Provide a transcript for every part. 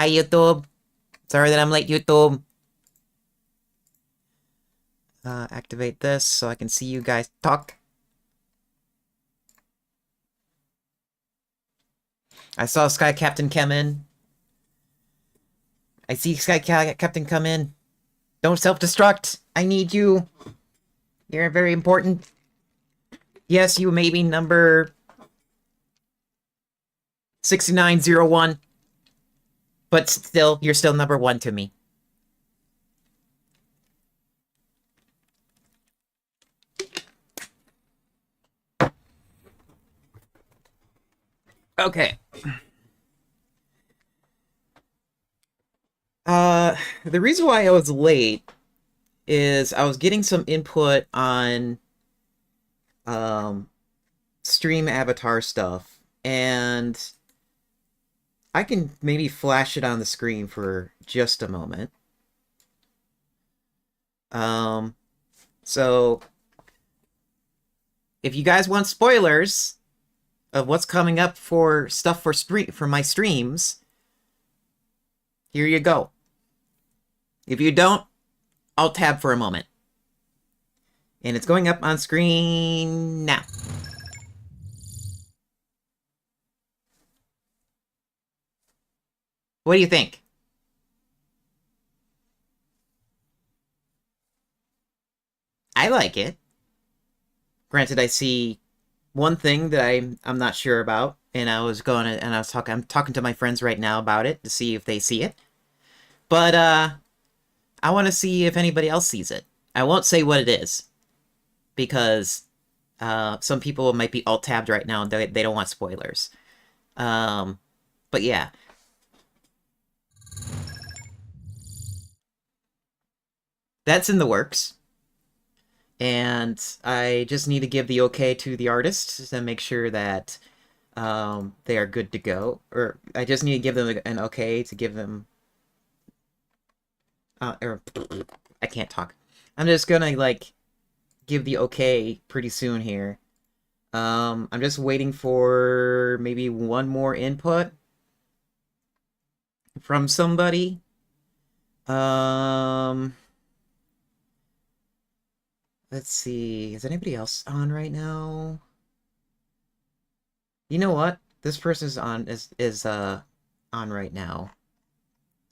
Hi, YouTube. Sorry that I'm late, YouTube. Activate this so I can see you guys talk. I saw Sky Captain come in. I see Captain come in. Don't self-destruct. I need you. You're very important. Yes, you may be number 6901, but still, you're still number 1 to me. Okay. The reason why I was late is I was getting some input on um stream avatar stuff, and I can maybe flash it on the screen for just a moment. Um, so if you guys want spoilers of what's coming up for stuff for my streams, here you go. If you don't, I'll tab for a moment. And it's going up on screen now. What do you think? I like it. Granted, I see one thing that I'm not sure about, and I'm talking to my friends right now about it to see if they see it. But I want to see if anybody else sees it. I won't say what it is because some people might be alt-tabbed right now and they don't want spoilers. But yeah. That's in the works. And I just need to give the okay to the artist to make sure that they are good to go. Or I just need to give them an okay to give them... or I can't talk. I'm just gonna, like, give the okay pretty soon here. I'm just waiting for maybe one more input from somebody. Um, let's see. Is anybody else on right now? You know what? This person is on right now.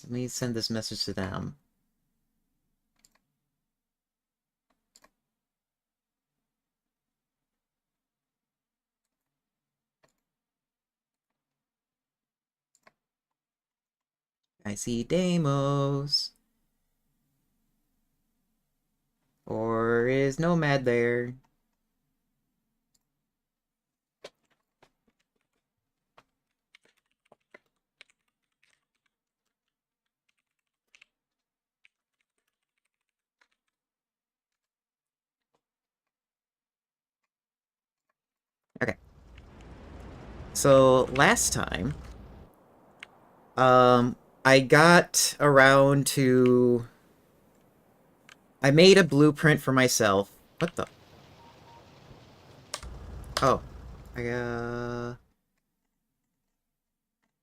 Let me send this message to them. I see Deimos. Or is Nomad there? Okay. So last time, I got around to... I made a blueprint for myself. What the? Oh.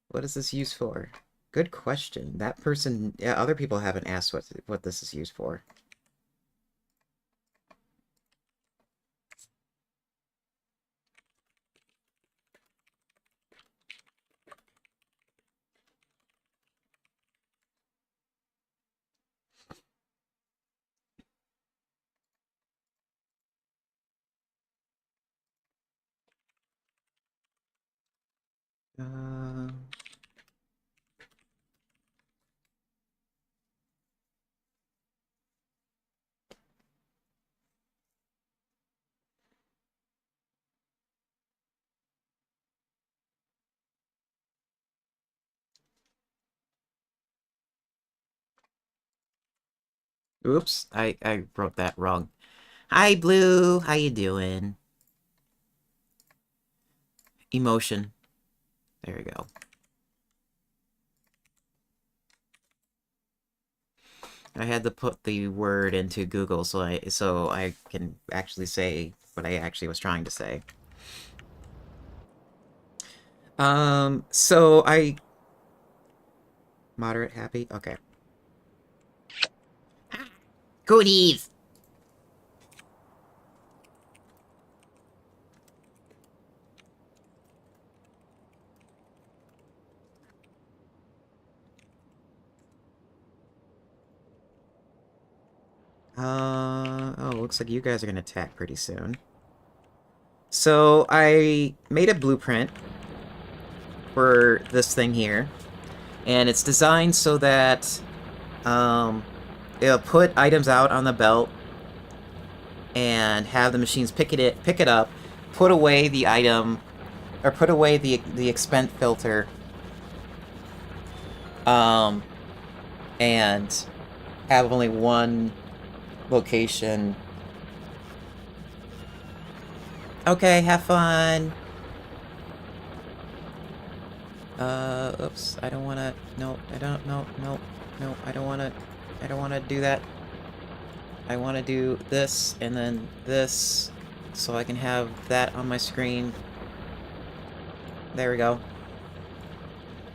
What is this used for? Good question. That person... Yeah, other people haven't asked what this is used for. Uh... Oops, I wrote that wrong. Hi, Blue. How you doing? Emotion. There we go. I had to put the word into Google so I can actually say what I actually was trying to say. So Moderate happy? Okay. Goodies! Oh, looks like you guys are gonna attack pretty soon. So, I made a blueprint for this thing here, and it's designed so that, um, it'll put items out on the belt and have the machines pick it up, put away the item, or put away the expense filter, um, and have only one location. Okay, have fun. Oops, I don't wanna, no, I don't, no, no, no, I don't wanna do that. I wanna do this, and then this, so I can have that on my screen. There we go.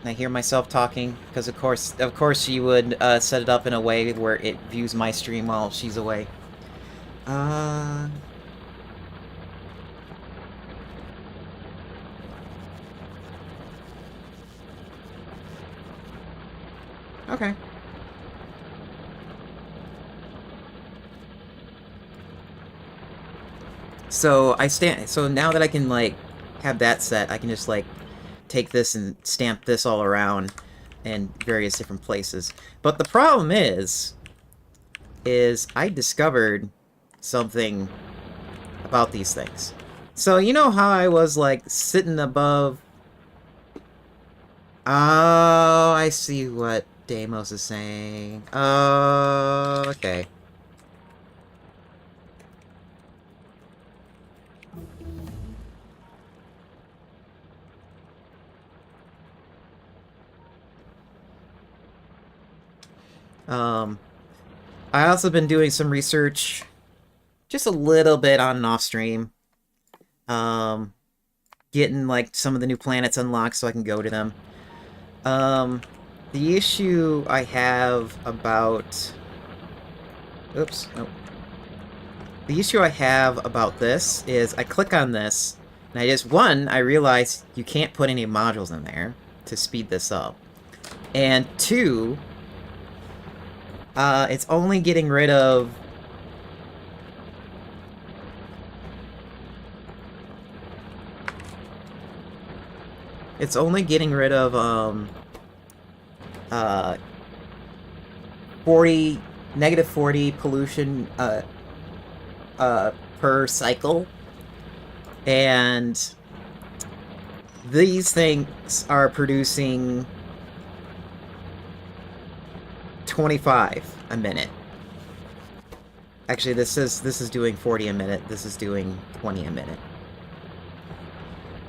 I hear myself talking, because of course she would, set it up in a way where it views my stream while she's away. Uh... Okay. So now that I can, like, have that set, I can just, like, take this and stamp this all around in various different places. But the problem is I discovered something about these things. So you know how I was, like, sitting above... Oh, I see what Deimos is saying. Oh, okay. I also been doing some research, just a little bit on and off stream. Um, Getting, like, some of the new planets unlocked so I can go to them. Um, the issue I have about... Oops, nope. The issue I have about this is I click on this, and I realize you can't put any modules in there to speed this up. And two, it's only getting rid of... It's only getting rid of, 40, negative 40 pollution, per cycle. And these things are producing 25 a minute. Actually, this is doing 40 a minute. This is doing 20 a minute.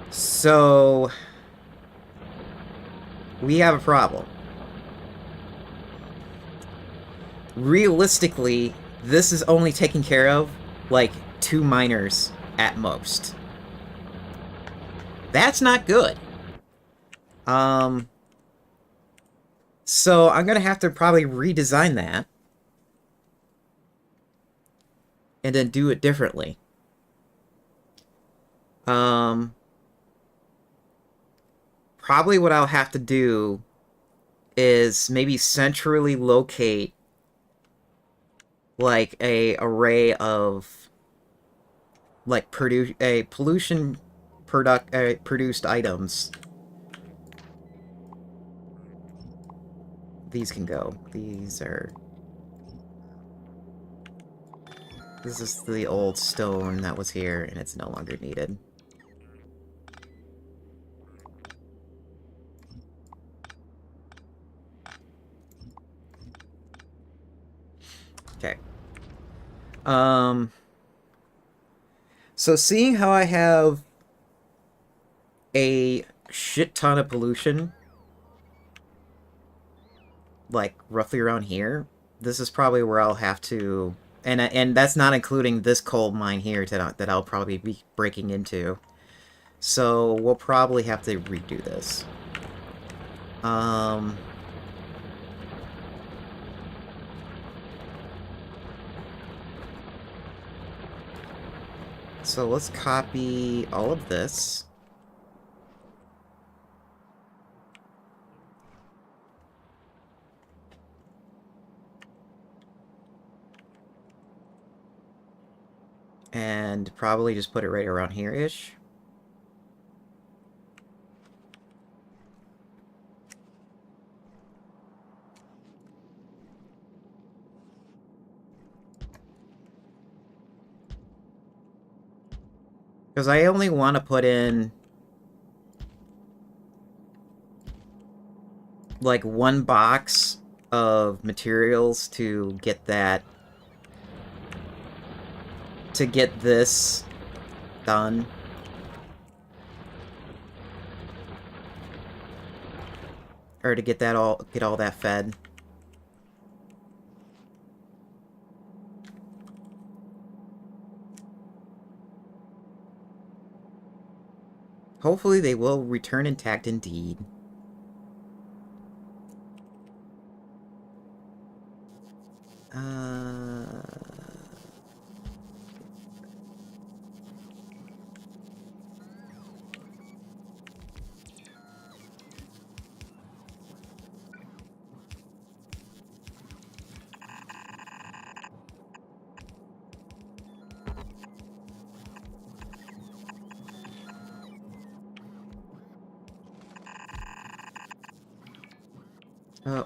So we have a problem. Realistically, this is only taking care of, like, 2 miners at most. That's not good. So I'm gonna have to probably redesign that. And then do it differently. Probably what I'll have to do is maybe centrally locate, like, a array of, like, pollution produced items. These can go. These are... This is the old stone that was here, and it's no longer needed. Okay. So seeing how I have a shit ton of pollution, like, roughly around here, this is probably where I'll have to... And that's not including this coal mine here that I'll probably be breaking into. So we'll probably have to redo this. So let's copy all of this. And probably just put it right around here-ish. Because I only want to put in like one box of materials to get this done. Or to get all that fed. Hopefully they will return intact indeed. Uh... Oh.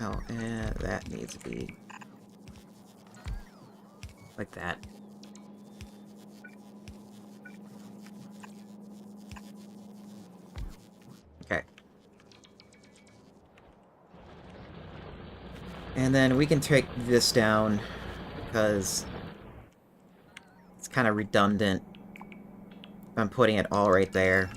Oh, and that needs to be like that. Okay. And then we can take this down because it's kind of redundant. I'm putting it all right there.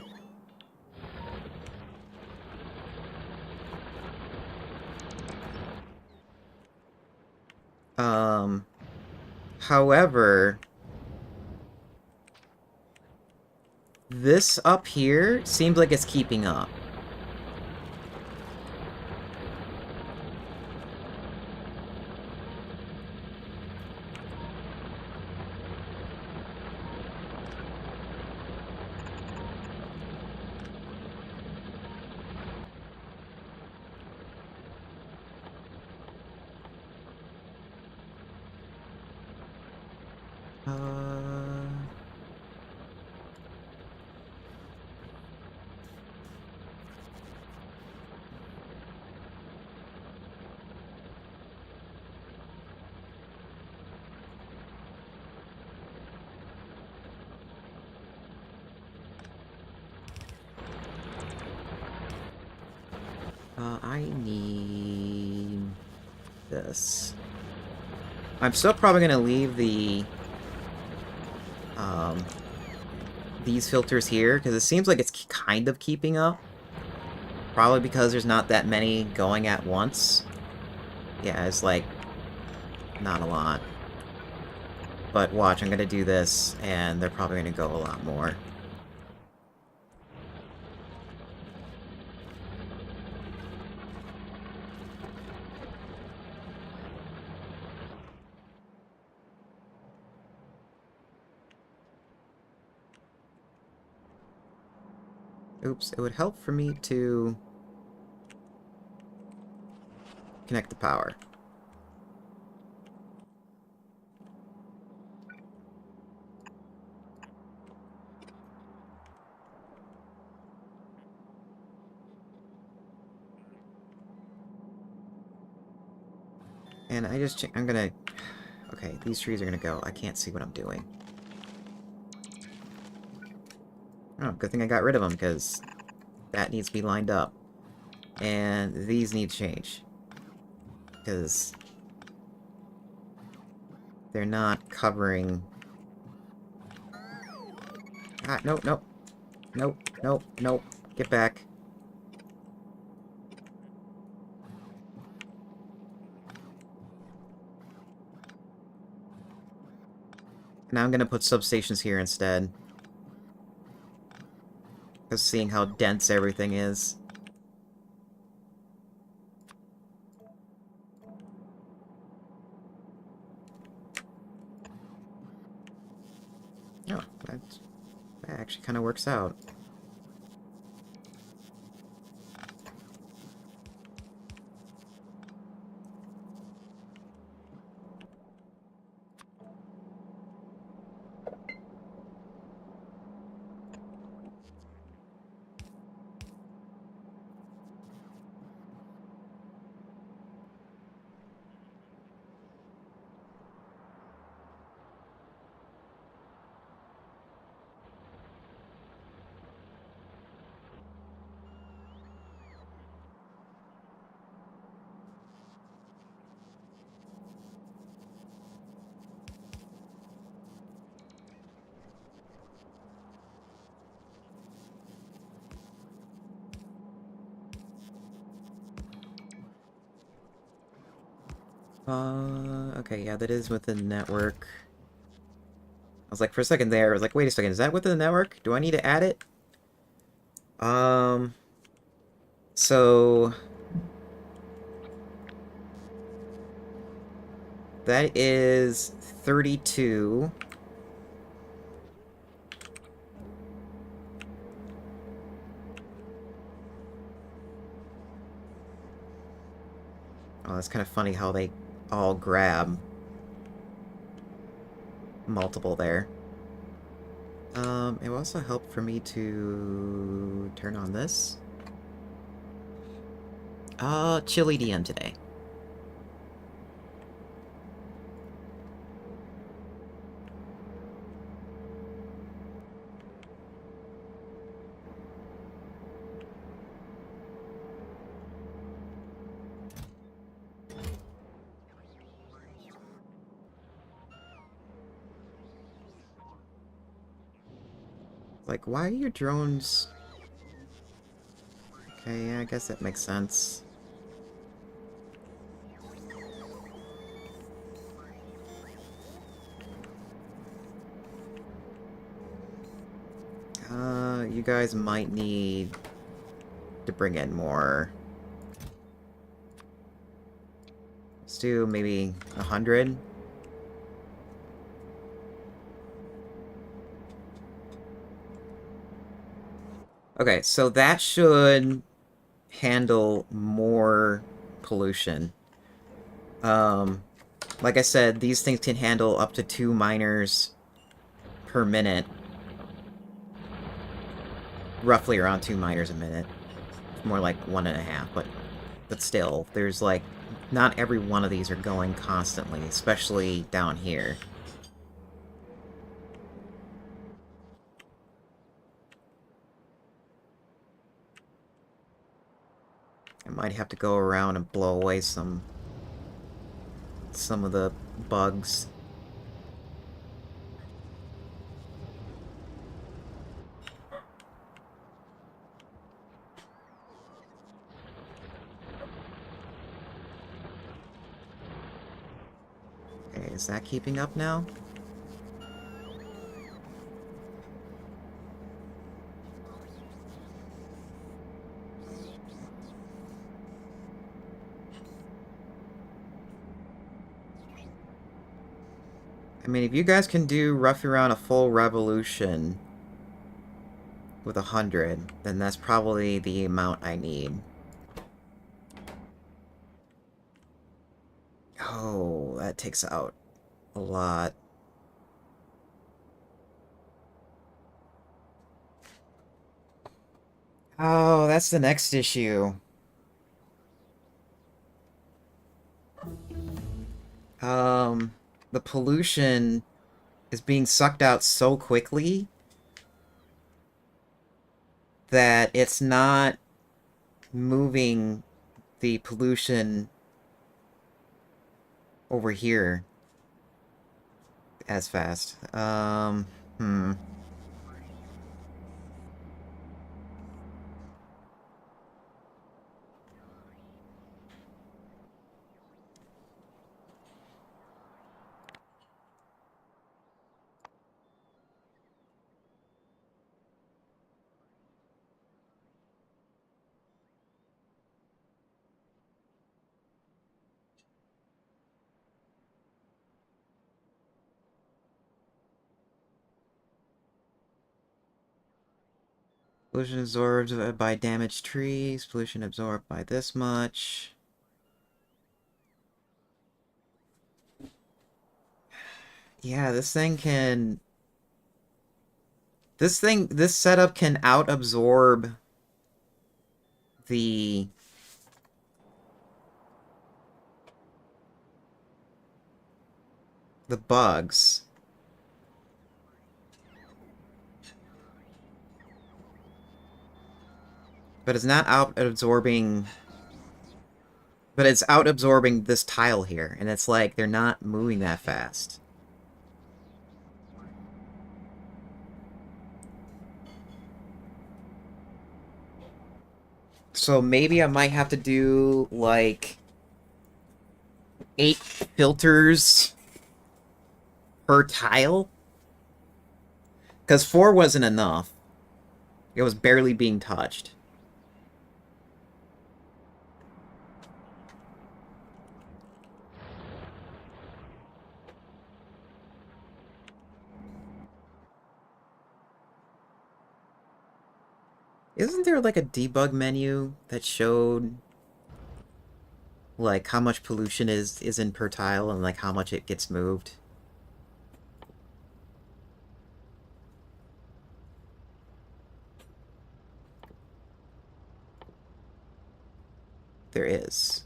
However, this up here seems like it's keeping up. Uh... I need this. I'm still probably gonna leave um, these filters here, because it seems like it's kind of keeping up. Probably because there's not that many going at once. Yeah, it's like, not a lot. But watch, I'm gonna do this, and they're probably gonna go a lot more. Oops, it would help for me to connect the power. And I'm gonna... Okay, these trees are gonna go. I can't see what I'm doing. Oh, good thing I got rid of them, because that needs to be lined up. And these need to change. Because they're not covering... Ah, nope, nope. Nope, nope, nope. Get back. Now I'm gonna put substations here instead. Because seeing how dense everything is. Oh, that actually kind of works out. Okay, yeah, that is within the network. I was like, for a second there, I was like, wait a second, is that within the network? Do I need to add it? Um, so that is 32. Oh, that's kind of funny how they all grab multiple there. It will also help for me to turn on this. Chili DM today. Like, why are your drones... Okay, yeah, I guess that makes sense. You guys might need to bring in more. Let's do maybe 100. Okay, so that should handle more pollution. Um, like I said, these things can handle up to 2 miners per minute. Roughly around 2 miners a minute. More like 1.5, but still, there's like not every one of these are going constantly, especially down here. I might have to go around and blow away some of the bugs. Okay, is that keeping up now? I mean, if you guys can do roughly around a full revolution with 100, then that's probably the amount I need. Oh, that takes out a lot. Oh, that's the next issue. Um, the pollution is being sucked out so quickly that it's not moving the pollution over here as fast. Hmm. Pollution absorbed by damaged trees. Pollution absorbed by this much. Yeah, this thing can... this setup can out-absorb the... the bugs. But it's not out-absorbing... But it's out-absorbing this tile here, and it's like they're not moving that fast. So maybe I might have to do, like, 8 filters per tile? Because 4 wasn't enough. It was barely being touched. Isn't there, like, a debug menu that showed, like, how much pollution is in per tile and, like, how much it gets moved? There is.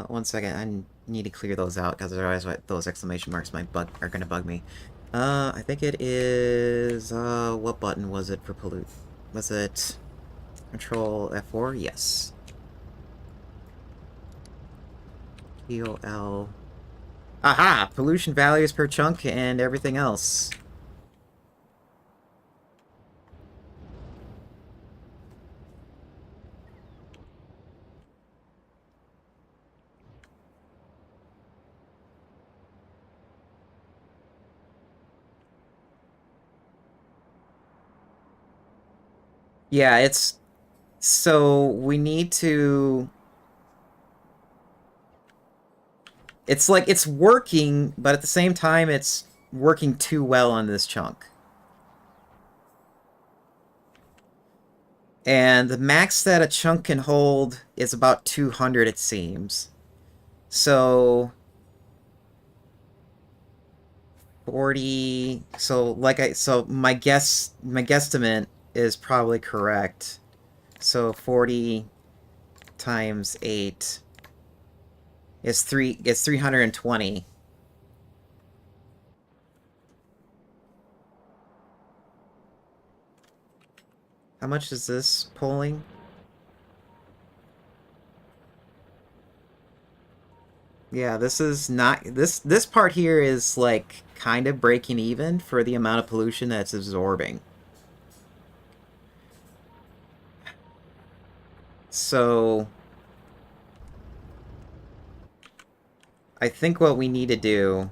One second. I need to clear those out, because otherwise those exclamation marks are gonna bug me. I think it is, what button was it for pollute? Was it Control F4? Yes. POL. Aha! Pollution values per chunk and everything else. Yeah, it's... So, we need to... It's like, it's working, but at the same time, it's working too well on this chunk. And the max that a chunk can hold is about 200, it seems. So... 40... So, so my guesstimate is probably correct. So 40 times 8 is 320. How much is this pulling? Yeah, this is not... This part here is, like, kind of breaking even for the amount of pollution that's absorbing. So... I think what we need to do...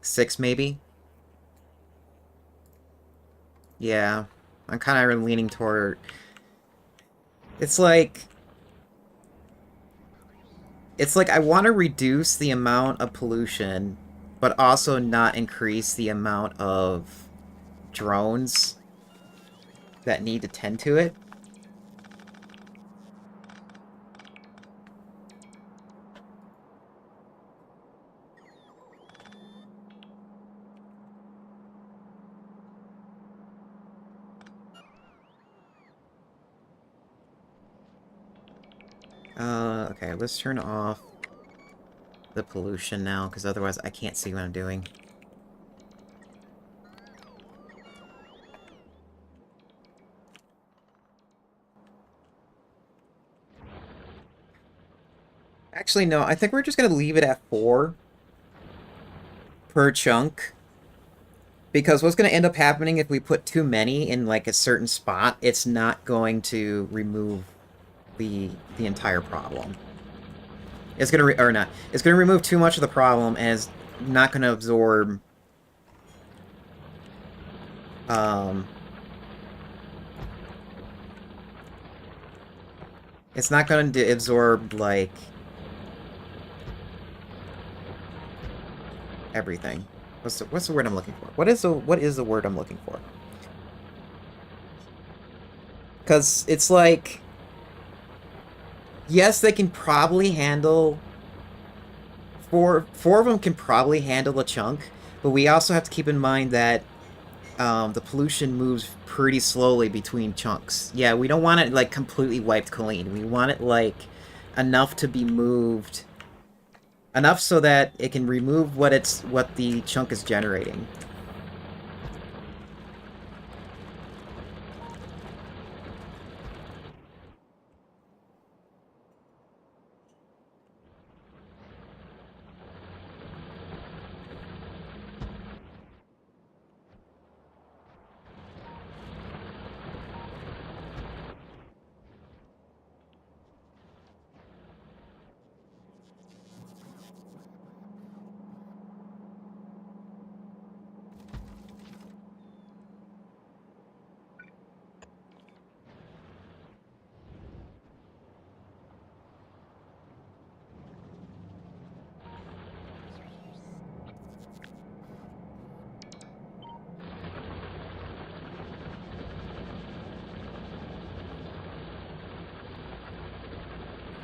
6, maybe? Yeah. I'm kind of leaning toward... It's like... It's like I want to reduce the amount of pollution, but also not increase the amount of drones that need to tend to it. Okay, let's turn off the pollution now, because otherwise I can't see what I'm doing. Actually, no, I think we're just going to leave it at 4 per chunk. Because what's going to end up happening if we put too many in, like, a certain spot, it's not going to remove the entire problem. It's going to, or not, it's going to remove too much of the problem, and it's not going to absorb, it's not going to absorb, like, everything. What's the word I'm looking for? What is the word I'm looking for? Because it's like, yes, they can probably handle four of them can probably handle a chunk, but we also have to keep in mind that the pollution moves pretty slowly between chunks. Yeah, we don't want it like completely wiped clean. We want it like enough to be moved, enough so that it can remove what the chunk is generating.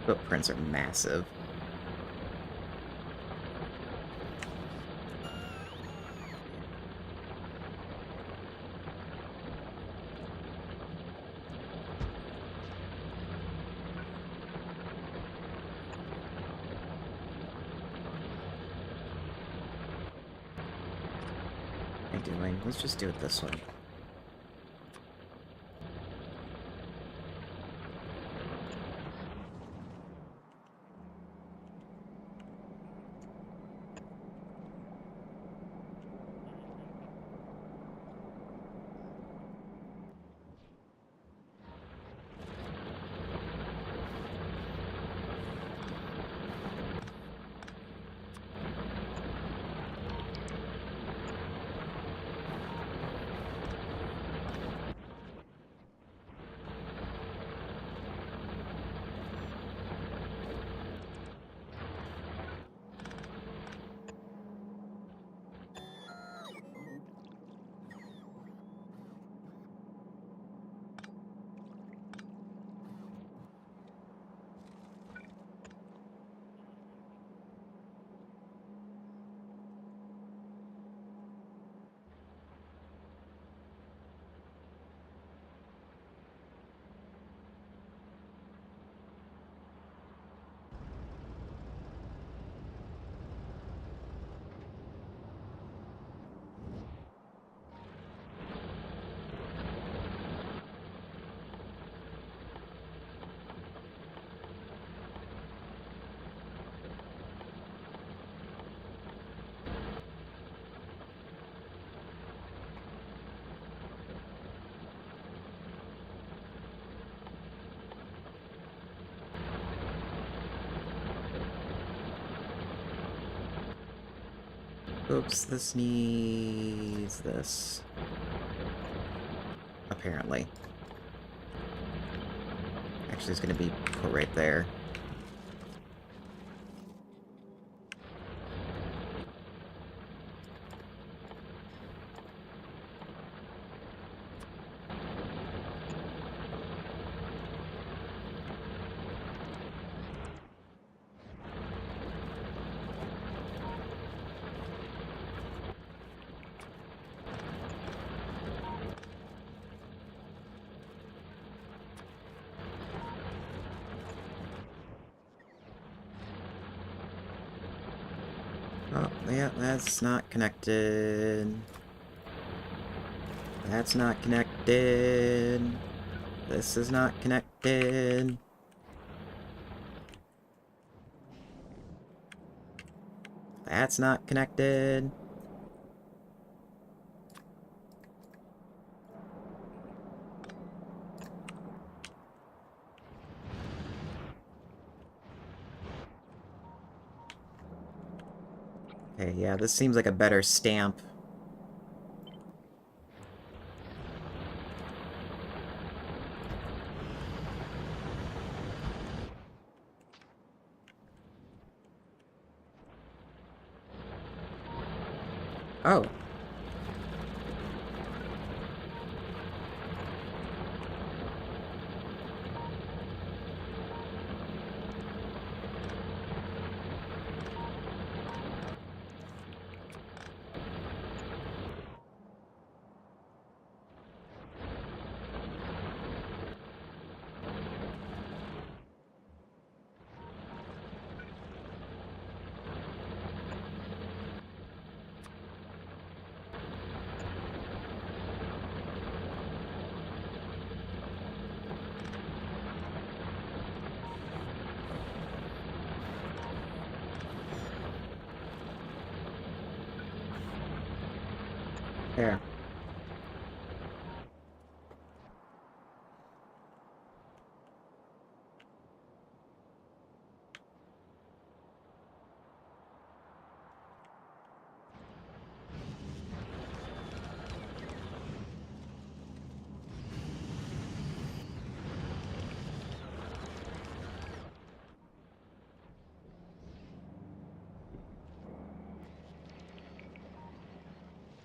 Footprints are massive. What am I doing? Let's just do it this way. Oops, this needs this. Apparently. Actually, it's gonna be put right there. Oh, yeah, that's not connected. That's not connected. This is not connected. That's not connected. Okay, yeah, this seems like a better stamp. Oh. There.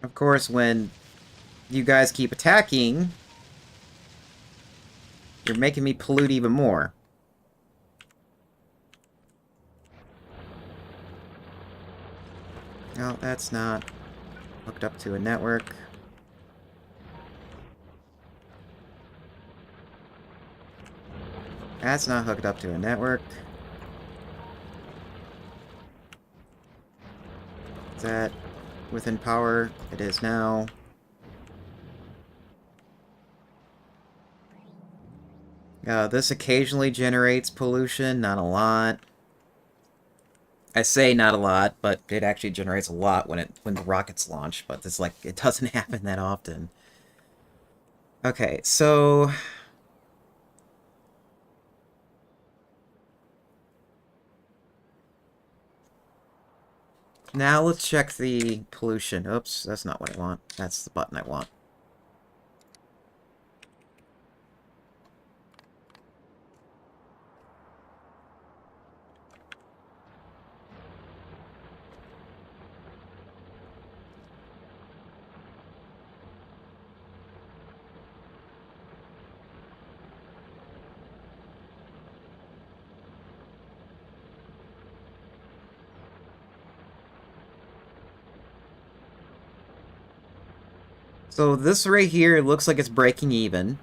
Of course, when you guys keep attacking, you're making me pollute even more. No, that's not hooked up to a network. That's not hooked up to a network. Is that within power? It is now. This occasionally generates pollution, not a lot. I say not a lot, but it actually generates a lot when the rockets launch, but it's like it doesn't happen that often. Okay, so now let's check the pollution. Oops, that's not what I want. That's the button I want. So this right here looks like it's breaking even.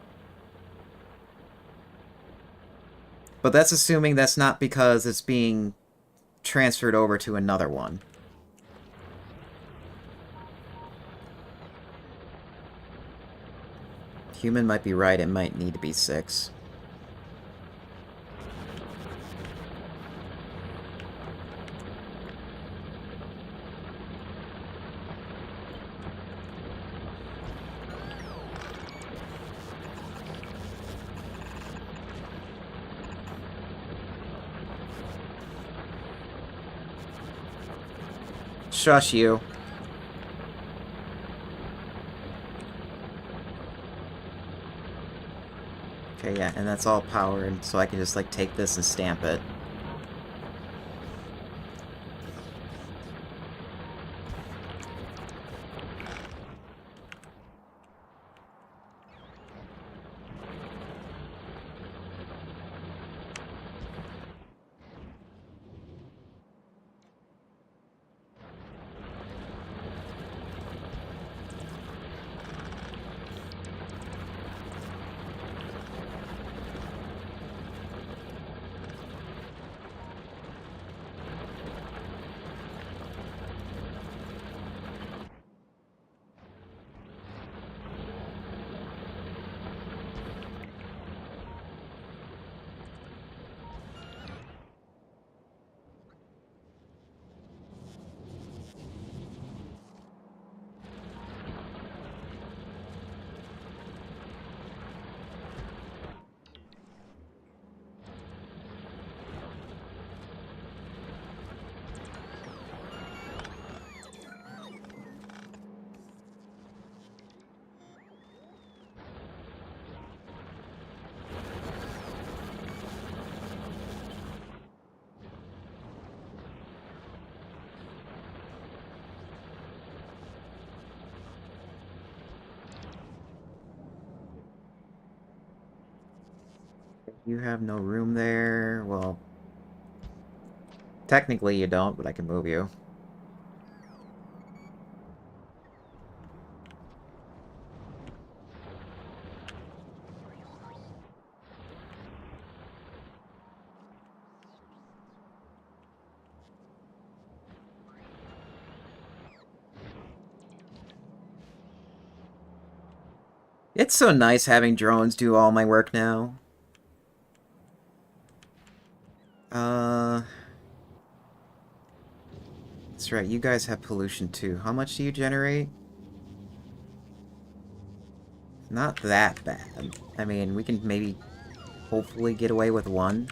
But that's assuming that's not because it's being transferred over to another one. Human might be right, it might need to be 6. Shush you. Okay, yeah, and that's all power, and so I can just, like, take this and stamp it. You have no room there. Well, technically you don't, but I can move you. It's so nice having drones do all my work now. Uh, that's right, you guys have pollution too. How much do you generate? Not that bad. I mean, we can maybe hopefully get away with one.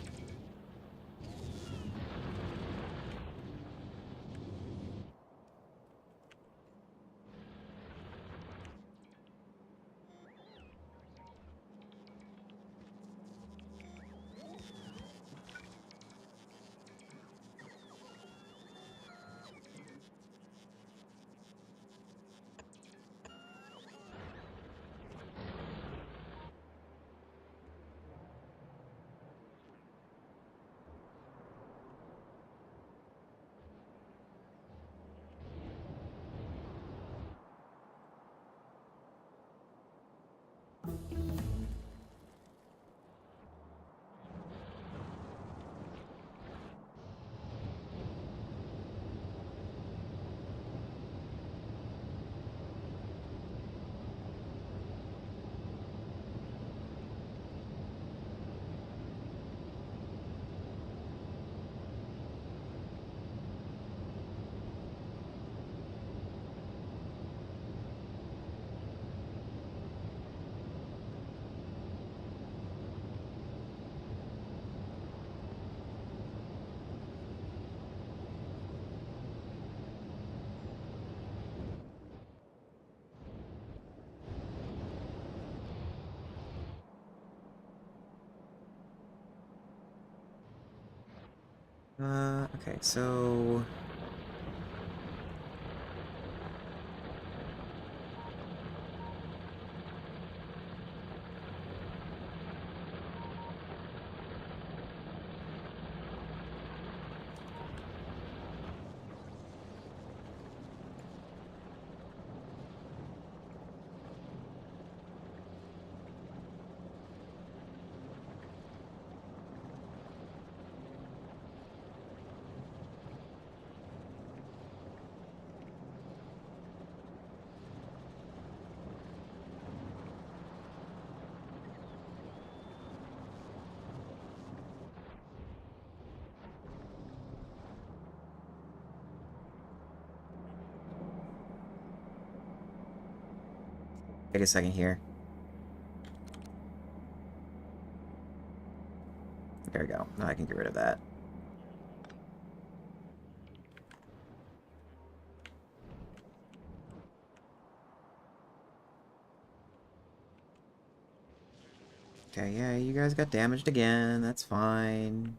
Okay, so... Wait a second here. There we go. Now I can get rid of that. Okay, yeah, you guys got damaged again. That's fine.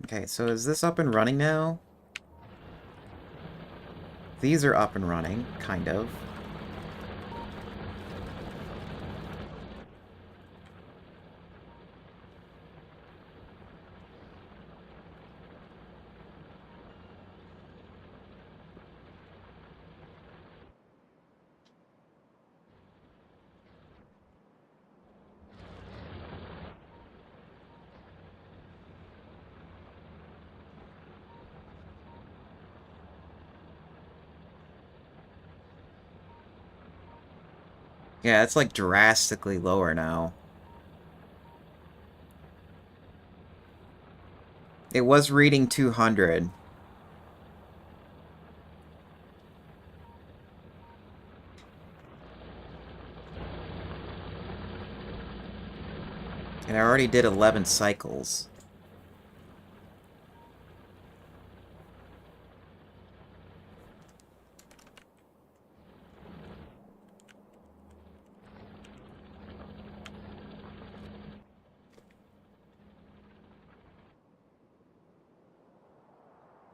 Okay, so is this up and running now? These are up and running, kind of. Yeah, it's like drastically lower now. It was reading 200. And I already did 11 cycles.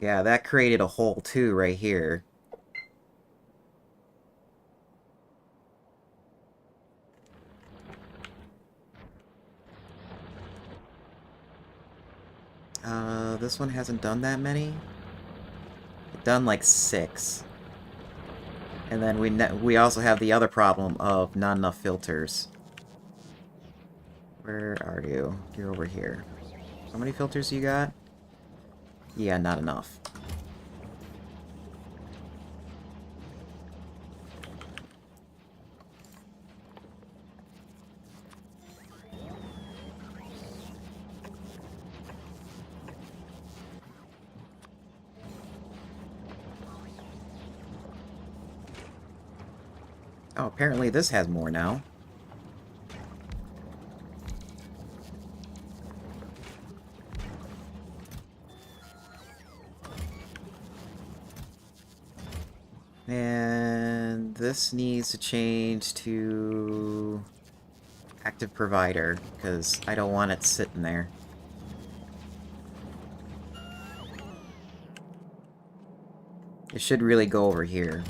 Yeah, that created a hole too right here. This one hasn't done that many. It done like 6. And then we also have the other problem of not enough filters. Where are you? You're over here. How many filters you got? Yeah, not enough. Oh, apparently this has more now. And this needs to change to active provider, because I don't want it sitting there. It should really go over here.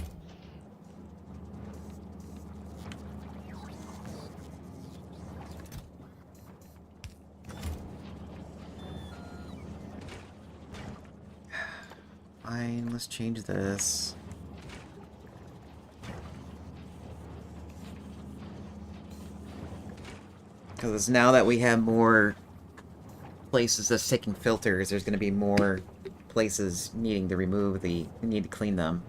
Fine, let's change this. Because now that we have more places that's taking filters, there's going to be more places needing to need to clean them.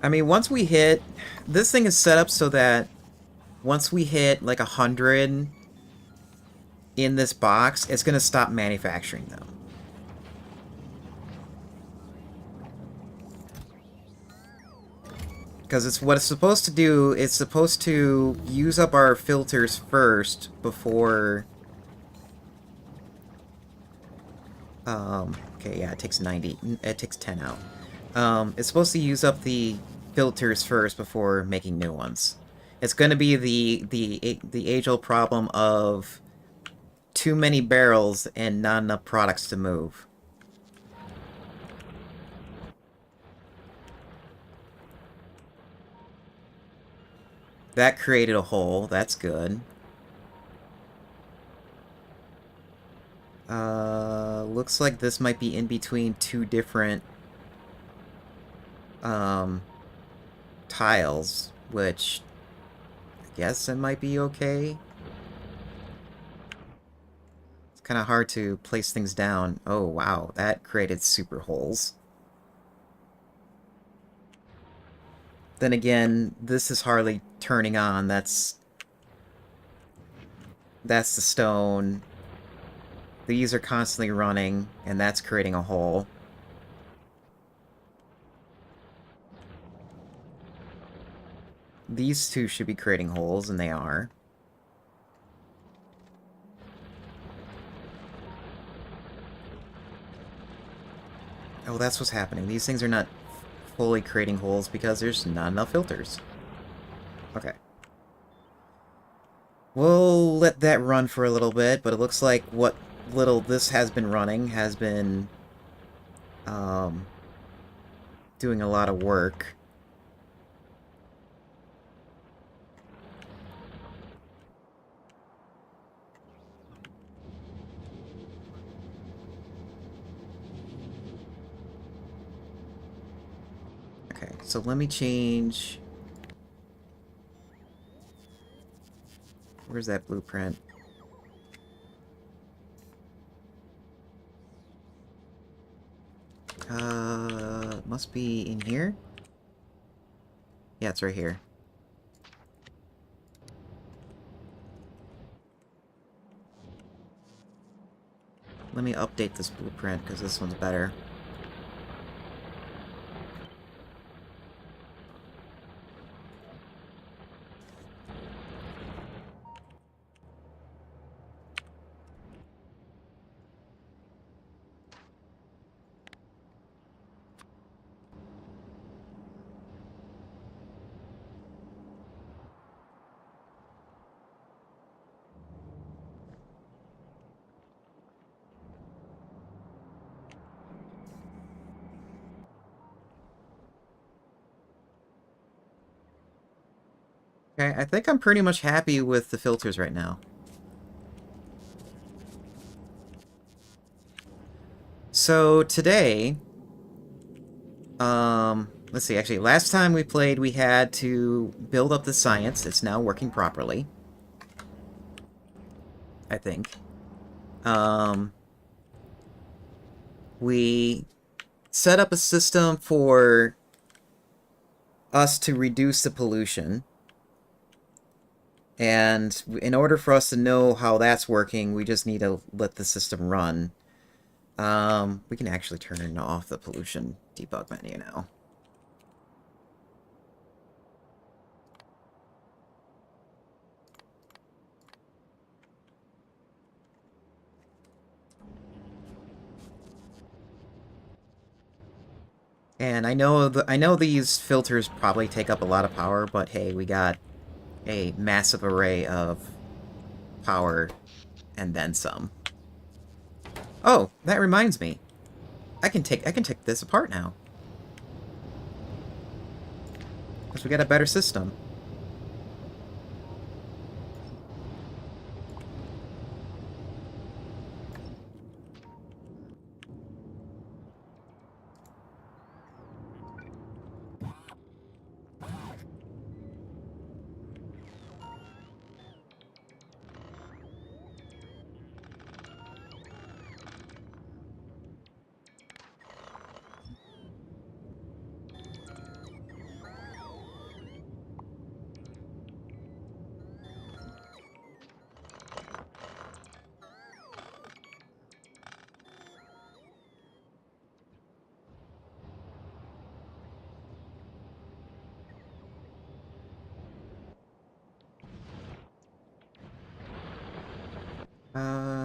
I mean, once we hit... This thing is set up so that once we hit like 100 in this box, it's going to stop manufacturing them. Because it's what it's supposed to do. It's supposed to use up our filters first before... okay, yeah, it takes 90. It takes 10 out. It's supposed to use up the filters first before making new ones. It's going to be the age-old problem of too many barrels and not enough products to move. That created a hole. That's good. Looks like this might be in between two different um, tiles, which I guess it might be okay. It's kind of hard to place things down. Oh, wow, that created super holes. Then again, this is hardly turning on. That's the stone. These are constantly running, and that's creating a hole. These two should be creating holes, and they are. Oh, that's what's happening. These things are not fully creating holes because there's not enough filters. Okay. We'll let that run for a little bit, but it looks like what little this has been running has been um, doing a lot of work. Okay, so let me change... Where's that blueprint? Must be in here? Yeah, it's right here. Let me update this blueprint, because this one's better. Okay, I think I'm pretty much happy with the filters right now. So today, let's see, actually, last time we played, we had to build up the science. It's now working properly, I think. Um, we set up a system for us to reduce the pollution. And in order for us to know how that's working, we just need to let the system run. We can actually turn off the pollution debug menu now. And I know these filters probably take up a lot of power, but hey, we got a massive array of power and then some. Oh, that reminds me. I can take this apart now. Because we got a better system.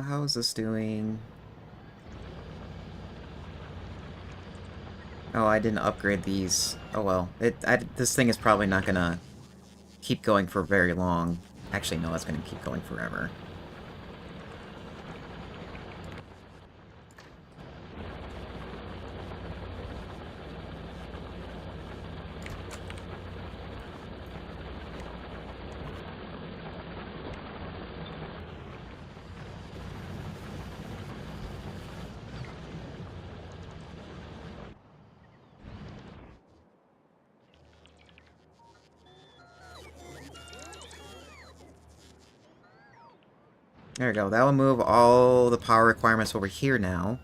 How is this doing? Oh, I didn't upgrade these. Oh well. This thing is probably not gonna keep going for very long. Actually, no, it's gonna keep going forever. There we go. That will move all the power requirements over here now.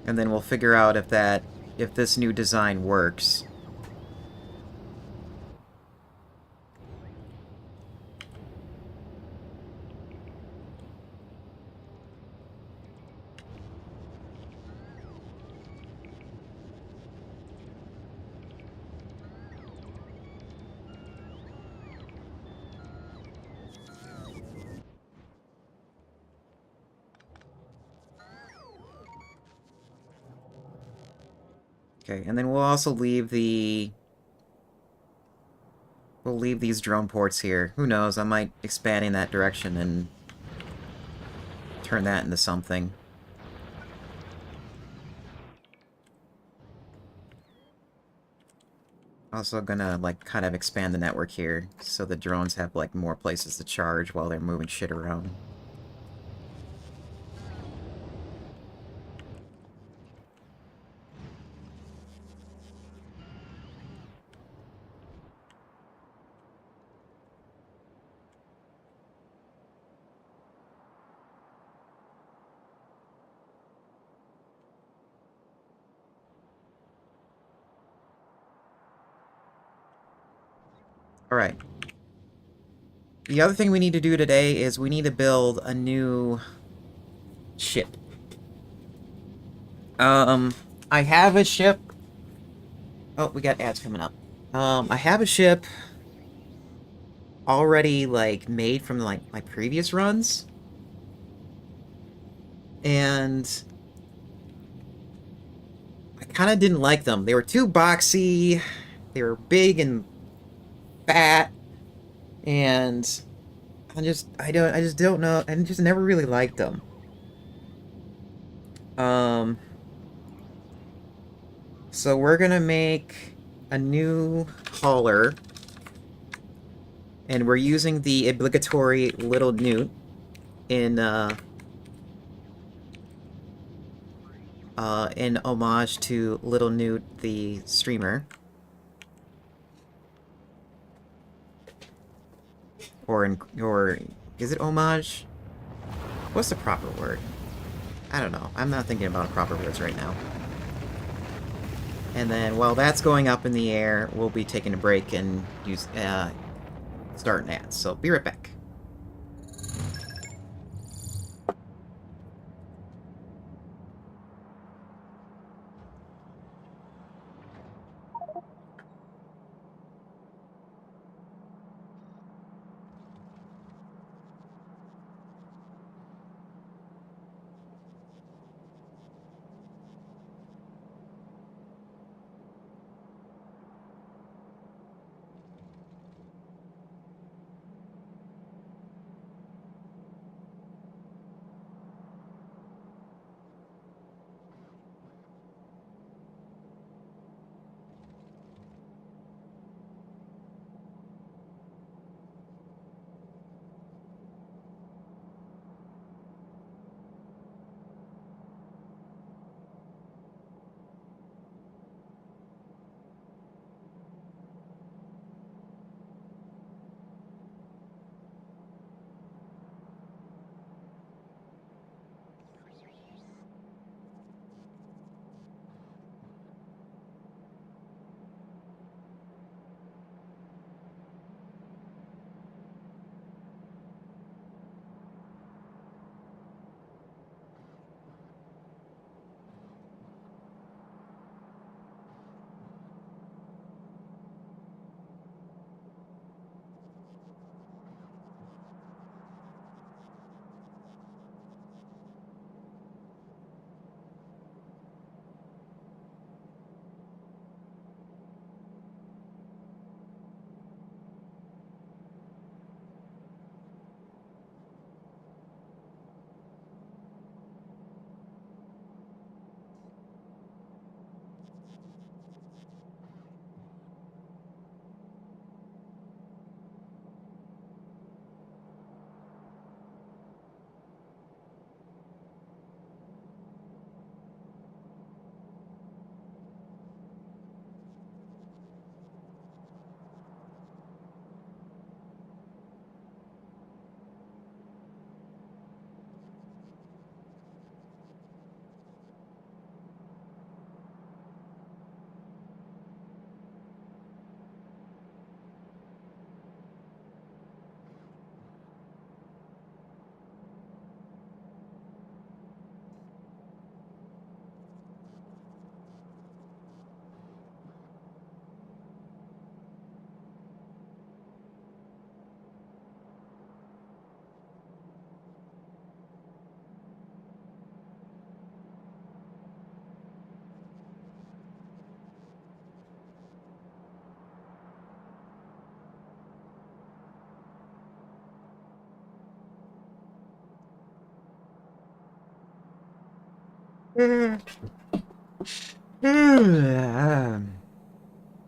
And then we'll figure out if this new design works. Okay, and then we'll also leave we'll leave these drone ports here. Who knows, I might expand in that direction and turn that into something. Also gonna, like, kind of expand the network here, so the drones have, like, more places to charge while they're moving shit around. Alright. The other thing we need to do today is we need to build a new ship. Um, I have a ship. Oh, we got ads coming up. I have a ship already, like, made from, like, my previous runs. And I kind of didn't like them. They were too boxy. They were big and fat. And I just don't know. I just never really liked them. Um, so we're gonna make a new hauler, and we're using the obligatory little newt in homage to Little Newt the streamer, or is it homage? What's the proper word? I don't know. I'm not thinking about proper words right now. And then while that's going up in the air, we'll be taking a break and starting ads. So be right back.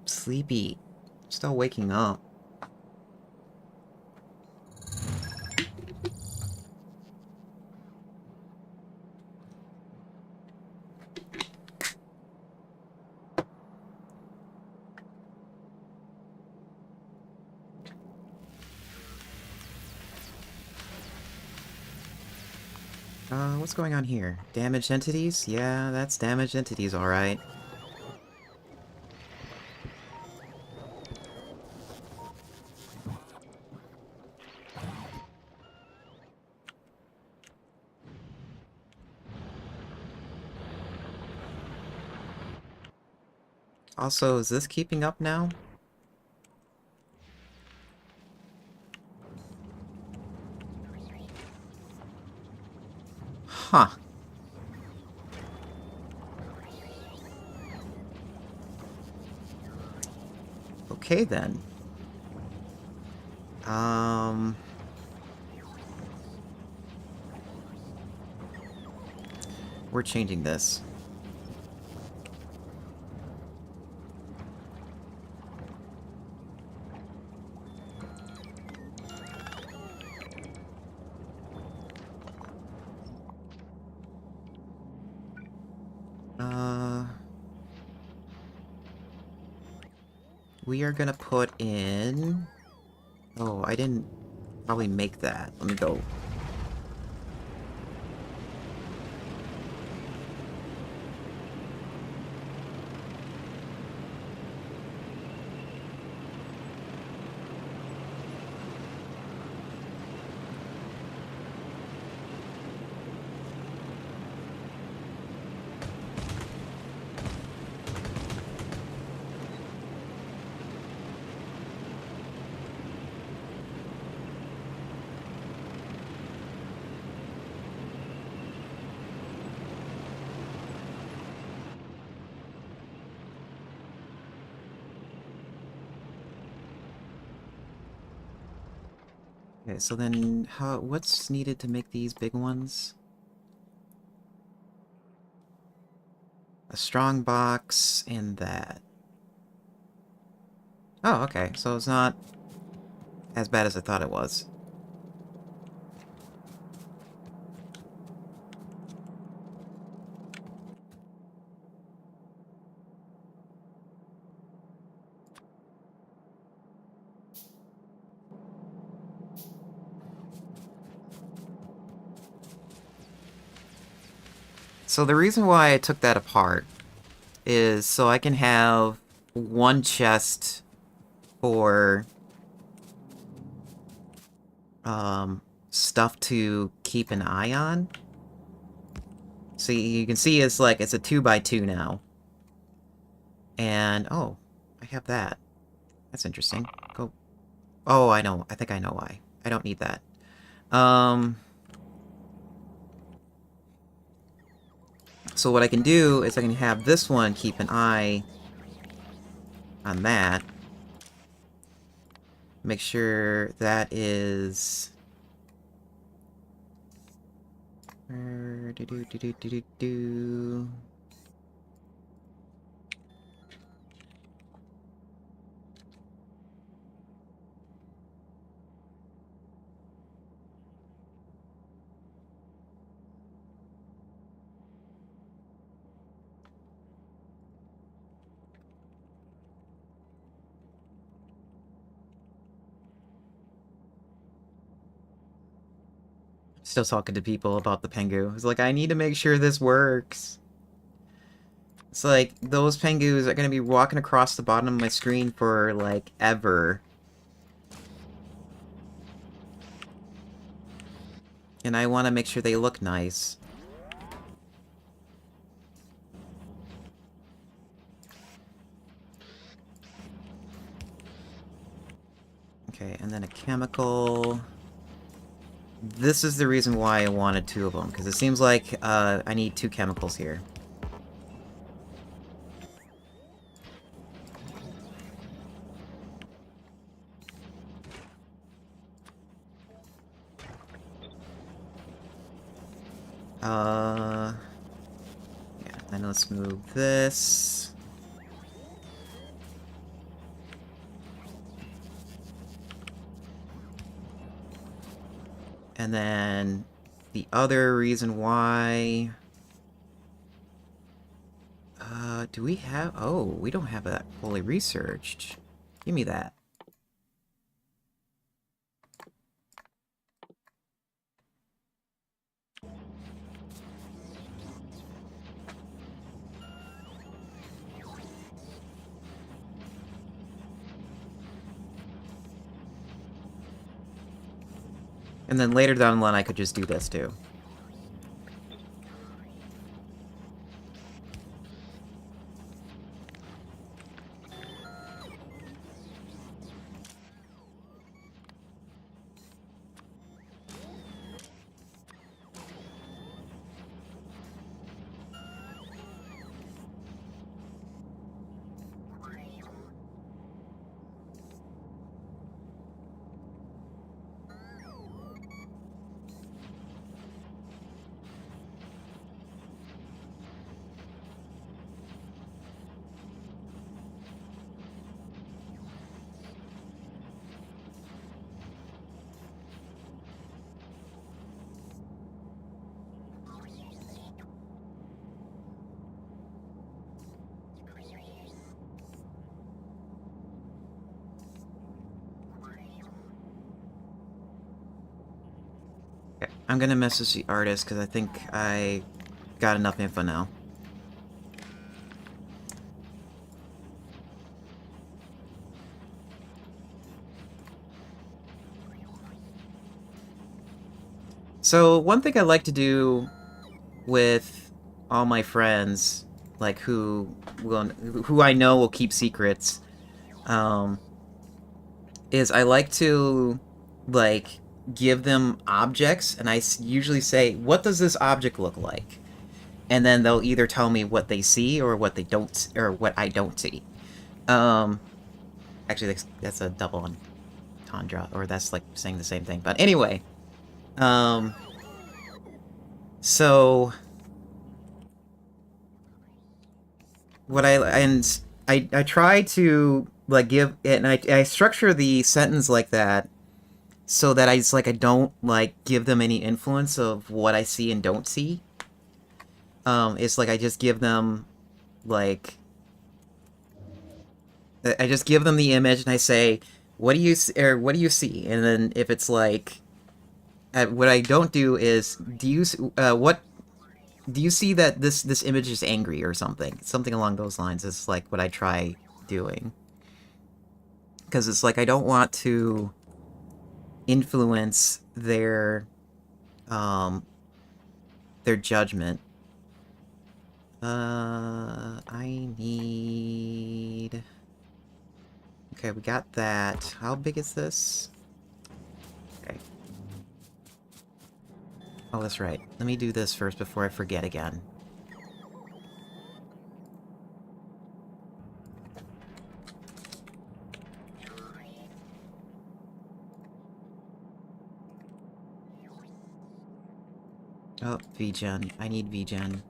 Sleepy. Still waking up. What's going on here? Damaged entities? Yeah, that's damaged entities, alright. Also, is this keeping up now? Huh. Okay, then. Um... We're changing this. Uh, we are gonna put in... Oh, I didn't probably make that. Let me go. Okay, so then what's needed to make these big ones? A strong box and that. Oh, okay, so it's not as bad as I thought it was. So the reason why I took that apart is so I can have one chest for um, stuff to keep an eye on. So you can see it's like it's a 2x2 now. And oh, I have that. That's interesting. Go. Oh, I know. I think I know why. I don't need that. Um, so what I can do is I can have this one keep an eye on that. Make sure that is... Do. Still talking to people about the Pengu. It's like, I need to make sure this works. It's like, those Pengus are gonna be walking across the bottom of my screen for, like, ever. And I want to make sure they look nice. Okay, and then a chemical. This is the reason why I wanted two of them, because it seems like I need two chemicals here. Yeah, then let's move this. And then the other reason why... do we have... Oh, we don't have that fully researched. Give me that. And then later down the line, I could just do this, too. I'm gonna message the artist because I think I got enough info now. So one thing I like to do with all my friends, like who I know will keep secrets, um, is I like to like give them objects, and usually say, "What does this object look like?" And then they'll either tell me what they see or what they don't, or what I don't see. Um, Actually, that's a double entendre, or that's like saying the same thing. But anyway, um, so what I try to like give it, and I structure the sentence like that so that I don't like give them any influence of what I see and don't see. It's like I just give them like I just give them the image and I say, "What do you or what do you see?" And then if it's like what I don't do is, what do you see that this image is angry or something? Something along those lines is like what I try doing, because it's like I don't want to influence um their judgment. I need. Okay, we got that. How big is this? Okay. Oh, that's right. Let me do this first before I forget again. Oh, VGen. I need VGen.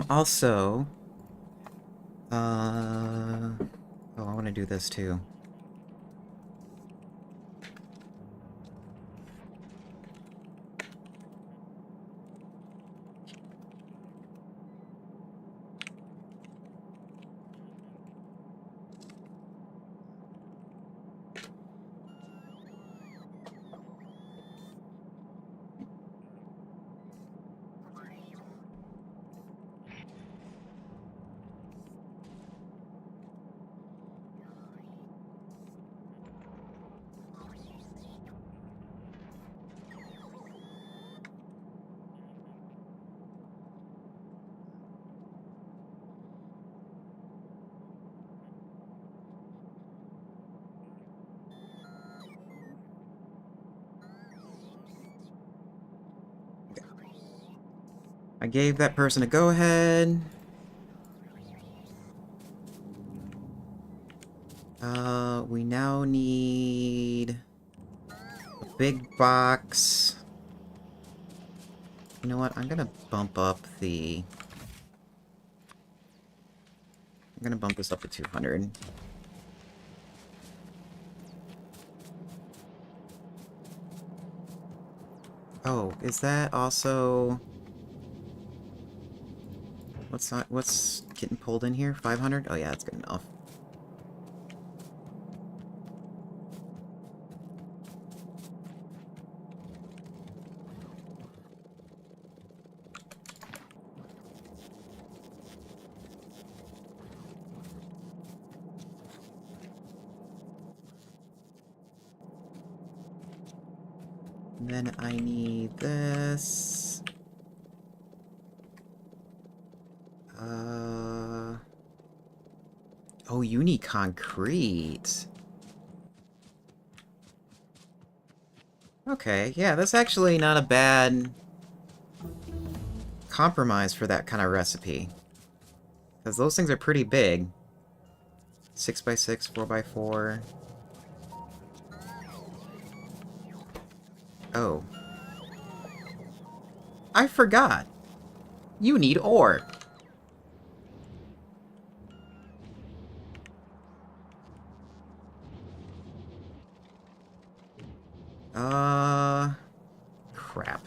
Also, oh, I want to do this too. I gave that person a go-ahead. We now need a big box. You know what? I'm gonna bump up the... I'm gonna bump this up to 200. Oh, is that also... What's getting pulled in here? 500? Oh yeah, that's good enough. And then I need this. Oh, you need concrete. Okay, yeah, that's actually not a bad compromise for that kind of recipe. Because those things are pretty big. 6x6, 4x4. Oh. I forgot. You need ore. Crap.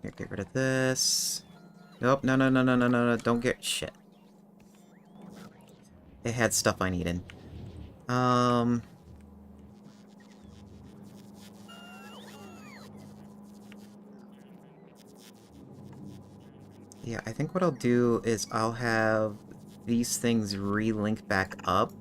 Here, get rid of this. Nope, no, no, no, no, no, no, no, don't get... Shit. It had stuff I needed. Yeah, I think what I'll do is I'll have these things re-link back up.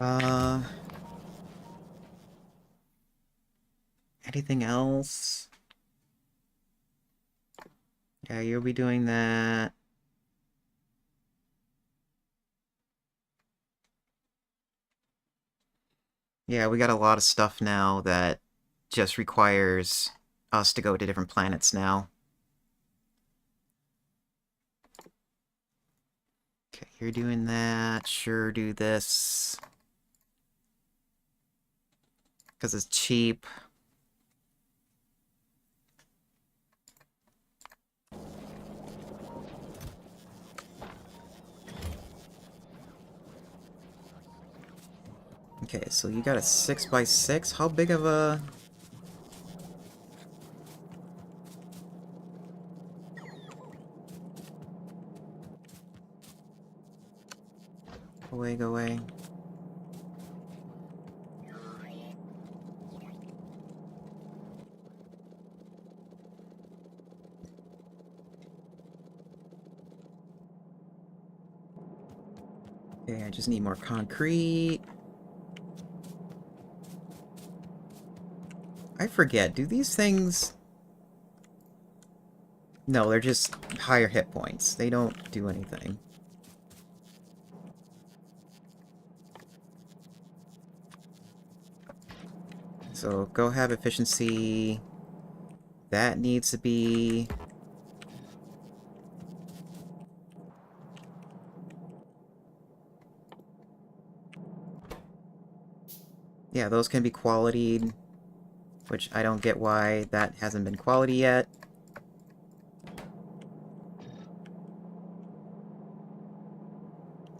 Uh, Anything else? Yeah, you'll be doing that. Yeah, we got a lot of stuff now that just requires us to go to different planets now. Okay, you're doing that. Sure, do this. Because it's cheap. Okay, so you got a 6x6. How big of a... Go away, go away. Okay, I just need more concrete. I forget, do these things... No, they're just higher hit points. They don't do anything. So go have efficiency. That needs to be... Yeah, those can be qualityed, which I don't get why that hasn't been quality yet.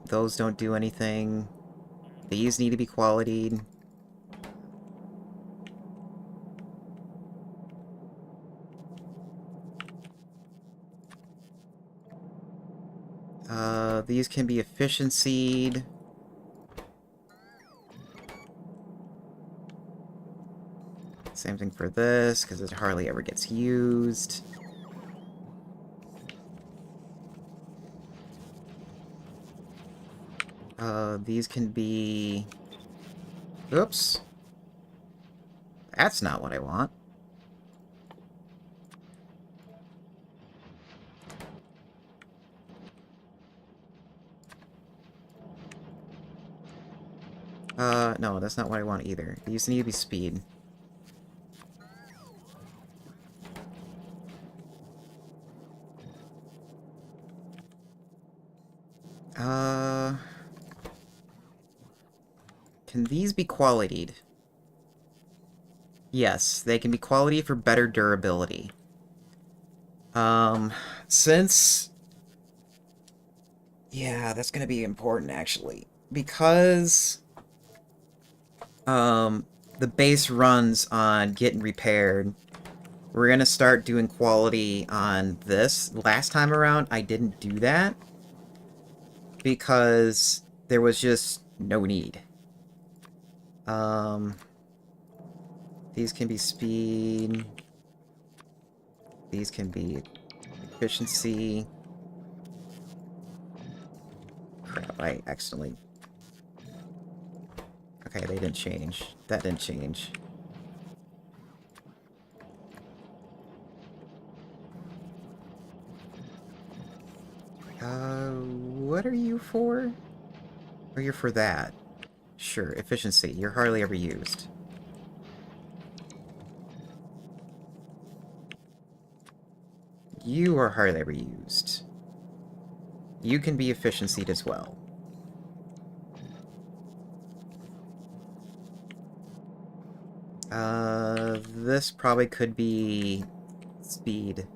Those don't do anything. These need to be qualityed. These can be efficiencyed. Same thing for this, because it hardly ever gets used. These can be... Oops. That's not what I want. No, that's not what I want either. These need to be speed. Can these be qualityed? Yes, they can be quality for better durability. Um, since yeah, that's gonna be important actually because um the base runs on getting repaired. We're gonna start doing quality on this. Last time around, I didn't do that because there was just no need. Um, these can be speed. These can be efficiency. Crap, I accidentally... Okay, they didn't change. That didn't change. What are you for? Or you're for that? Sure, efficiency. You're hardly ever used. You are hardly ever used. You can be efficiency as well. This probably could be speed.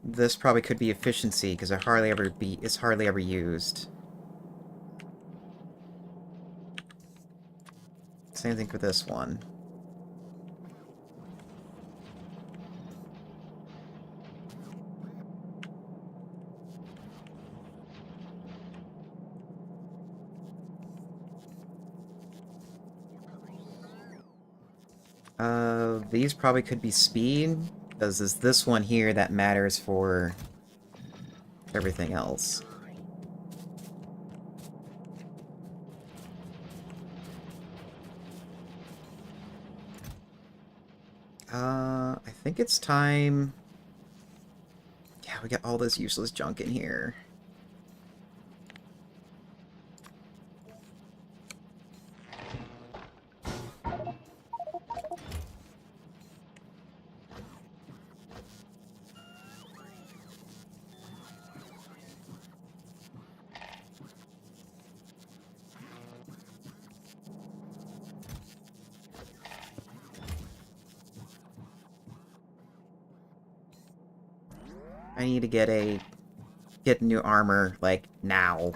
This probably could be efficiency because it's hardly ever used. Same thing for this one. These probably could be speed, because it's this one here that matters for everything else. I think it's time... Yeah, we got all this useless junk in here. I need to get new armor, like, now.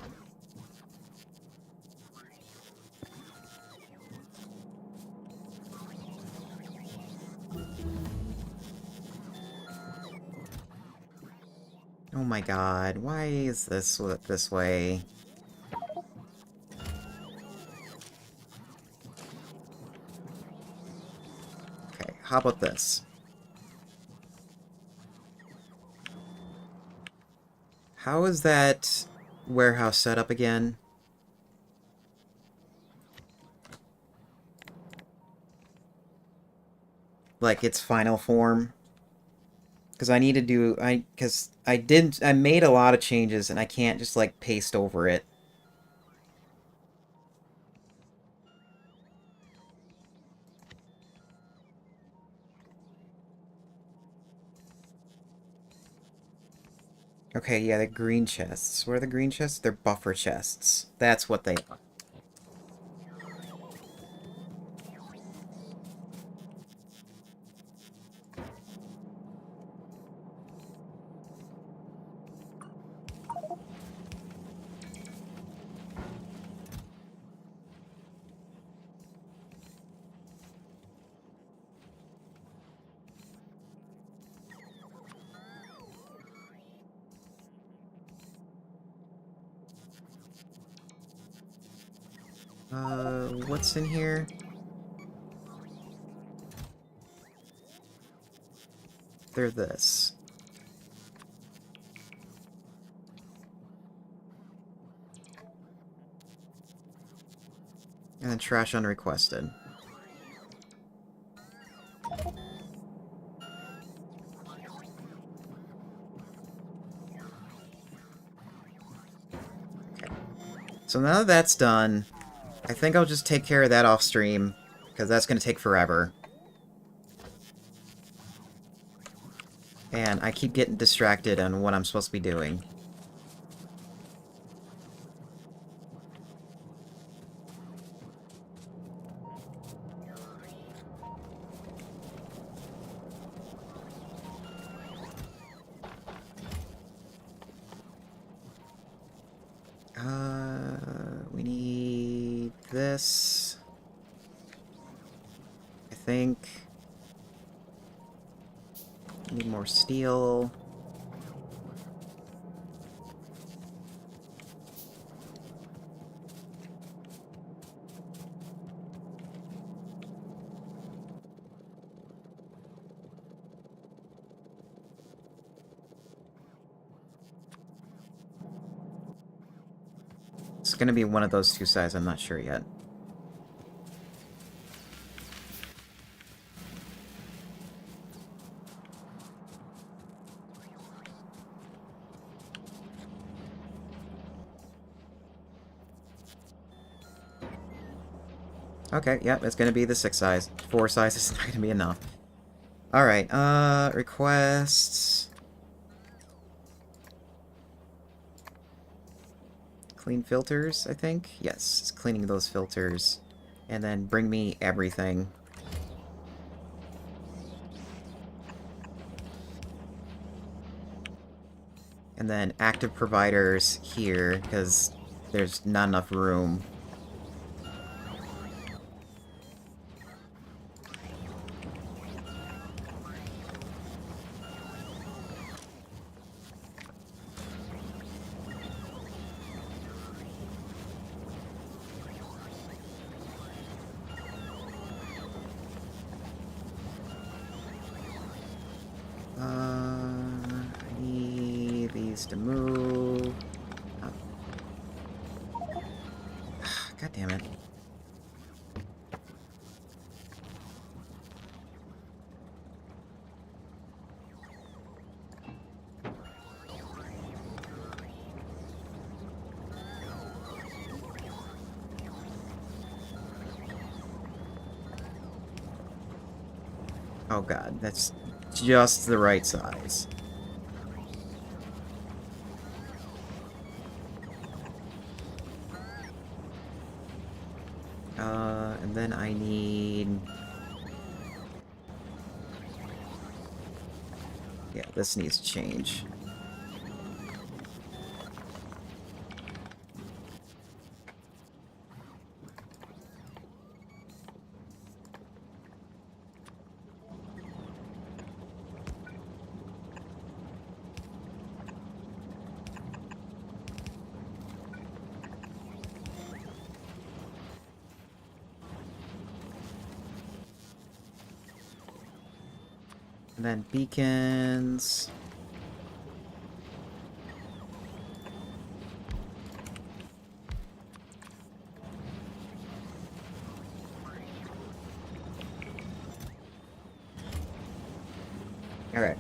Oh my god, why is this way? Okay, how about this? How is that warehouse set up again? Like, its final form? Because I need to do... Because I made a lot of changes, and I can't just, like, paste over it. Okay, yeah, the green chests. What are the green chests? They're buffer chests. That's what they are. What's in here? They're this. And then trash unrequested. Okay. So now that that's done, I think I'll just take care of that off stream, because that's going to take forever. And I keep getting distracted on what I'm supposed to be doing. this. I think. Need more steel. It's gonna be one of those two sides, I'm not sure yet. Okay, yep, it's gonna be the 6 size. 4 size is not gonna be enough. Alright, requests. Clean filters, I think? Yes, it's cleaning those filters. And then bring me everything. And then active providers here, because there's not enough room. I need these to move. Oh. God damn it. Oh god, that's just the right size. And then I need... Yeah, this needs to change. And then beacons... Alright.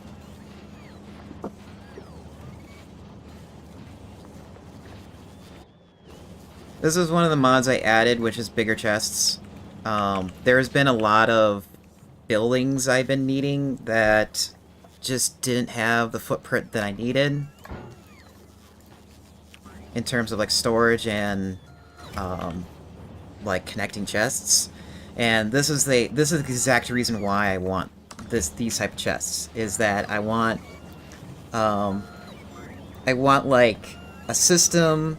This is one of the mods I added, which is bigger chests. There's been a lot of buildings I've been needing that just didn't have the footprint that I needed in terms of like storage and like connecting chests. And this is the exact reason why I want these type of chests, is that I want like a system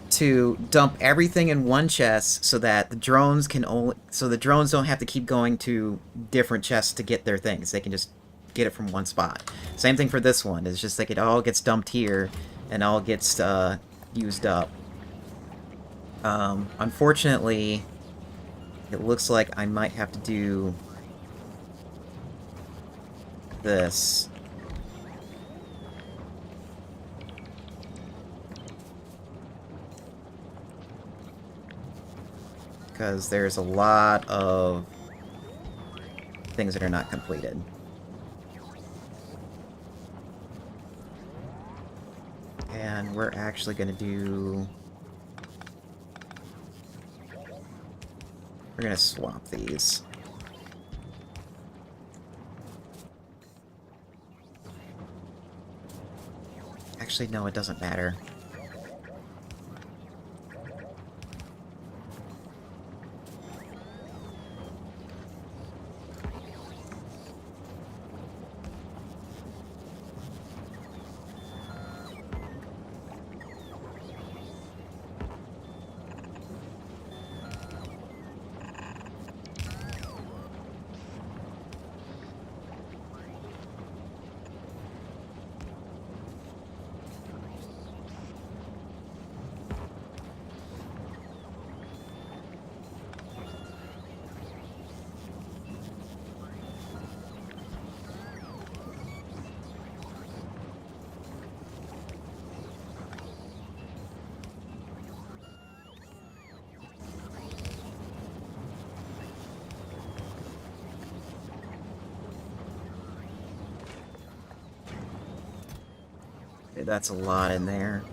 to dump everything in one chest so that the drones don't have to keep going to different chests to get their things. They can just get it from one spot. Same thing for this one. It's just like it all gets dumped here and all gets used up. Unfortunately, it looks like I might have to do this. Because there's a lot of things that are not completed. And we're actually going to do... We're going to swap these. Actually, no, it doesn't matter. That's a lot in there.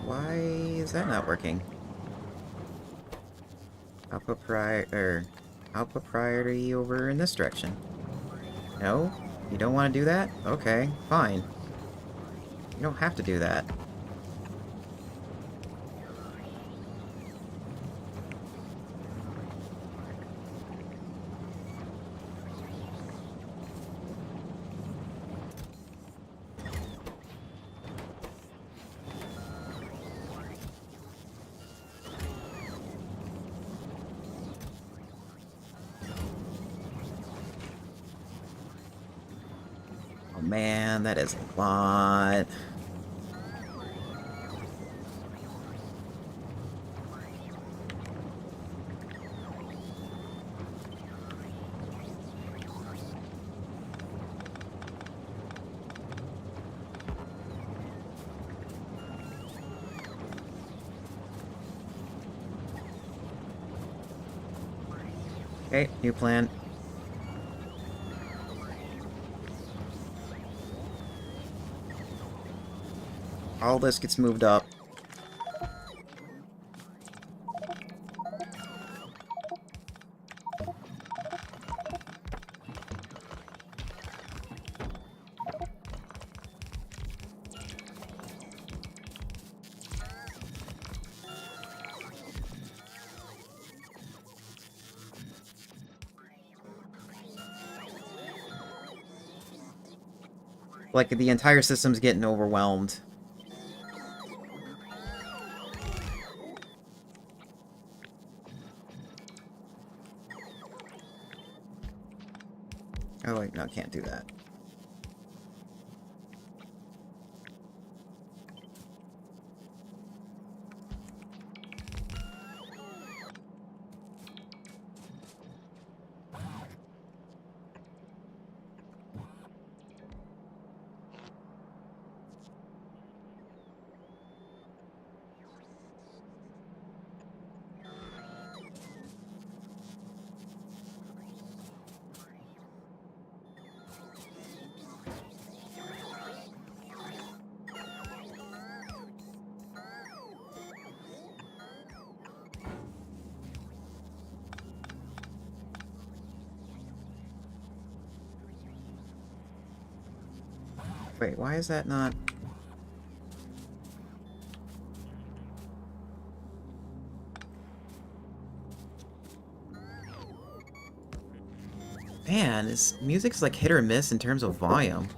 Why is that not working? Output priority over in this direction. No? You don't want to do that? Okay, fine. You don't have to do that. Oh man, that is a lot. Okay, new plan. All this gets moved up. Like, the entire system's getting overwhelmed. Oh wait, no, can't do that. Wait, why is that not... Man, this music's like hit or miss in terms of volume.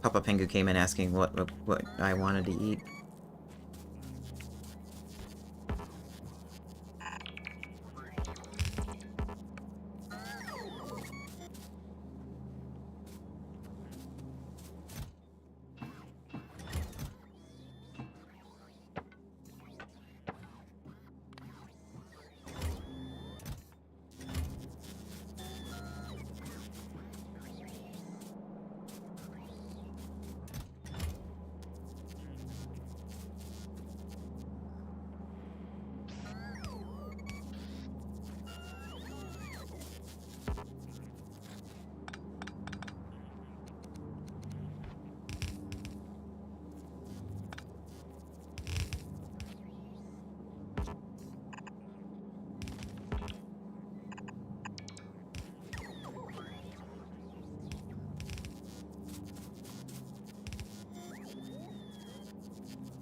Papa Pingu came in asking what I wanted to eat.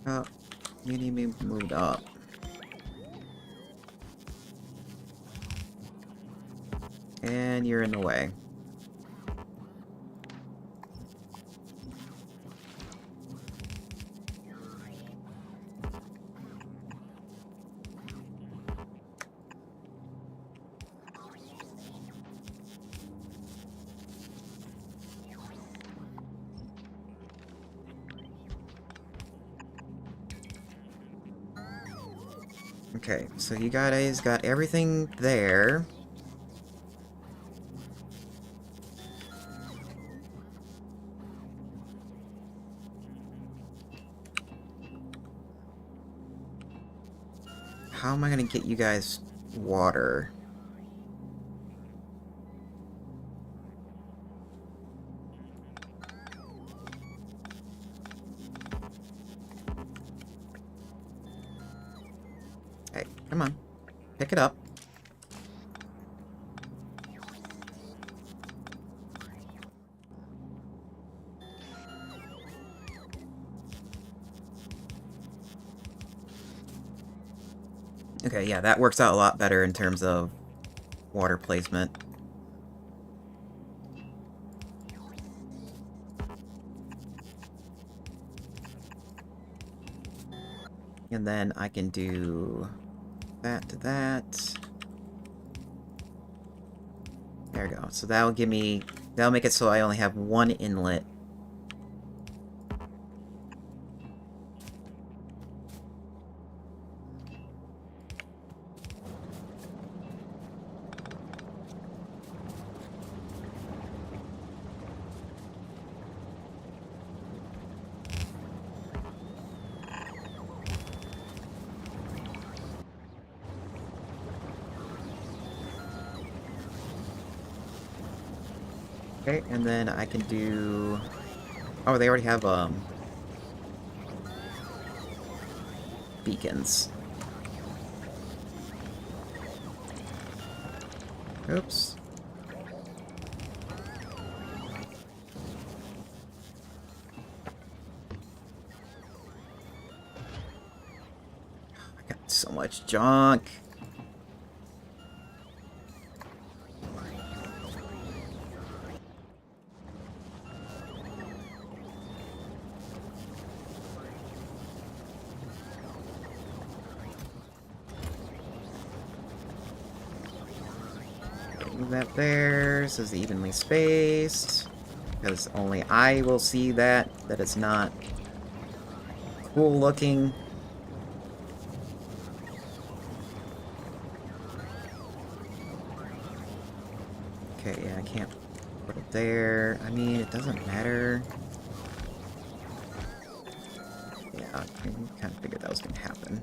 Oh, you need me moved up. And you're in the way. Okay, so you guys got everything there. How am I gonna get you guys water? Hey, come on. Pick it up. Okay, yeah, that works out a lot better in terms of water placement. And then I can do that to that. There we go. So that'll give me... That'll make it so I only have one inlet. Okay, and then I can do... Oh, they already have, beacons. Oops. I got so much junk. Move that there, so it's evenly spaced. Because only I will see that it's not cool looking. Okay, yeah, I can't put it there. I mean, it doesn't matter. Yeah, I kind of figured that was going to happen.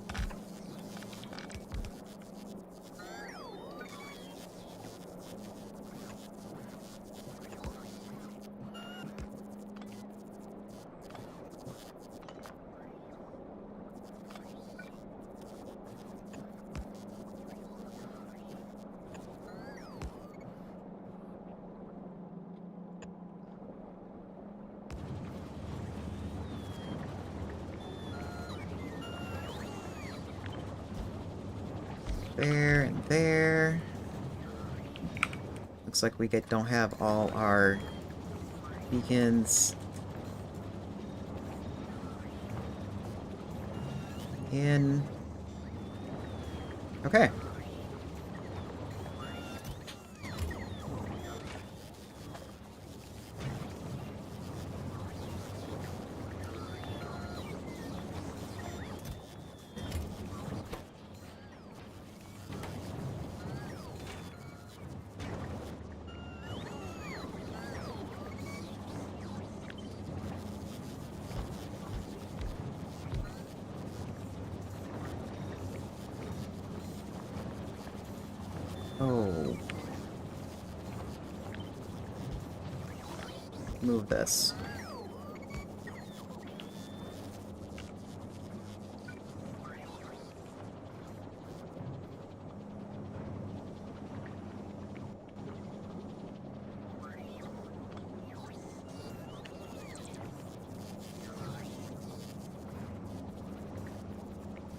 There and there. Looks like we don't have all our beacons in. Okay. Oh. Move this.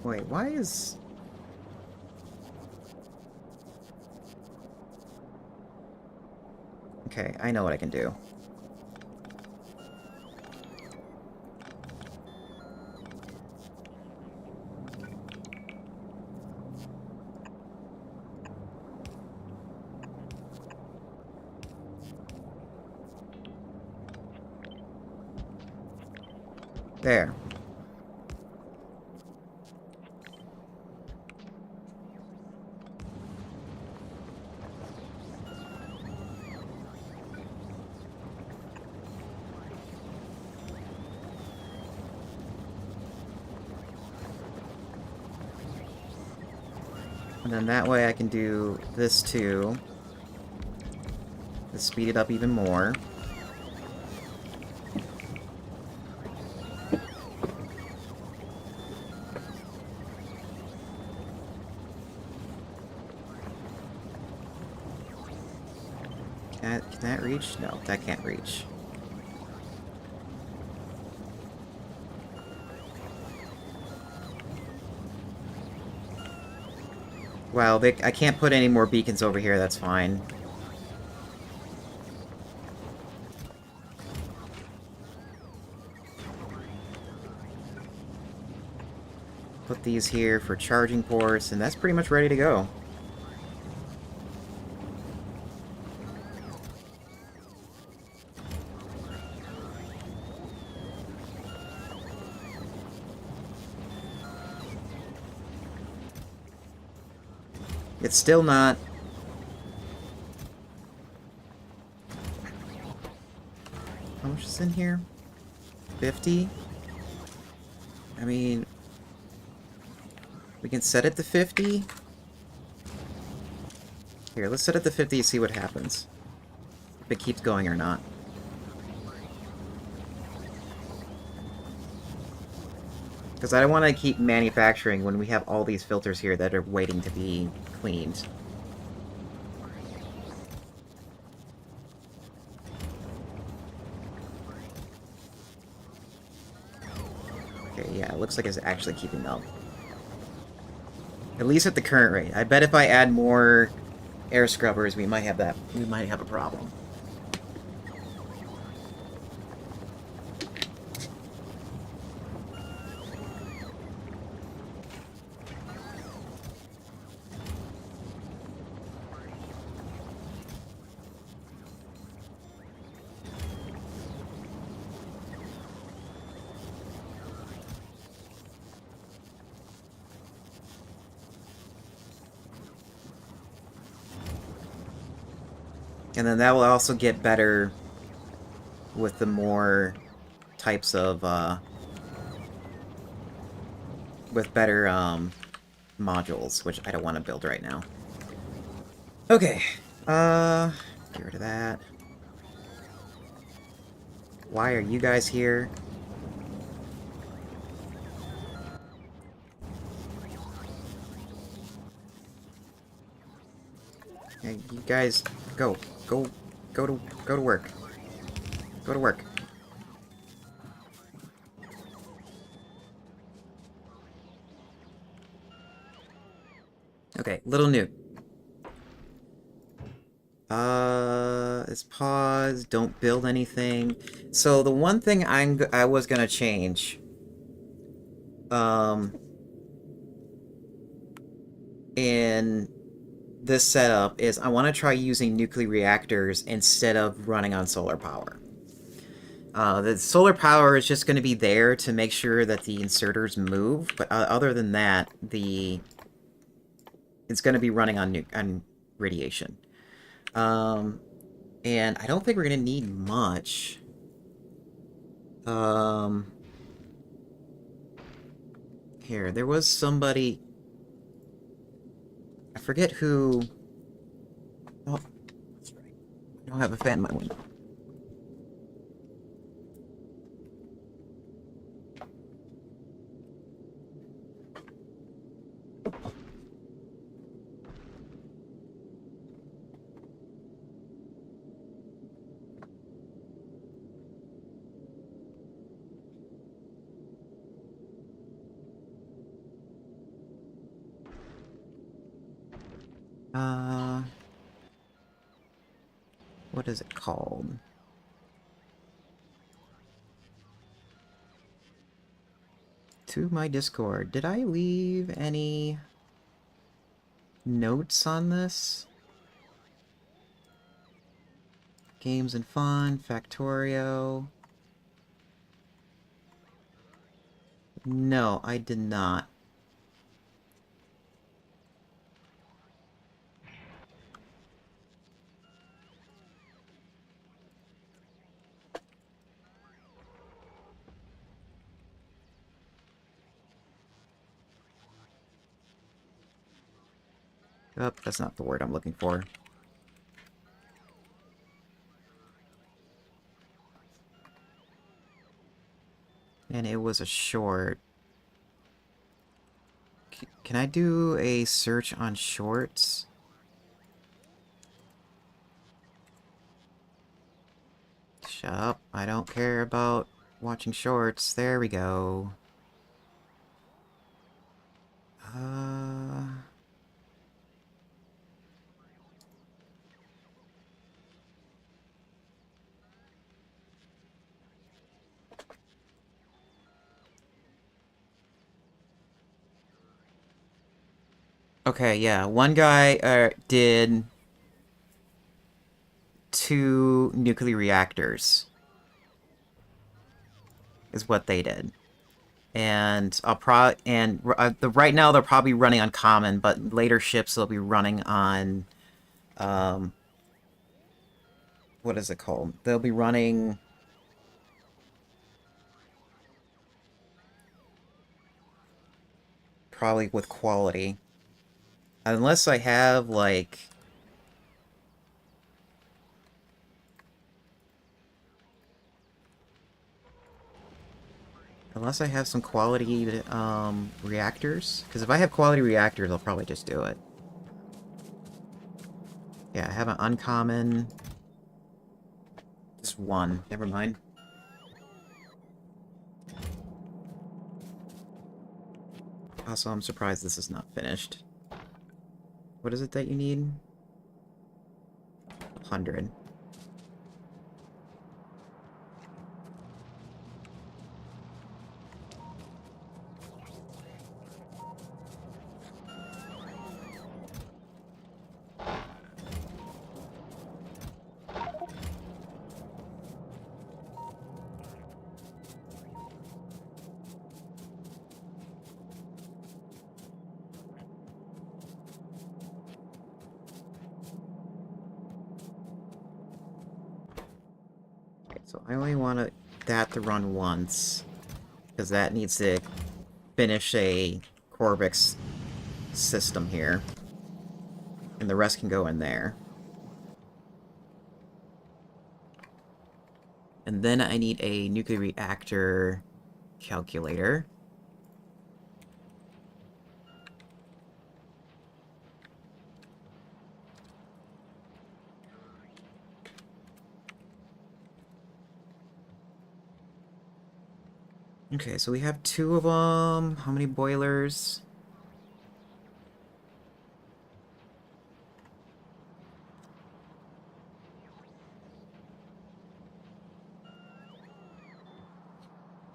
Wait, why is... Okay, I know what I can do. There. And then that way I can do this too. To speed it up even more. Can that reach? No, that can't reach. Well, I can't put any more beacons over here, that's fine. Put these here for charging ports, and that's pretty much ready to go. It's still not... How much is in here? 50? I mean... We can set it to 50? Here, let's set it to 50 and see what happens. If it keeps going or not. Because I don't want to keep manufacturing when we have all these filters here that are waiting to be cleaned. Okay, yeah, it looks like it's actually keeping up. At least at the current rate. I bet if I add more air scrubbers, we might have that. We might have a problem. And then that will also get better with the more types of, with better, modules, which I don't want to build right now. Okay, get rid of that. Why are you guys here? Hey, you guys, go to work. Go to work. Okay, little new. Let's pause. Don't build anything. So the one thing I was gonna change, in this setup is I want to try using nuclear reactors instead of running on solar power. The solar power is just going to be there to make sure that the inserters move, but other than that, it's going to be running on radiation. And I don't think we're going to need much. Here, there was somebody... I forget who... Oh, that's right. I don't have a fan in my window. Uh, what is it called? To my Discord. Did I leave any notes on this? Games and Fun, Factorio. No, I did not. Oh, that's not the word I'm looking for. And it was a short. Can I do a search on shorts? Shut up. I don't care about watching shorts. There we go. Uh... Okay, yeah. One guy did 2 nuclear reactors, is what they did. And right now they're probably running on common, but later ships they'll be running on um, what is it called? They'll be running probably with quality, unless I have like unless I have some quality reactors. Because if I have quality reactors, I'll probably just do it. Yeah, I have an uncommon. Just one. Never mind. Also, I'm surprised this is not finished. What is it that you need? 100. Okay, so I only want that to run once, because that needs to finish a Corvix system here. And the rest can go in there. And then I need a nuclear reactor calculator. Okay, so we have 2 of them. How many boilers?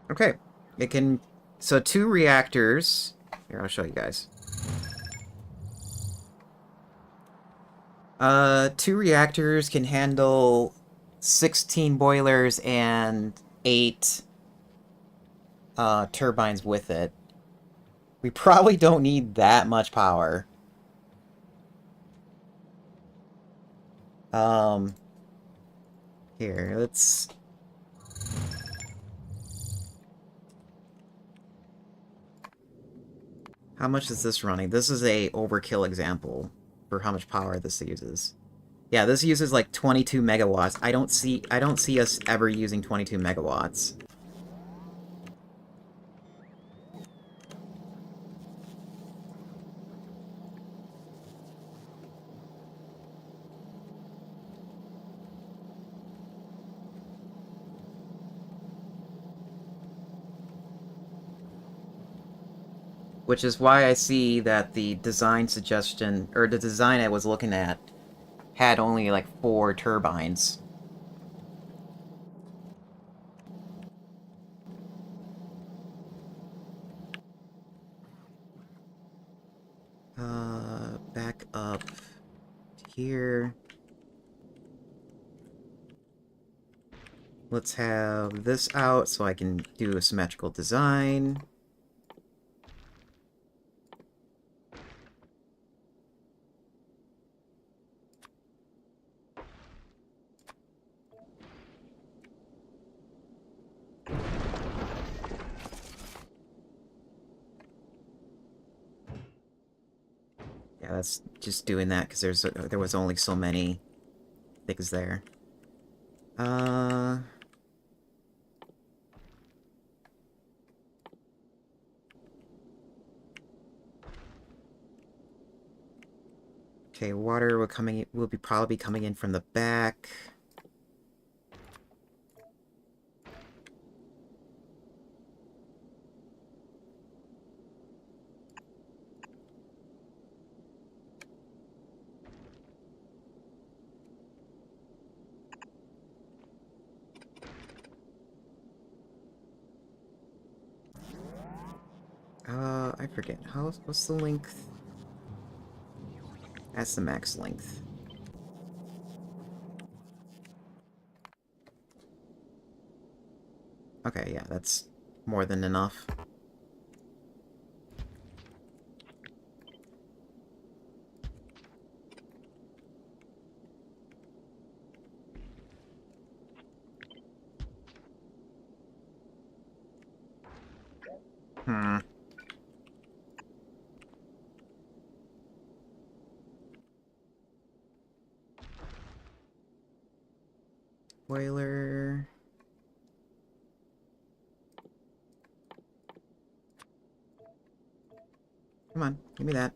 Okay, it can... So 2 reactors... Here, I'll show you guys. 2 reactors can handle 16 boilers and 8 turbines with it. We probably don't need that much power. Um, Here, let's... How much is this running? This is a overkill example for how much power this uses. Yeah, this uses like 22 megawatts. I don't see us ever using 22 megawatts. which is why I see that the design suggestion, or the design I was looking at, had only like 4 turbines. Back up to here. Let's have this out so I can do a symmetrical design. Yeah, that's just doing that because there was only so many things there. Uh, okay, water will be probably coming in from the back. I forget. What's the length? That's the max length. Okay, yeah, that's more than enough. Hmm. Boiler. Come on, give me that.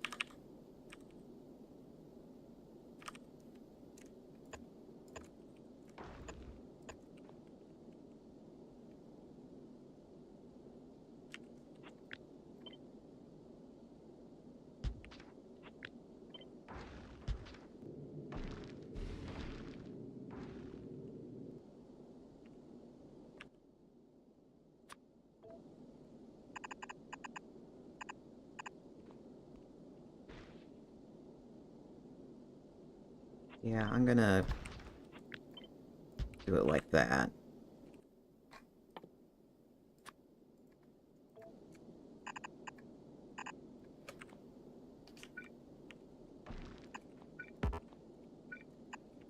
Yeah, I'm gonna do it like that.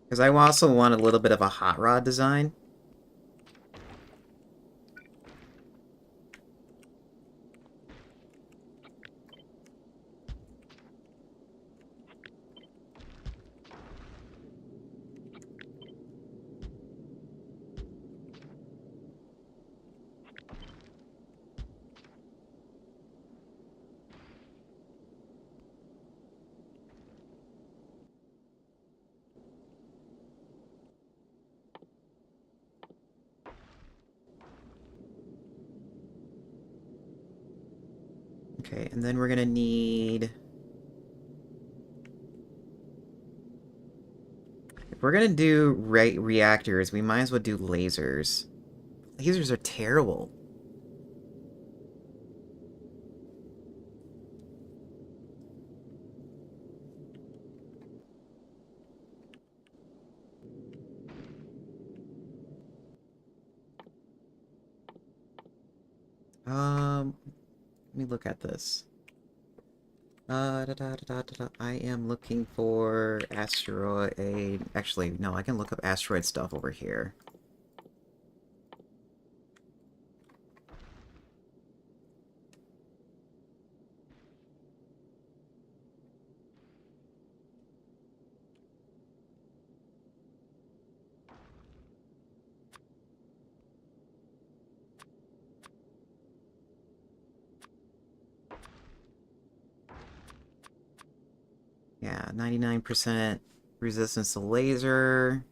Because I also want a little bit of a hot rod design. Okay, and then we're gonna need... If we're gonna do reactors, we might as well do lasers. Lasers are terrible. Let me look at this. I am looking for asteroid... Actually, no, I can look up asteroid stuff over here. Yeah, 99% resistance to laser.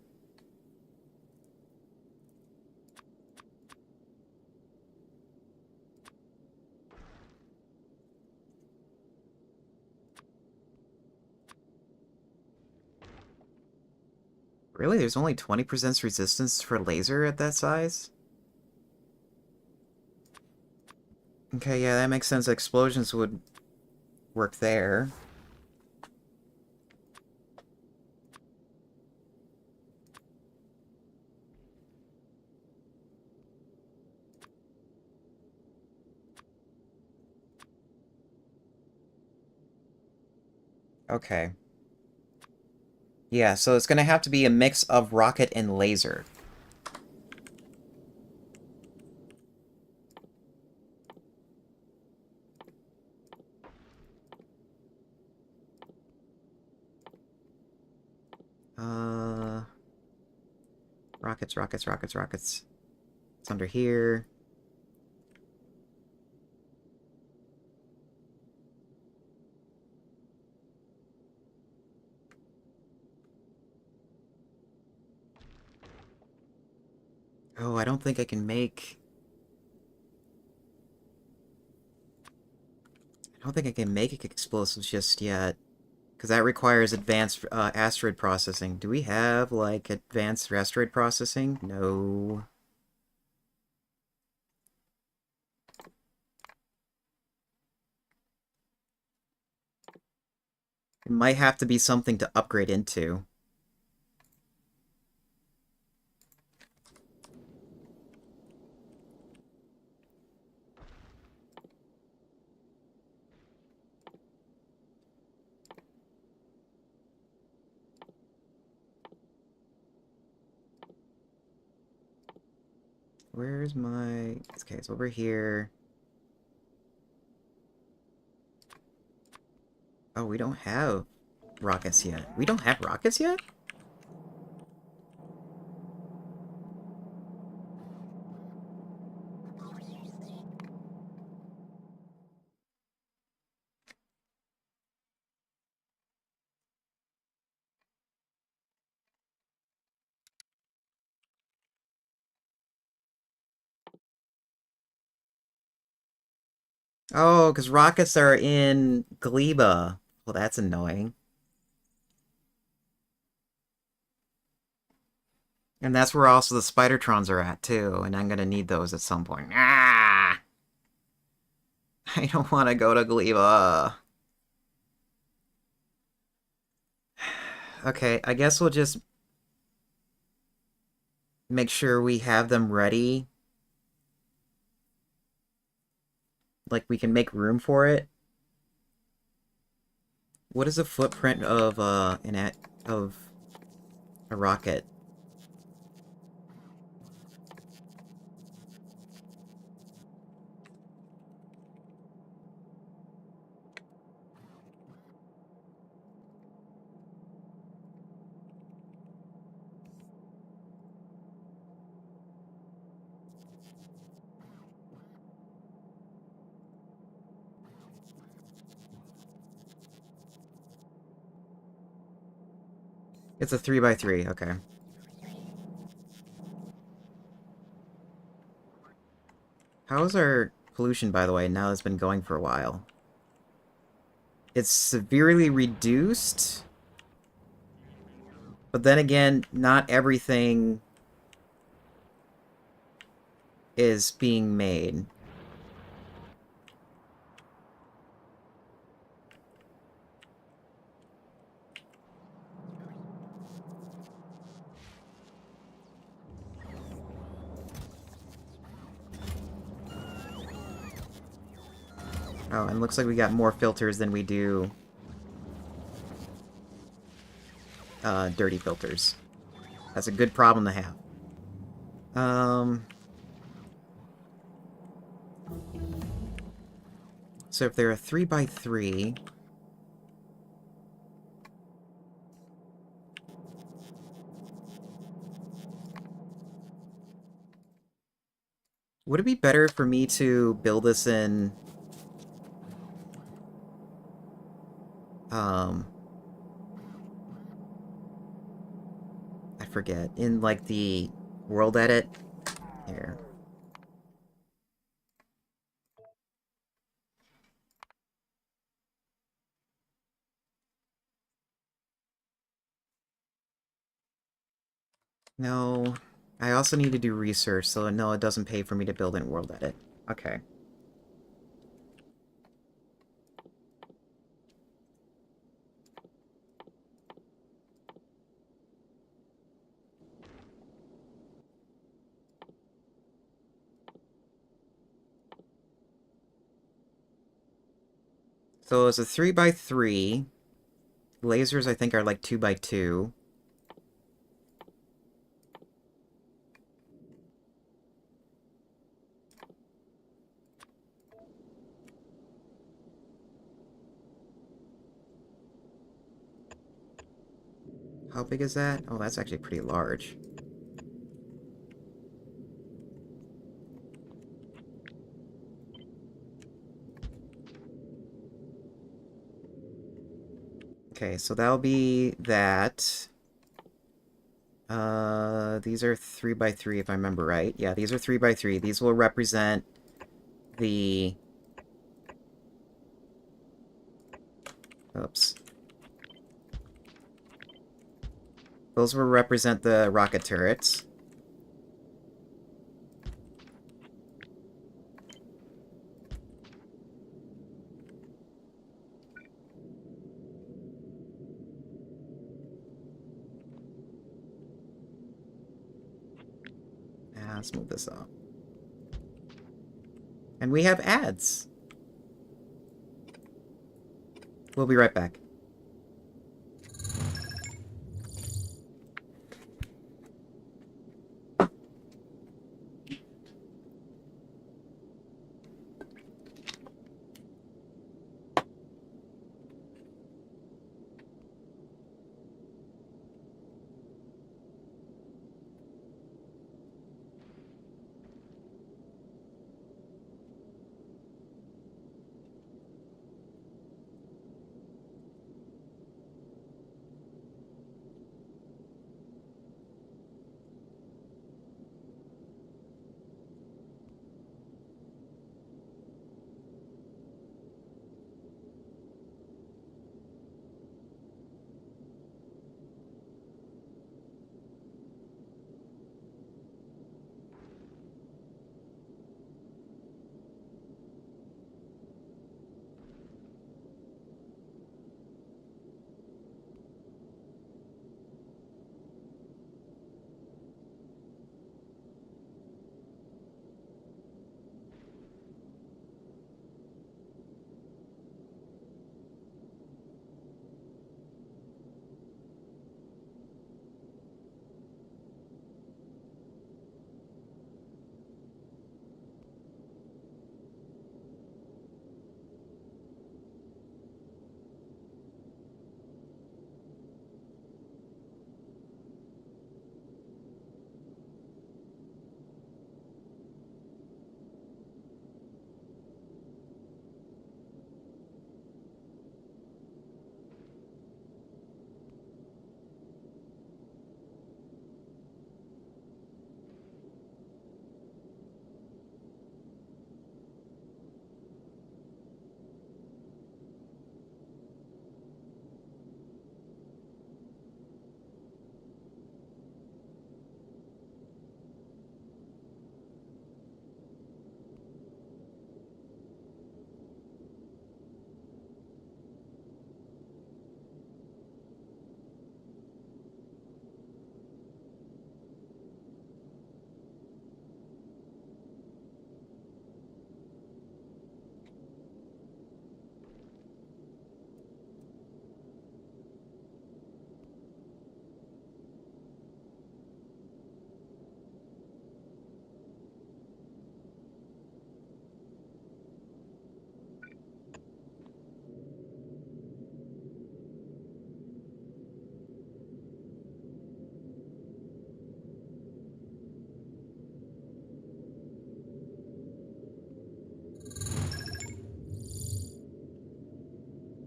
Really? There's only 20% resistance for laser at that size? Okay, yeah, that makes sense. Explosions would work there. Okay. Yeah, so it's gonna have to be a mix of rocket and laser. Uh, rockets, rockets, rockets, rockets. It's under here. Oh, I don't think I can make... I don't think I can make explosives just yet. Because that requires advanced asteroid processing. Do we have, like, advanced asteroid processing? No. It might have to be something to upgrade into. Where's my... Okay, it's over here. Oh, we don't have rockets yet. We don't have rockets yet? Oh, because rockets are in Gleba. Well, that's annoying. And that's where also the Spidertrons are at, too. And I'm gonna need those at some point. Ah! I don't want to go to Gleba. Okay, I guess we'll just make sure we have them ready. Like, we can make room for it. What is the footprint of, of a rocket? It's a 3x3, okay. How is our pollution, by the way, now it's been going for a while? It's severely reduced, but then again, not everything is being made. Oh, and looks like we got more filters than we do dirty filters. That's a good problem to have. Um, so if they're a 3x3, would it be better for me to build this in, um, I forget, in like the world edit? Here. No. I also need to do research, so no, it doesn't pay for me to build in world edit. Okay. So it's a 3x3. Lasers, I think, are like 2x2. How big is that? Oh, that's actually pretty large. Okay, so that'll be that. These are 3x3 if I remember right. Yeah, these are 3x3. These will represent the... Oops. Those will represent the rocket turrets. Let's move this up. And we have ads. We'll be right back.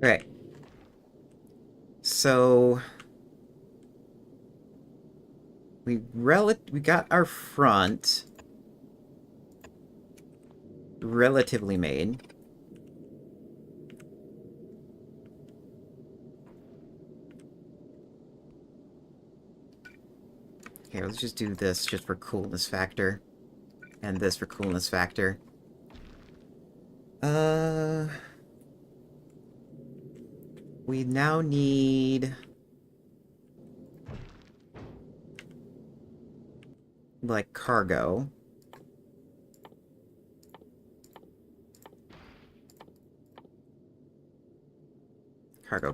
Okay. So we got our front relatively made. Okay, let's just do this just for coolness factor. And this for coolness factor. Uh... We now need... like, cargo. Cargo.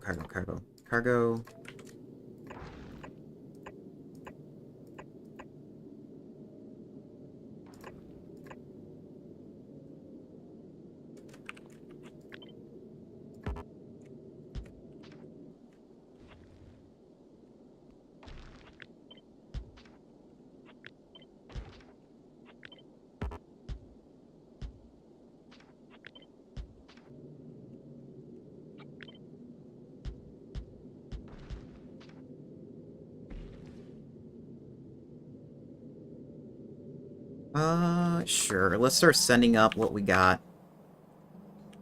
Sure. Let's start sending up what we got.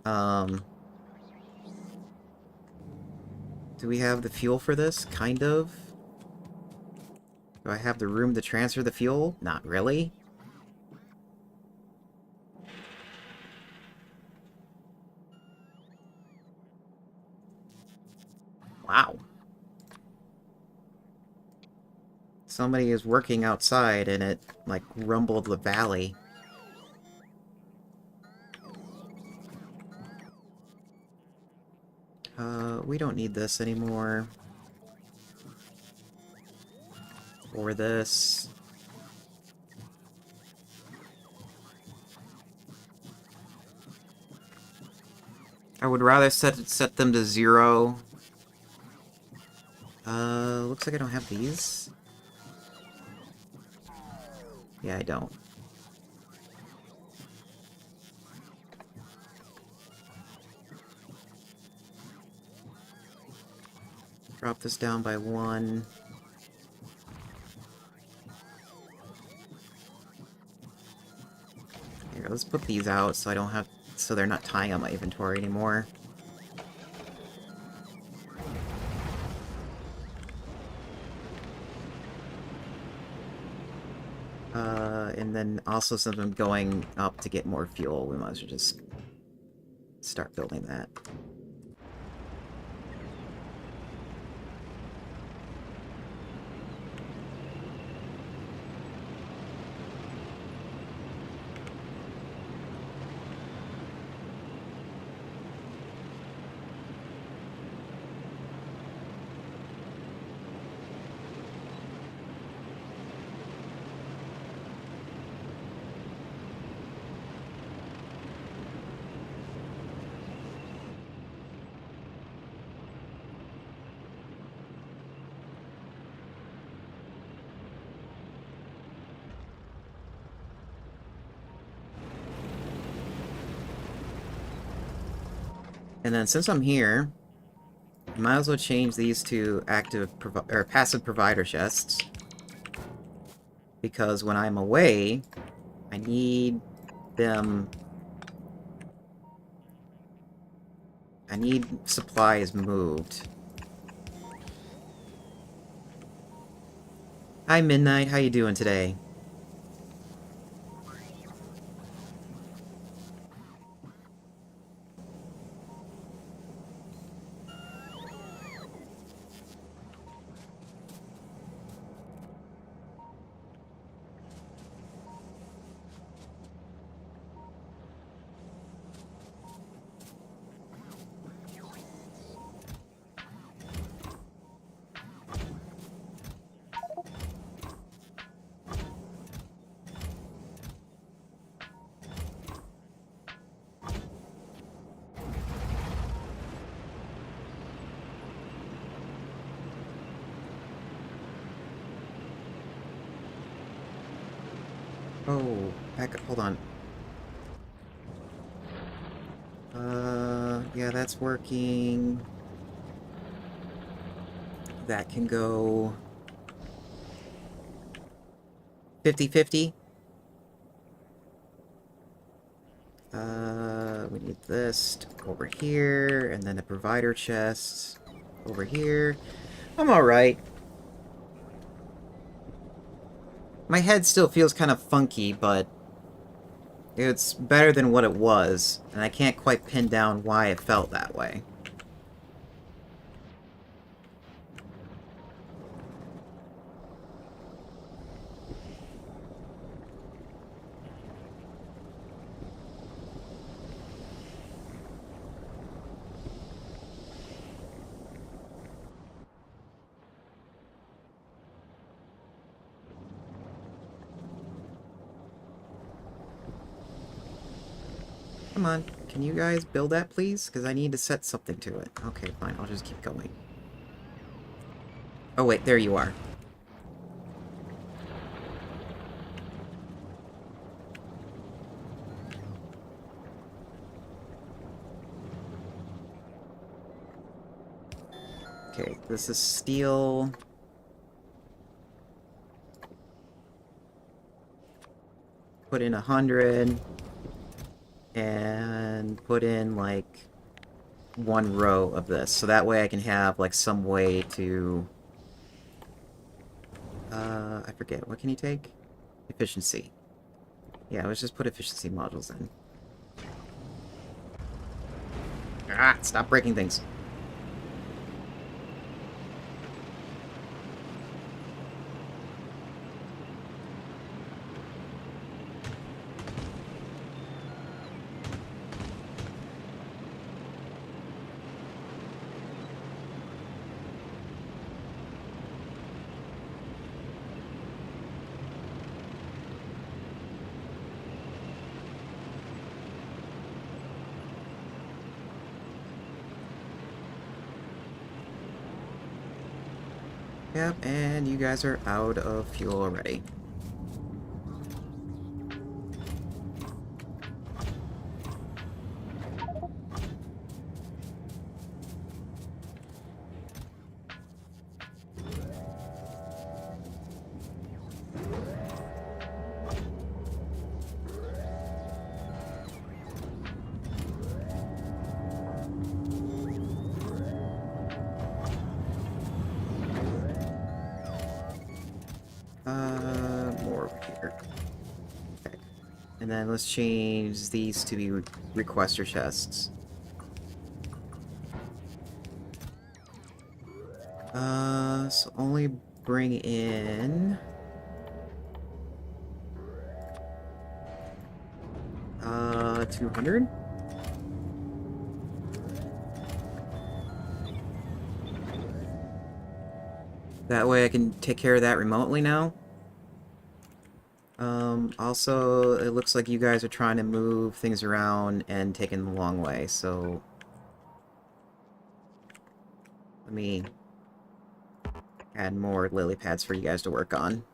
Um, do we have the fuel for this? Kind of. Do I have the room to transfer the fuel? Not really. Wow. Somebody is working outside and it, like, rumbled the valley. We don't need this anymore. Or this. I would rather set them to 0. Looks like I don't have these. Yeah, I don't. Drop this down by 1. Here, let's put these out so I don't have... so they're not tying on my inventory anymore. And then also since I'm going up to get more fuel, we might as well just start building that. And then since I'm here, I might as well change these to or passive provider chests. Because when I'm away, I need them... I need supplies moved. Hi, Midnight. How you doing today? Oh, back up. Hold on. Yeah, that's working. That can go 50-50. We need this to go over here, and then the provider chest over here. I'm alright. My head still feels kind of funky, but it's better than what it was, and I can't quite pin down why it felt that way. Come on, can you guys build that, please? Because I need to set something to it. Okay, fine, I'll just keep going. Oh wait, there you are. Okay, this is steel. Put in 100. And put in, like, one row of this. So that way I can have, like, some way to... I forget. What can you take? Efficiency. Yeah, let's just put efficiency modules in. Ah, stop breaking things. Yep, and you guys are out of fuel already. More over here. Okay. And then let's change these to be requester chests. So only bring in... 200? That way I can take care of that remotely now. Also, it looks like you guys are trying to move things around and taking the long way, so... Let me add more lily pads for you guys to work on.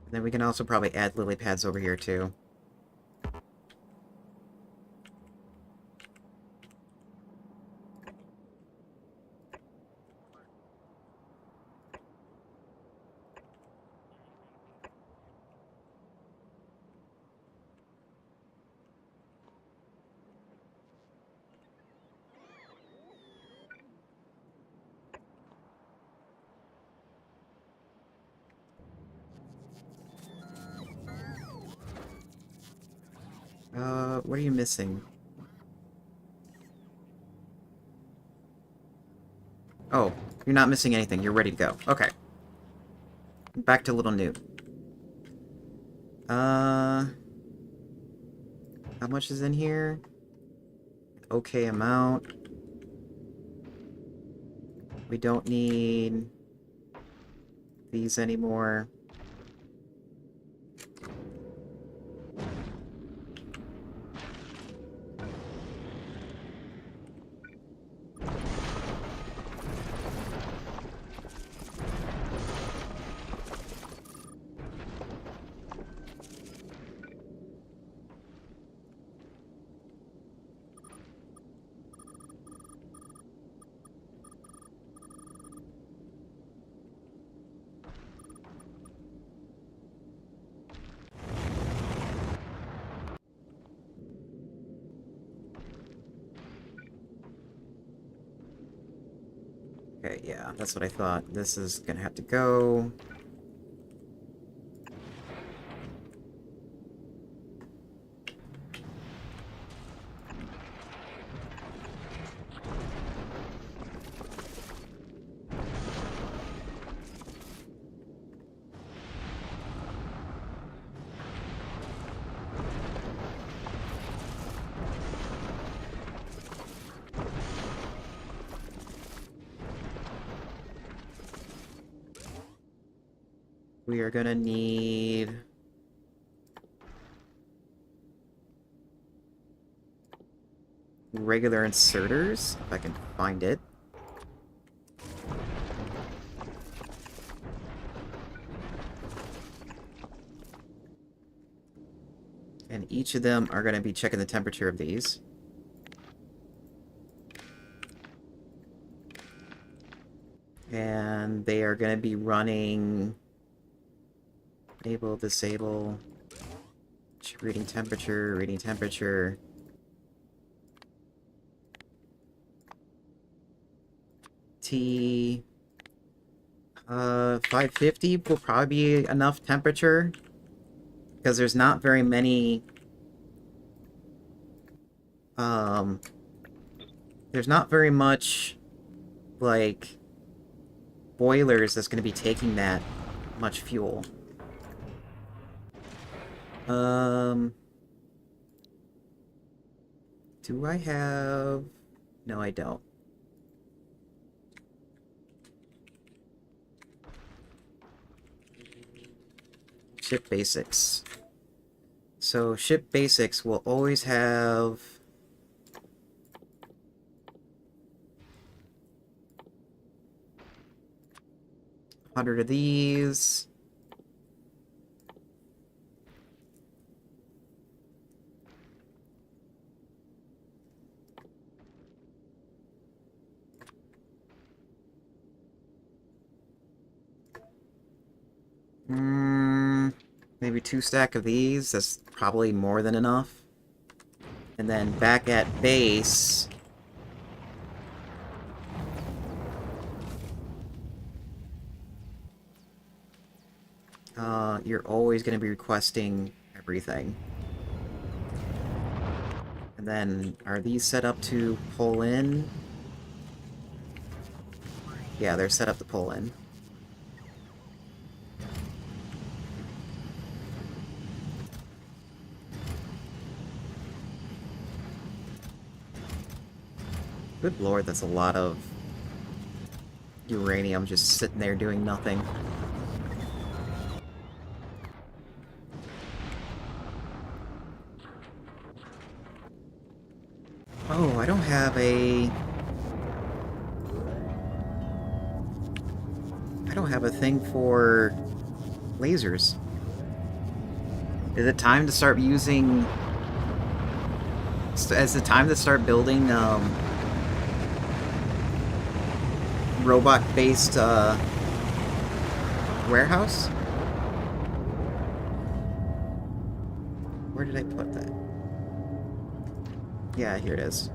And then we can also probably add lily pads over here, too. What are you missing? Oh, you're not missing anything. You're ready to go. Okay. Back to Little Newt. How much is in here? Okay amount. We don't need these anymore. Okay, yeah, that's what I thought. This is gonna have to go. We are gonna need regular inserters, if I can find it. And each of them are gonna be checking the temperature of these. And they are gonna be running enable, disable, reading temperature, reading temperature. T 550 will probably be enough temperature because there's not very many um there's not very much like boilers that's going to be taking that much fuel. Um do I have No, I don't. Ship basics. So ship basics will always have 100 of these. Maybe 2 stack of these. That's probably more than enough. And then back at base, you're always going to be requesting everything. And then, are these set up to pull in? Yeah, they're set up to pull in. Good lord, that's a lot of uranium just sitting there doing nothing. Oh, I don't have a... I don't have a thing for lasers. Is it time to start using... Is it time to start building, robot-based, warehouse? Where did I put that? Yeah, here it is.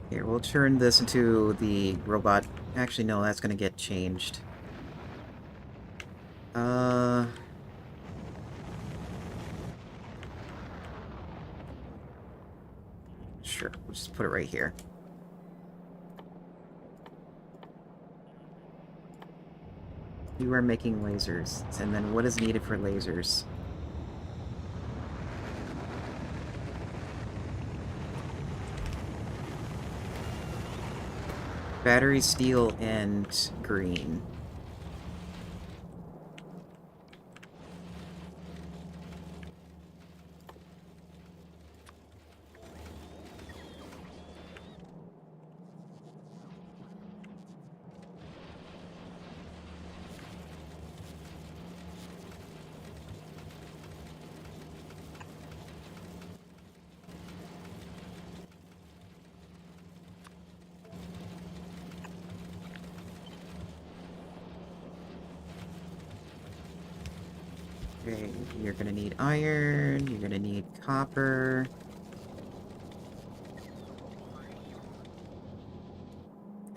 Here, we'll turn this into the robot... Actually, no, that's gonna get changed. Uh... Sure, we'll just put it right here. You are making lasers, and then what is needed for lasers? Battery, steel, and green. Okay, you're gonna need iron, you're gonna need copper.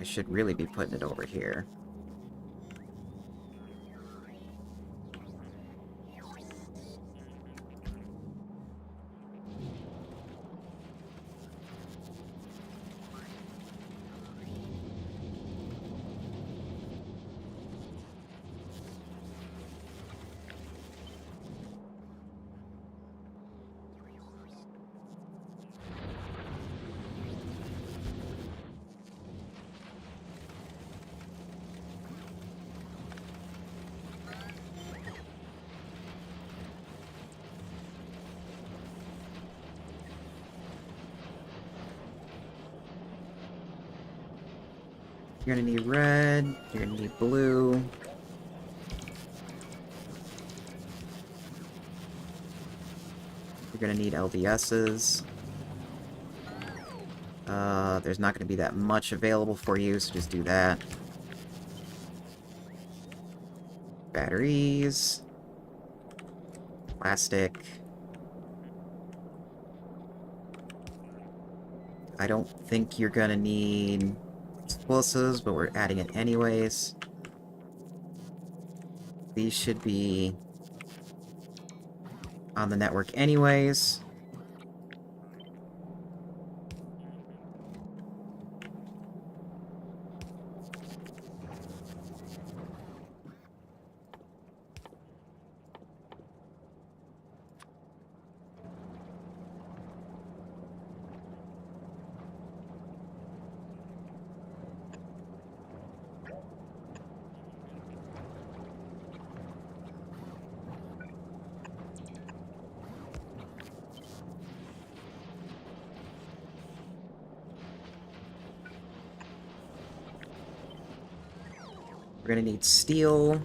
I should really be putting it over here. You're gonna need red, you're gonna need blue. You're gonna need LVSs. There's not gonna be that much available for you, so just do that. Batteries. Plastic. I don't think you're gonna need explosives, but we're adding it anyways. These should be on the network anyways. We're gonna need steel.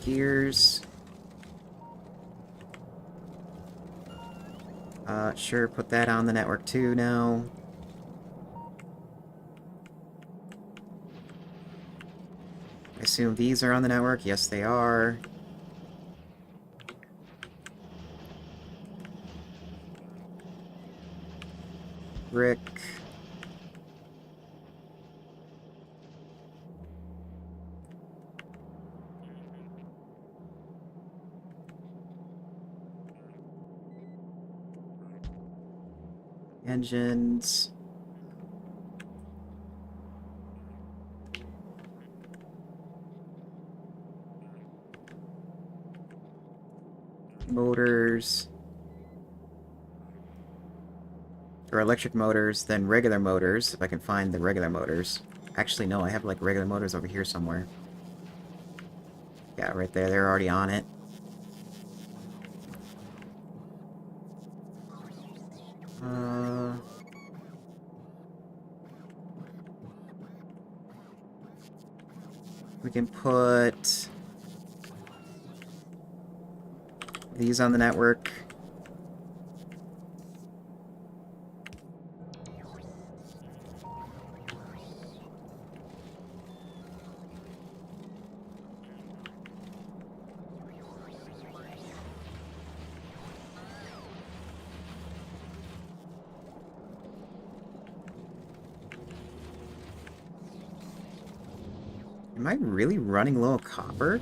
Gears. Sure, put that on the network too now. I assume these are on the network. Yes, they are. Brick. Engines. Motors. Or electric motors, then regular motors, if I can find the regular motors. Actually, no, I have, like, regular motors over here somewhere. Yeah, right there, they're already on it. Uh... We can put these on the network. Am I really running low on copper?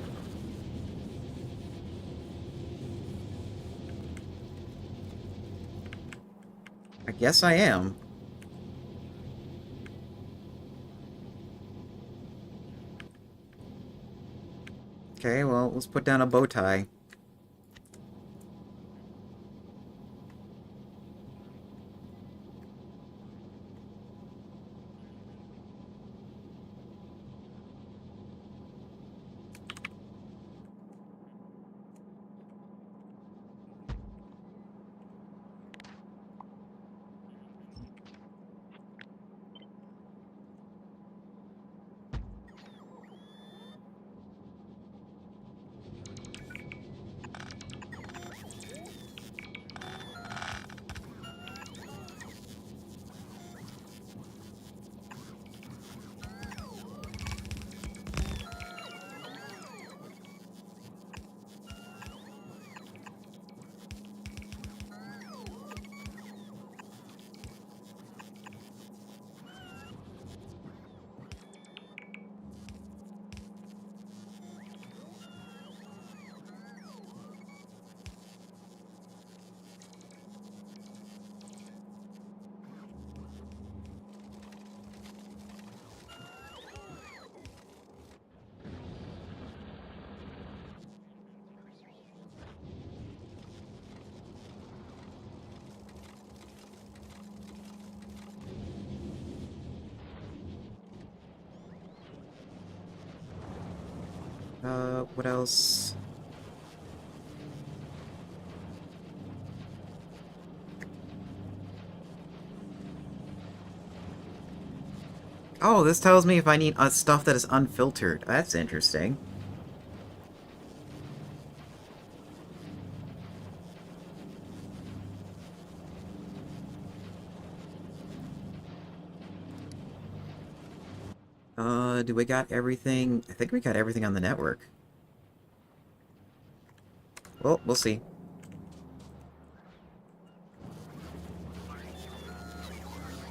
I guess I am. Okay, well, let's put down a bow tie. What else? Oh, this tells me if I need stuff that is unfiltered. That's interesting. Do we got everything? I think we got everything on the network. Well, we'll see.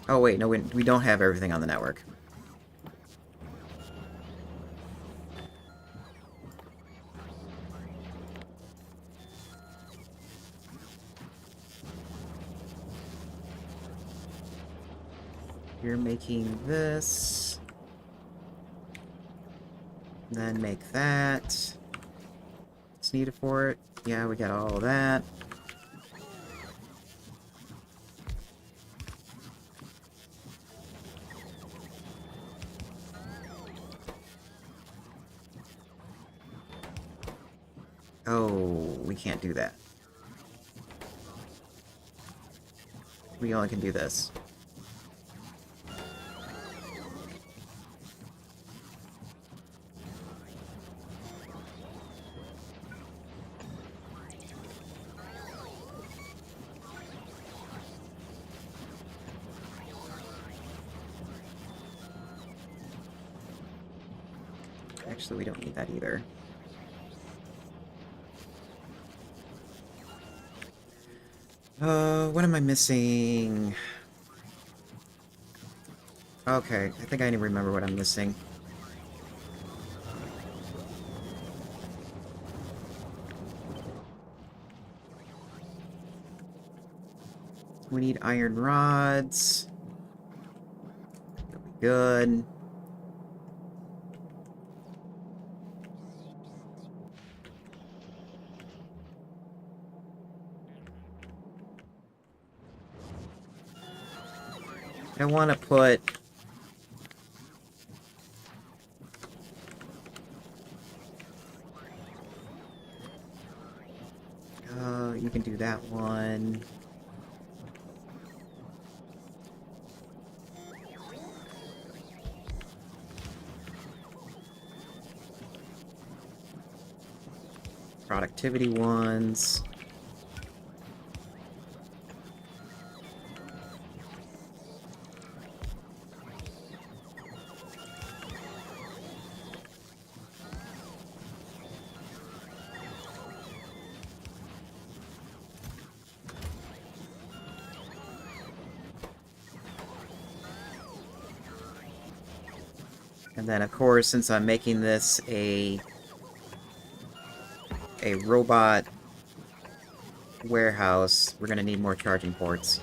Oh, wait, no, we don't have everything on the network. You're making this. Then make that. What's needed for it? Yeah, we got all of that. Oh, we can't do that. We only can do this. Actually, we don't need that either. What am I missing? Okay, I think I need to remember what I'm missing. We need iron rods. Good. I want to put... you can do that one. Productivity ones. And then, of course, since I'm making this a robot warehouse, we're going to need more charging ports.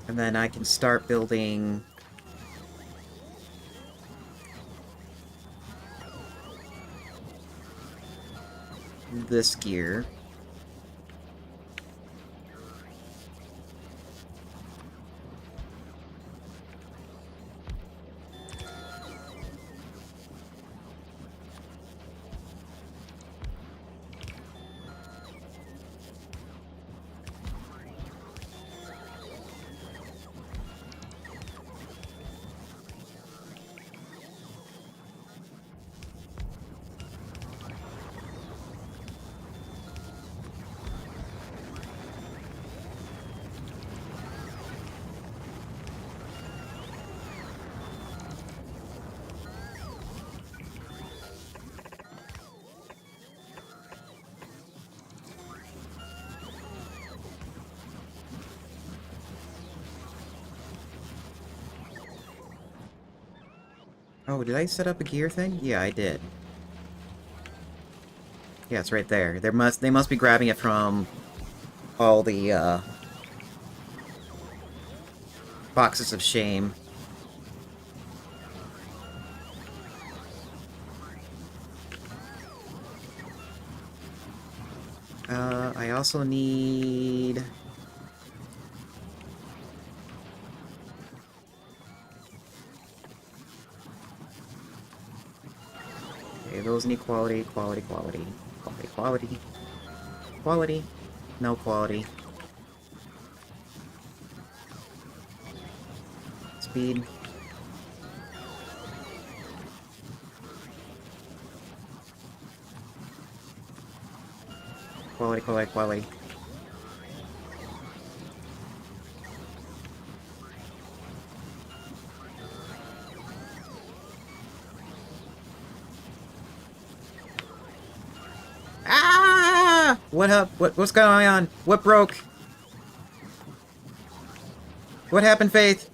And then I can start building this gear. Oh, did I set up a gear thing? Yeah, I did. Yeah, it's right there. They must be grabbing it from all the boxes of shame. I also need... Okay, those need quality, quality, quality, quality, quality, quality, no quality, speed, quality, quality, quality. Ah! What up? What's going on? What broke? What happened, Faith?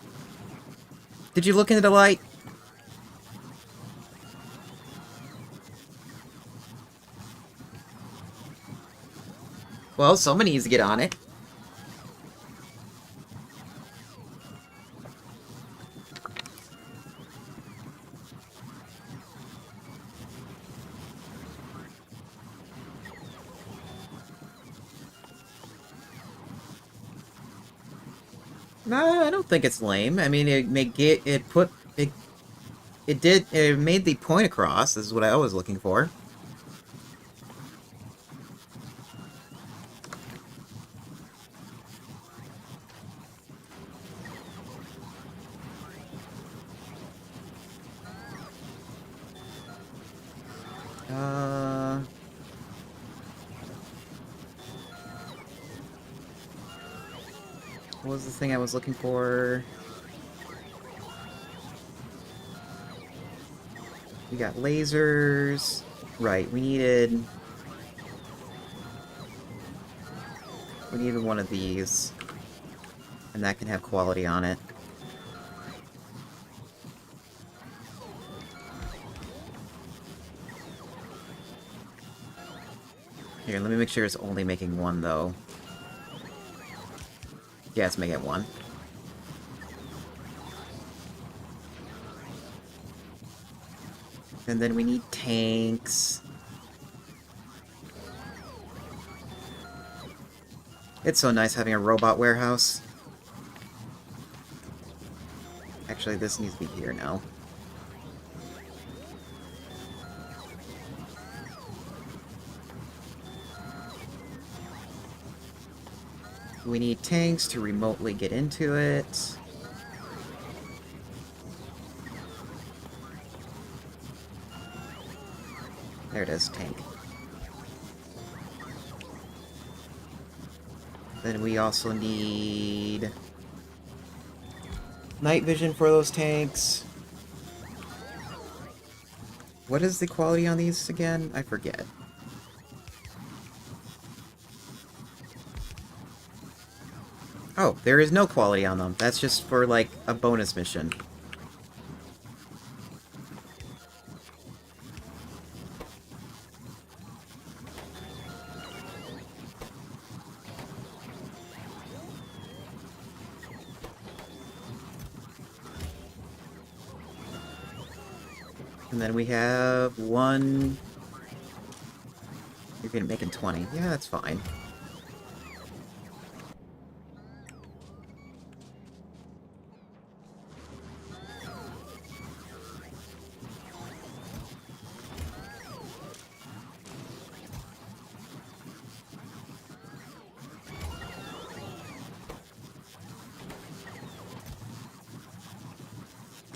Did you look into the light? Well, someone needs to get on it. No, I don't think it's lame. I mean, it made the point across. This is what I was looking for. Uh, what was the thing I was looking for? We got lasers. Right, we needed one of these, and that can have quality on it. Here, let me make sure it's only making one, though. Yeah, it's making one. And then we need tanks. It's so nice having a robot warehouse. Actually, this needs to be here now. We need tanks to remotely get into it. There it is, tank. Then we also need night vision for those tanks. What is the quality on these again? I forget. Oh, there is no quality on them. That's just for, like, a bonus mission. And then we have one... You're gonna make it 20. Yeah, that's fine.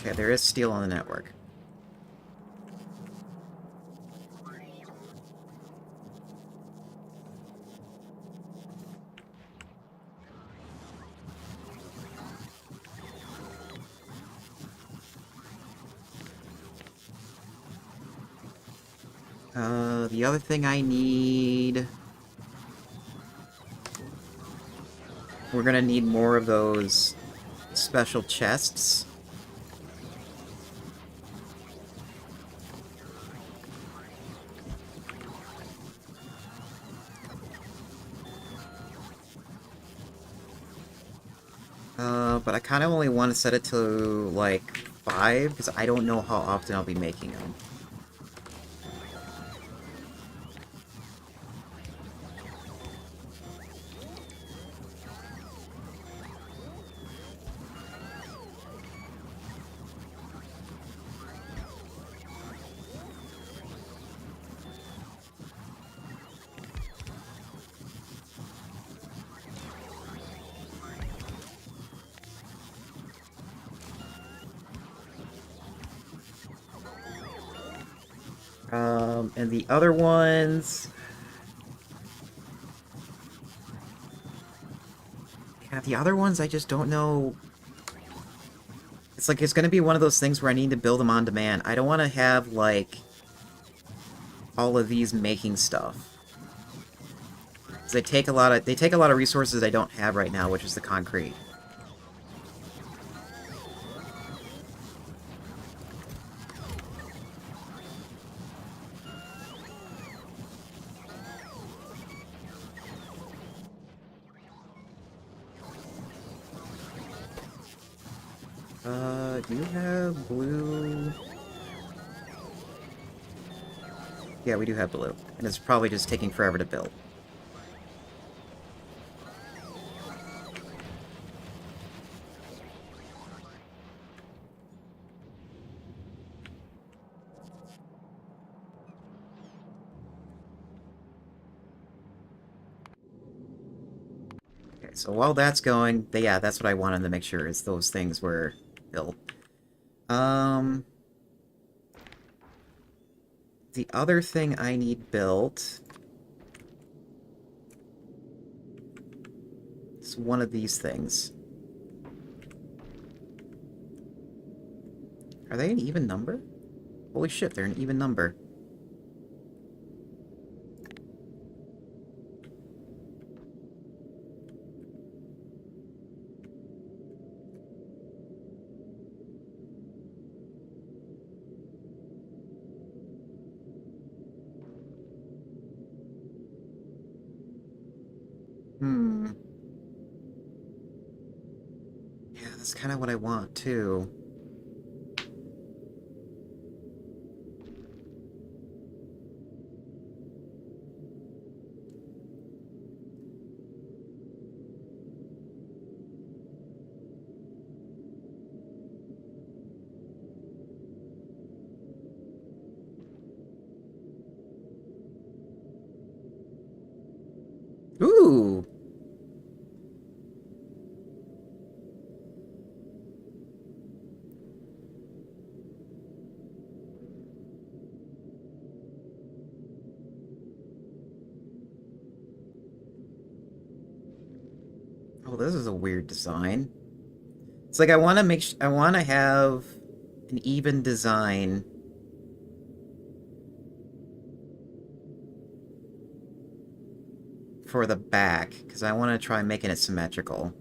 Okay, there is steel on the network. The other thing I need... We're gonna need more of those special chests. But I kind of only want to set it to, like, 5, because I don't know how often I'll be making them. And the other ones, yeah, the other ones I just don't know. It's like it's going to be one of those things where I need to build them on demand. I don't want to have like all of these making stuff. 'Cause they take a lot of resources I don't have right now, which is the concrete. Do you have blue? Yeah, we do have blue. And it's probably just taking forever to build. Okay, so while that's going, yeah, that's what I wanted to make sure is those things were built. Um, the other thing I need built is one of these things. Are they an even number? Holy shit, they're an even number. Hmm. Yeah, that's kind of what I want, too. Ooh! Oh, this is a weird design. It's like I want to have an even design for the back, because I want to try making it symmetrical.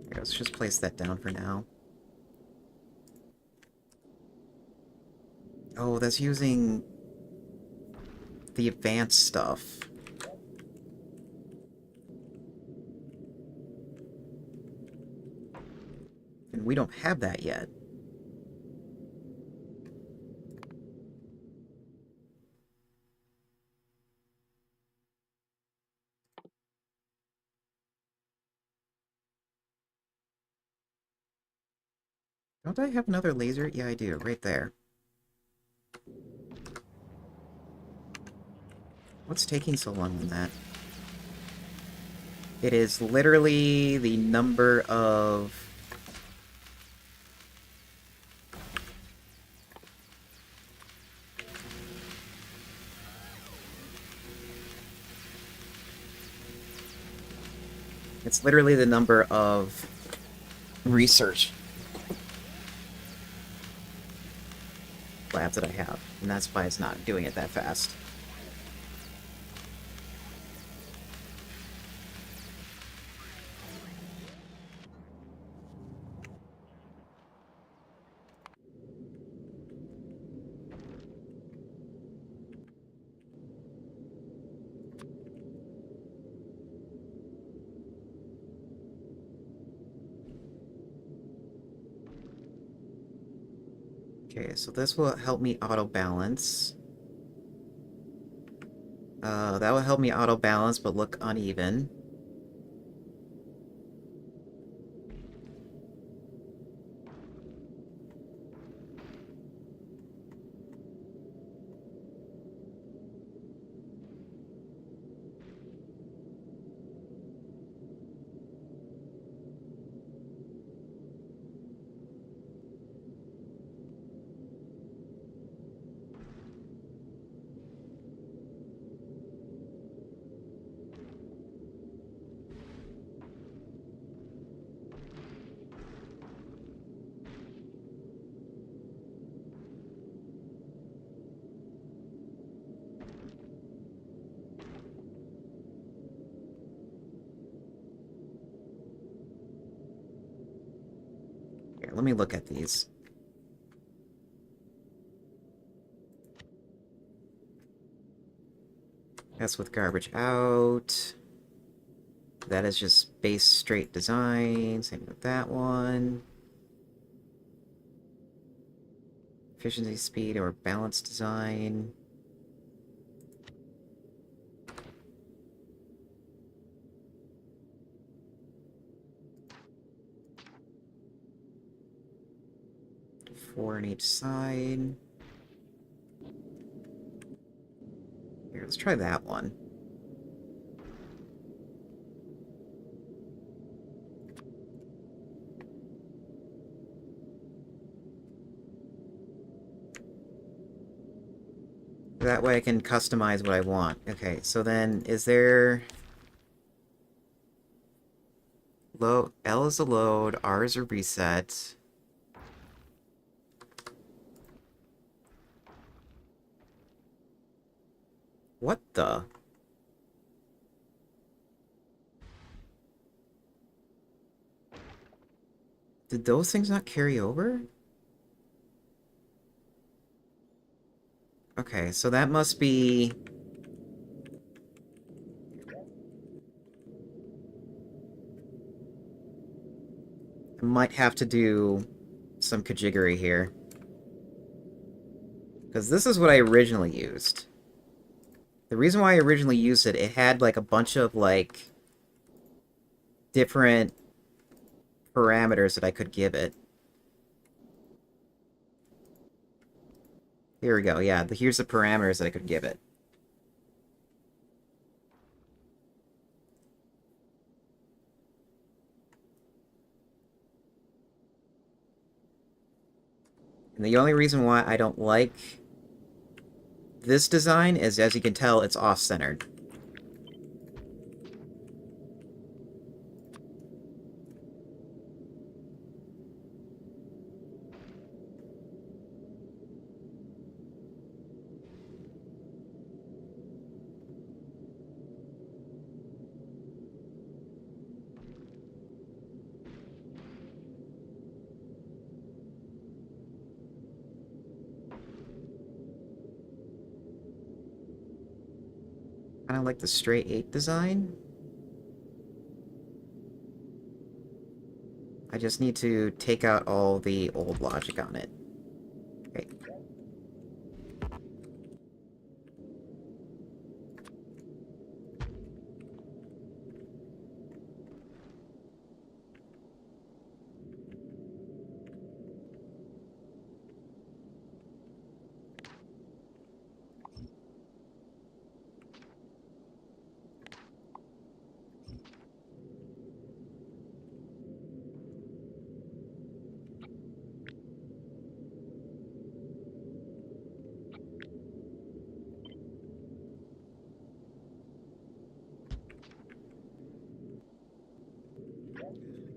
Okay, let's just place that down for now. Oh, that's using the advanced stuff. And we don't have that yet. Don't I have another laser? Yeah, I do, right there. What's taking so long on that? It is literally the number of... It's literally the number of research labs that I have. And that's why it's not doing it that fast. Okay, so this will help me auto-balance. That will help me auto-balance, but look uneven. Here, let me look at these. That's with garbage out. That is just base straight design. Same with that one. Efficiency, speed, or balanced design. Four on each side. Here, let's try that one. That way I can customize what I want. Okay, so then is there... Load, L is a load, R is a reset. What the? Did those things not carry over? Okay, so that must be... I might have to do some kajiggery here. Because this is what I originally used. The reason why I originally used it, it had like a bunch of like different parameters that I could give it. Here we go, yeah, here's the parameters that I could give it. And the only reason why I don't like this design is, as you can tell, it's off-centered. Kind of like the straight 8 design. I just need to take out all the old logic on it. Okay.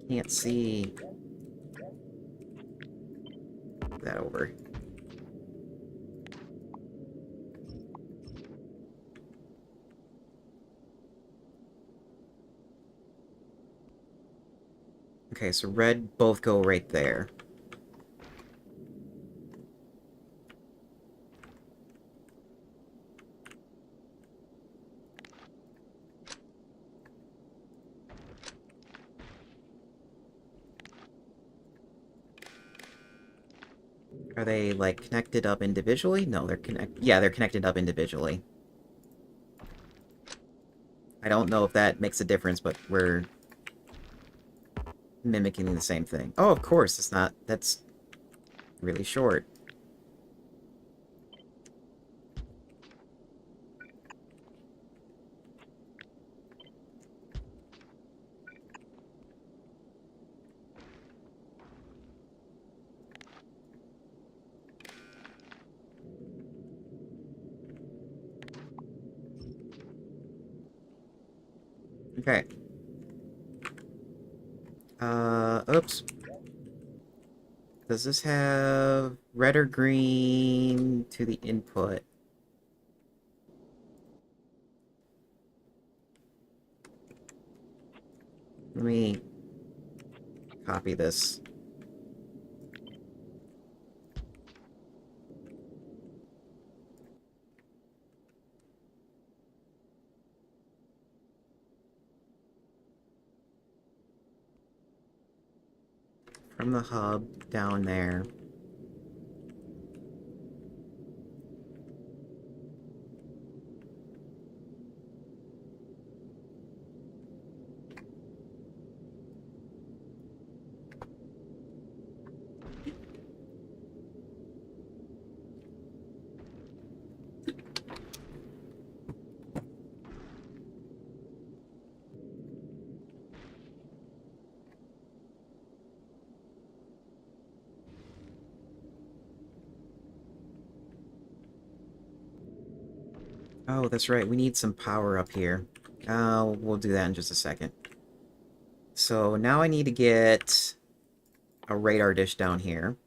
Can't see that over. Okay, so red both go right there. Are they, like, connected up individually? No, they're yeah, they're connected up individually. I don't know if that makes a difference, but we're mimicking the same thing. Oh, of course, it's not. That's really short. Okay. Oops. Does this have red or green to the input? Let me copy this. from the hub down there. Oh, that's right. We need some power up here. We'll do that in just a second. So now I need to get a radar dish down here.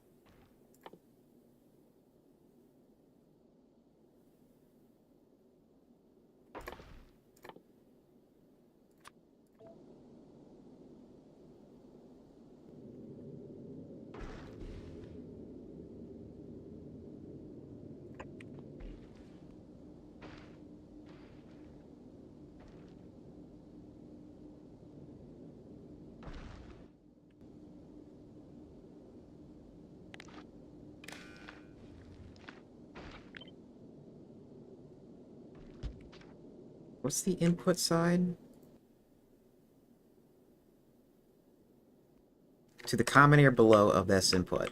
What's the input side? To the common area below of this input.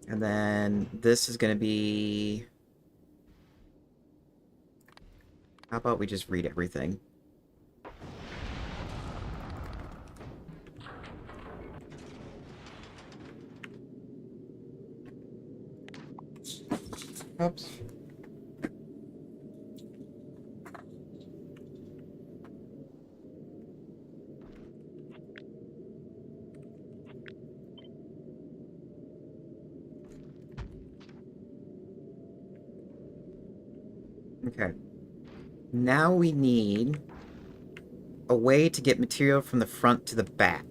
And then this is going to be... How about we just read everything? Oops. Okay. Now we need a way to get material from the front to the back.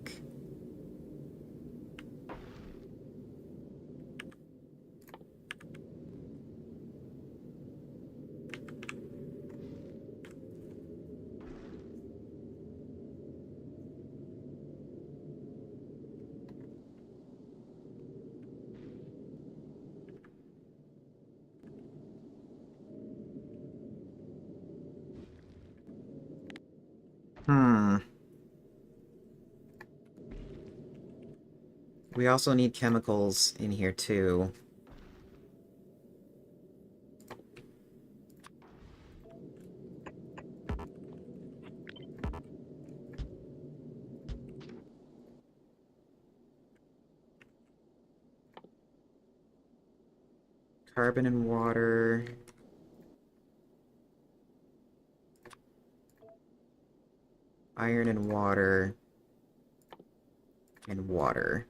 Hmm. We also need chemicals in here too. Carbon and water. Iron and water. And water.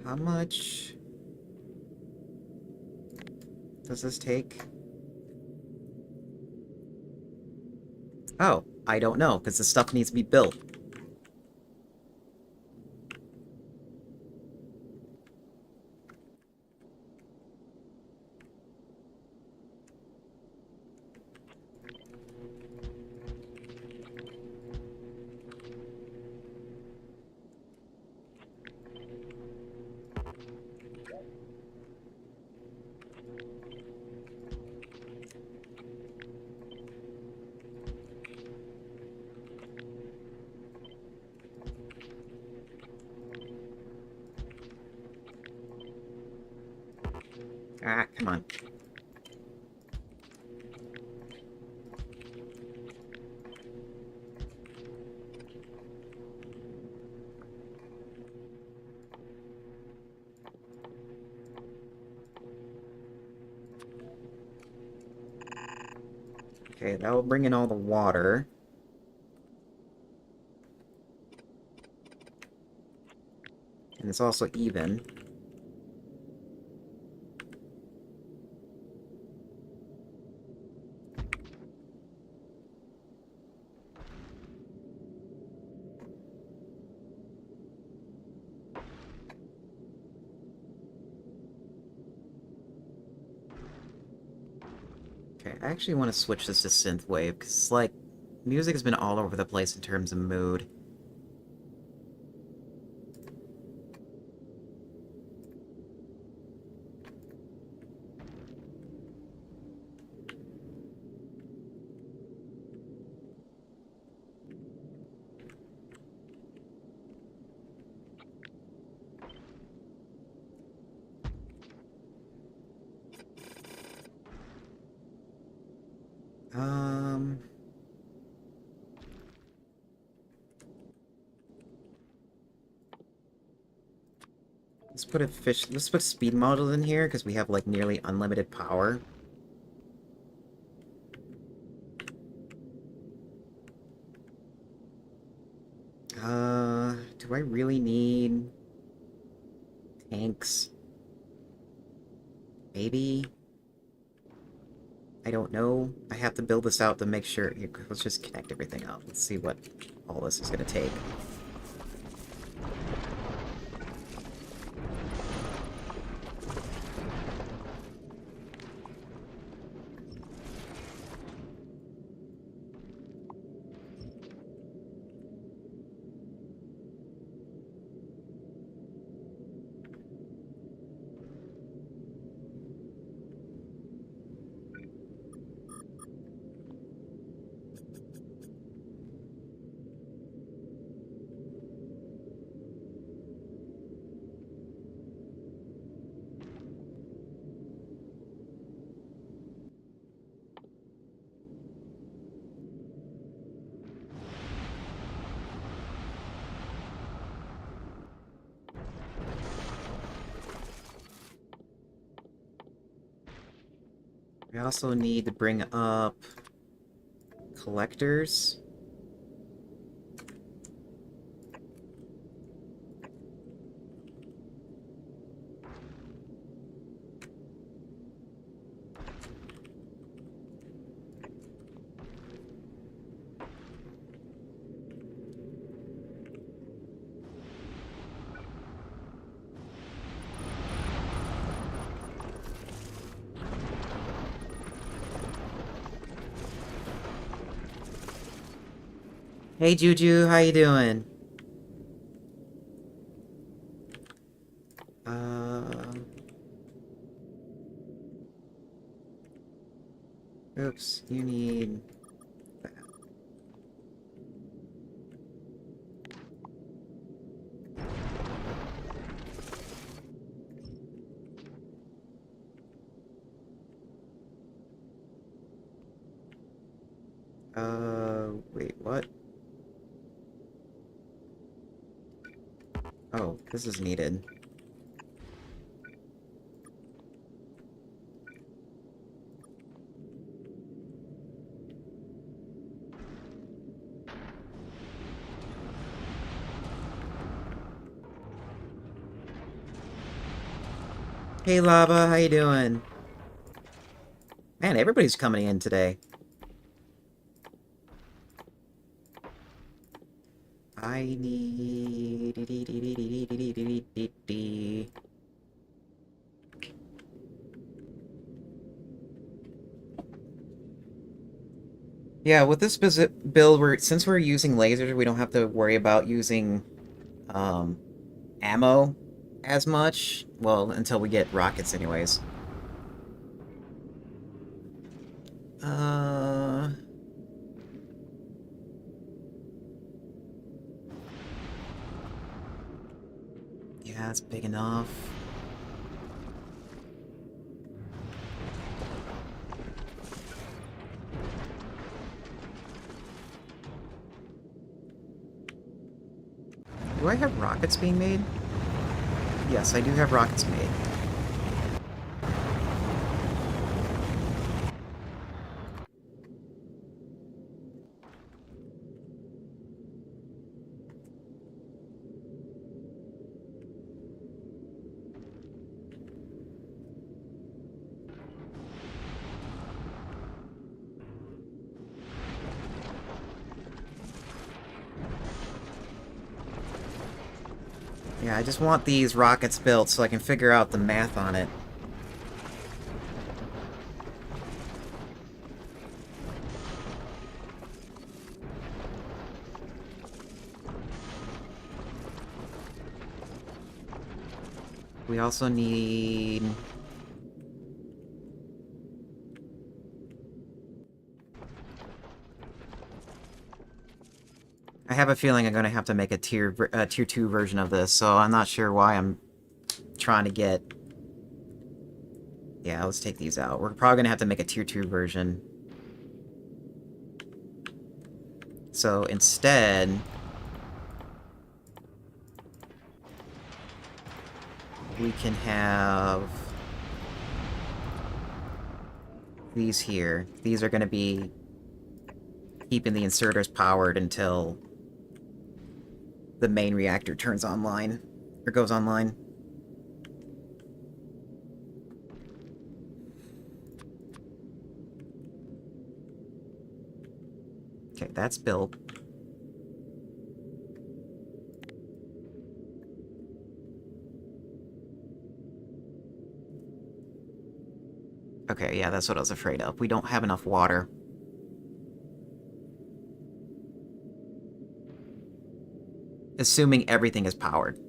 How much does this take? Oh, I don't know, because the stuff needs to be built. Ah, come on. Okay, that will bring in all the water. And it's also even. Okay, I actually want to switch this to synthwave because, like, music has been all over the place in terms of mood. Um, let's put speed models in here because we have like nearly unlimited power. Do I really need tanks? Maybe? I don't know. I have to build this out to make sure. Here, let's just connect everything up. Let's see what all this is gonna take. We also need to bring up collectors. Hey Juju, how you doing? Uh, oops, you need that. Wait, what? Oh, this is needed. Hey Lava, how you doing? Man, everybody's coming in today. I need... Yeah, with this build, since we're using lasers, we don't have to worry about using um, ammo as much. Well, until we get rockets anyways. Uh... Yeah, it's big enough. Do I have rockets being made? Yes, I do have rockets made. Yeah, I just want these rockets built so I can figure out the math on it. We also need... I have a feeling I'm going to have to make a tier 2 version of this, so I'm not sure why I'm trying to get... Yeah, let's take these out. We're probably going to have to make a tier 2 version. So instead, we can have these here. These are going to be keeping the inserters powered until the main reactor turns online, or goes online. Okay, that's built. Okay, yeah, that's what I was afraid of. We don't have enough water. Assuming everything is powered.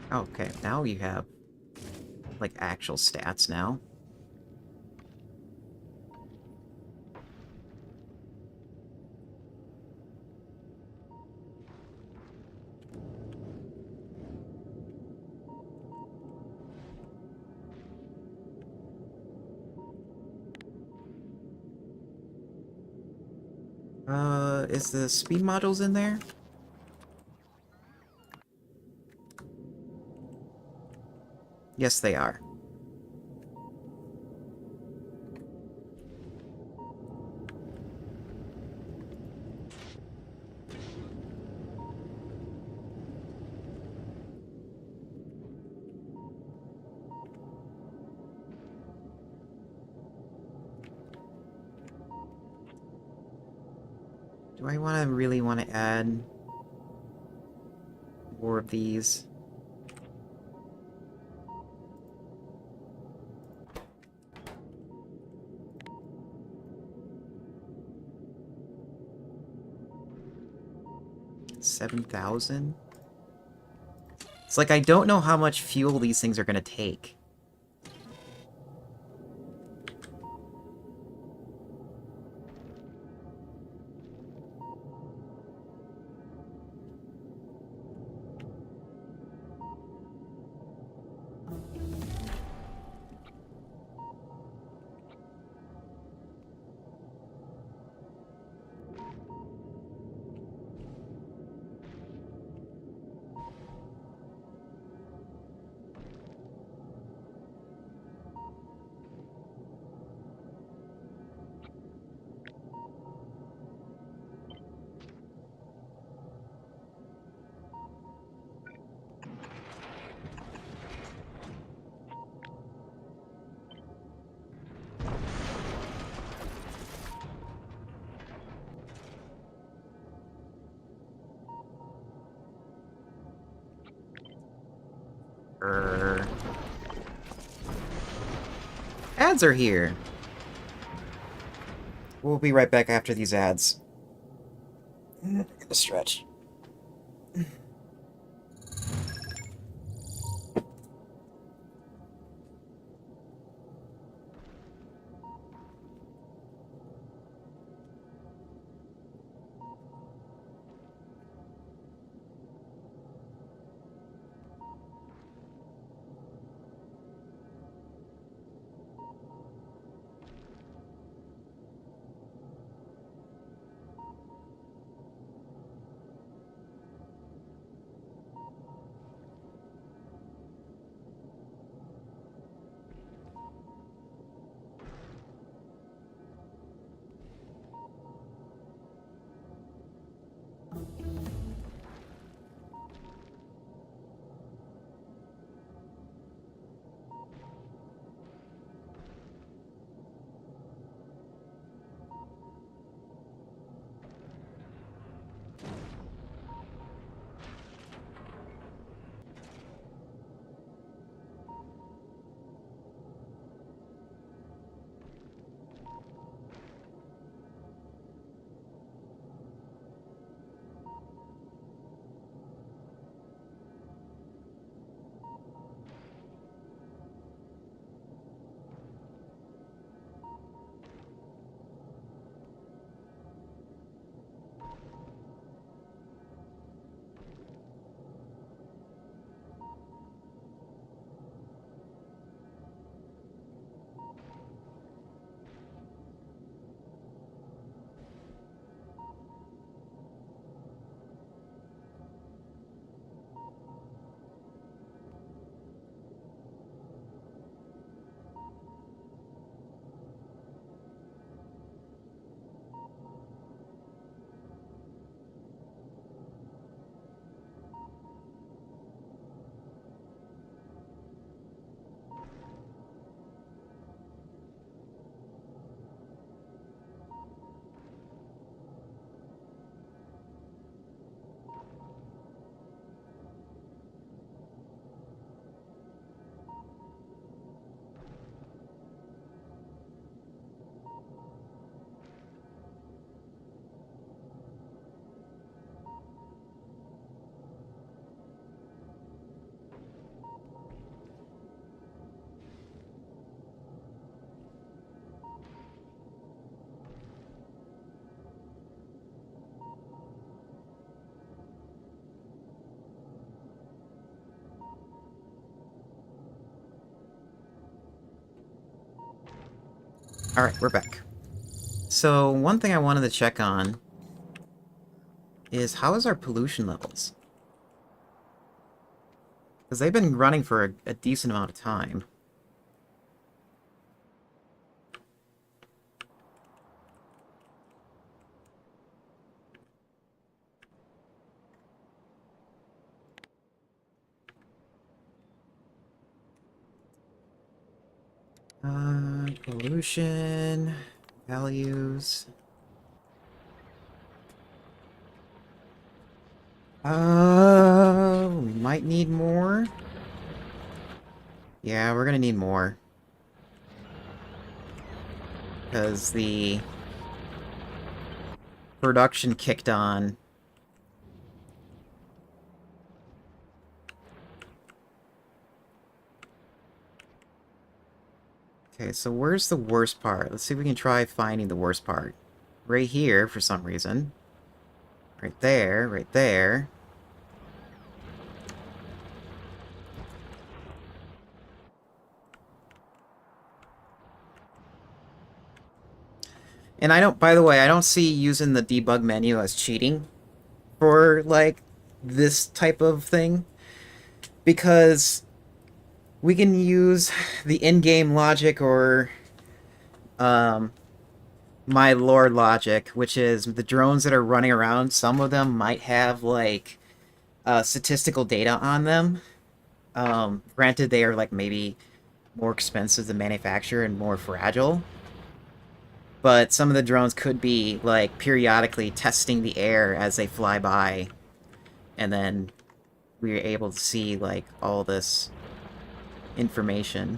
Okay, now you have, like, actual stats now. Is the speed modules in there? Yes, they are. Do I really want to add more of these? $7,000? It's like I don't know how much fuel these things are going to take. Er, ads are here. We'll be right back after these ads. Gonna stretch. Alright, we're back. So, one thing I wanted to check on is how is our pollution levels? Because they've been running for a decent amount of time. Pollution values. We might need more. Yeah, we're gonna need more. Because the production kicked on. Okay, so where's the worst part? Let's see if we can try finding the worst part. Right here, for some reason. Right there, right there. And I don't, by the way, I don't see using the debug menu as cheating for, like, this type of thing. Because we can use the in-game logic or um, my lore logic, which is the drones that are running around, some of them might have, like, statistical data on them. Granted, they are, like, maybe more expensive to manufacture and more fragile. But some of the drones could be, like, periodically testing the air as they fly by. And then we are able to see, like, all this information.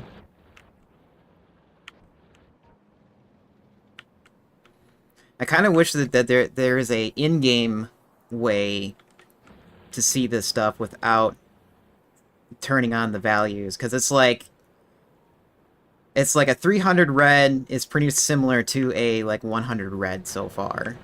I kind of wish that there is a in-game way to see this stuff without turning on the values, because it's like a 300 red is pretty similar to a like 100 red so far.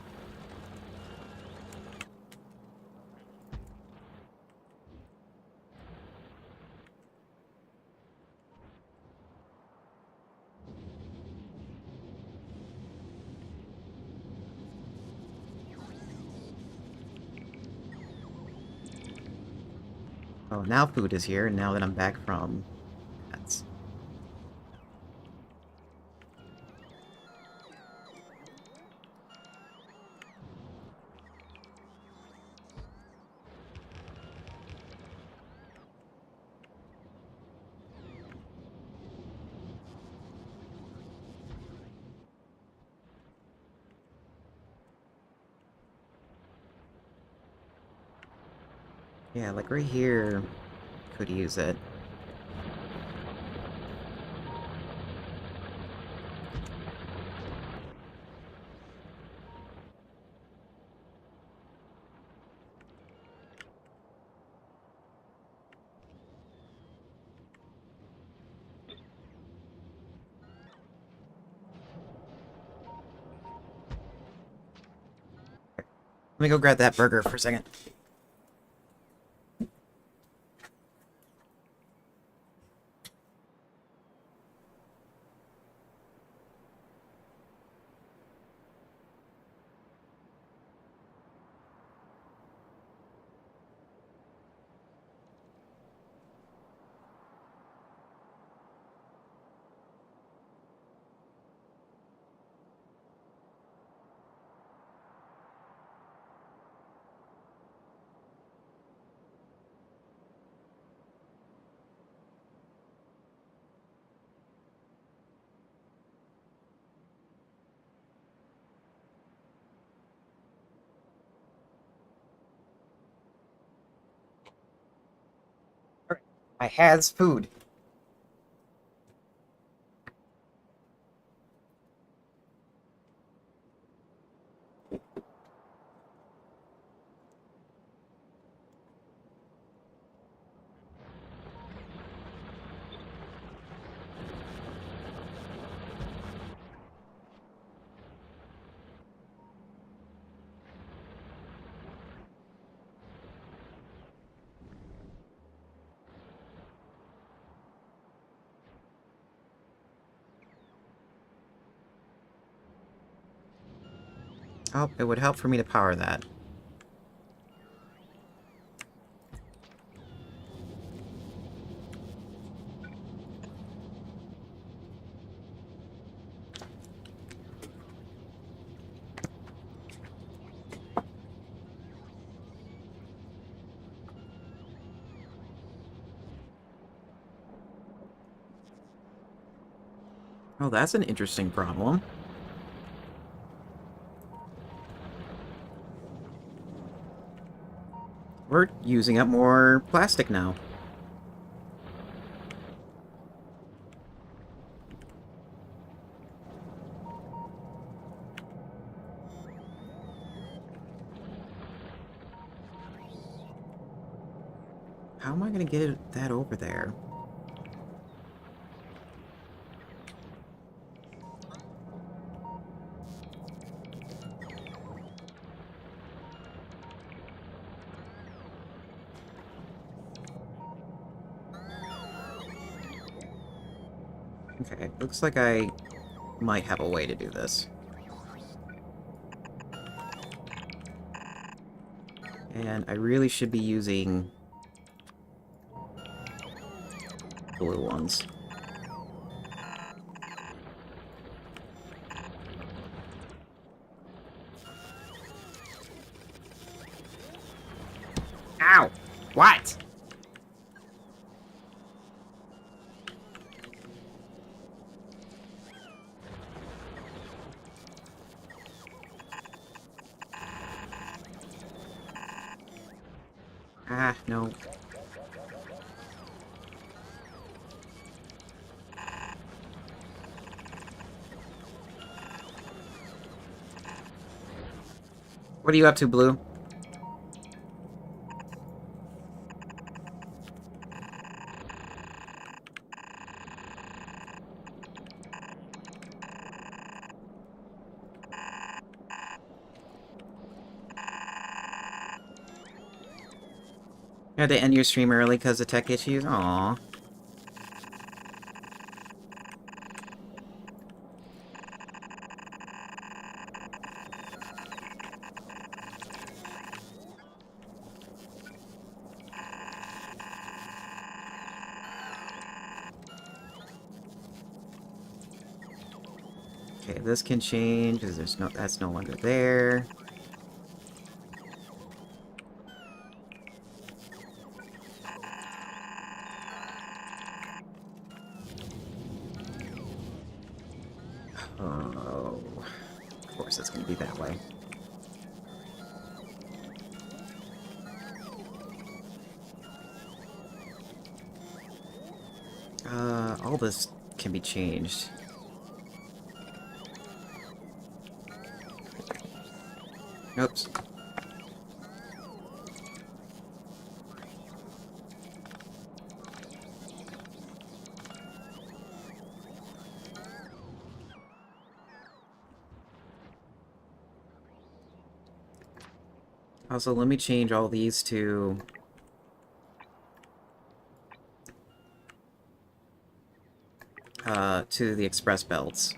Oh, now food is here, now that I'm back from pets. Yeah, like right here could use it. Let me go grab that burger for a second. Alright, I has food. Oh, it would help for me to power that. Oh, that's an interesting problem. We're using up more plastic now. How am I going to get that over there? Okay, looks like I might have a way to do this. And I really should be using blue ones. Ow! What? Ah, no. What are you up to, Blue? You had to end your stream early because of tech issues? Aww. Okay, this can change because that's no longer there. Oh, of course it's gonna be that way. All this can be changed. Oops. Also, let me change all these to the express belts.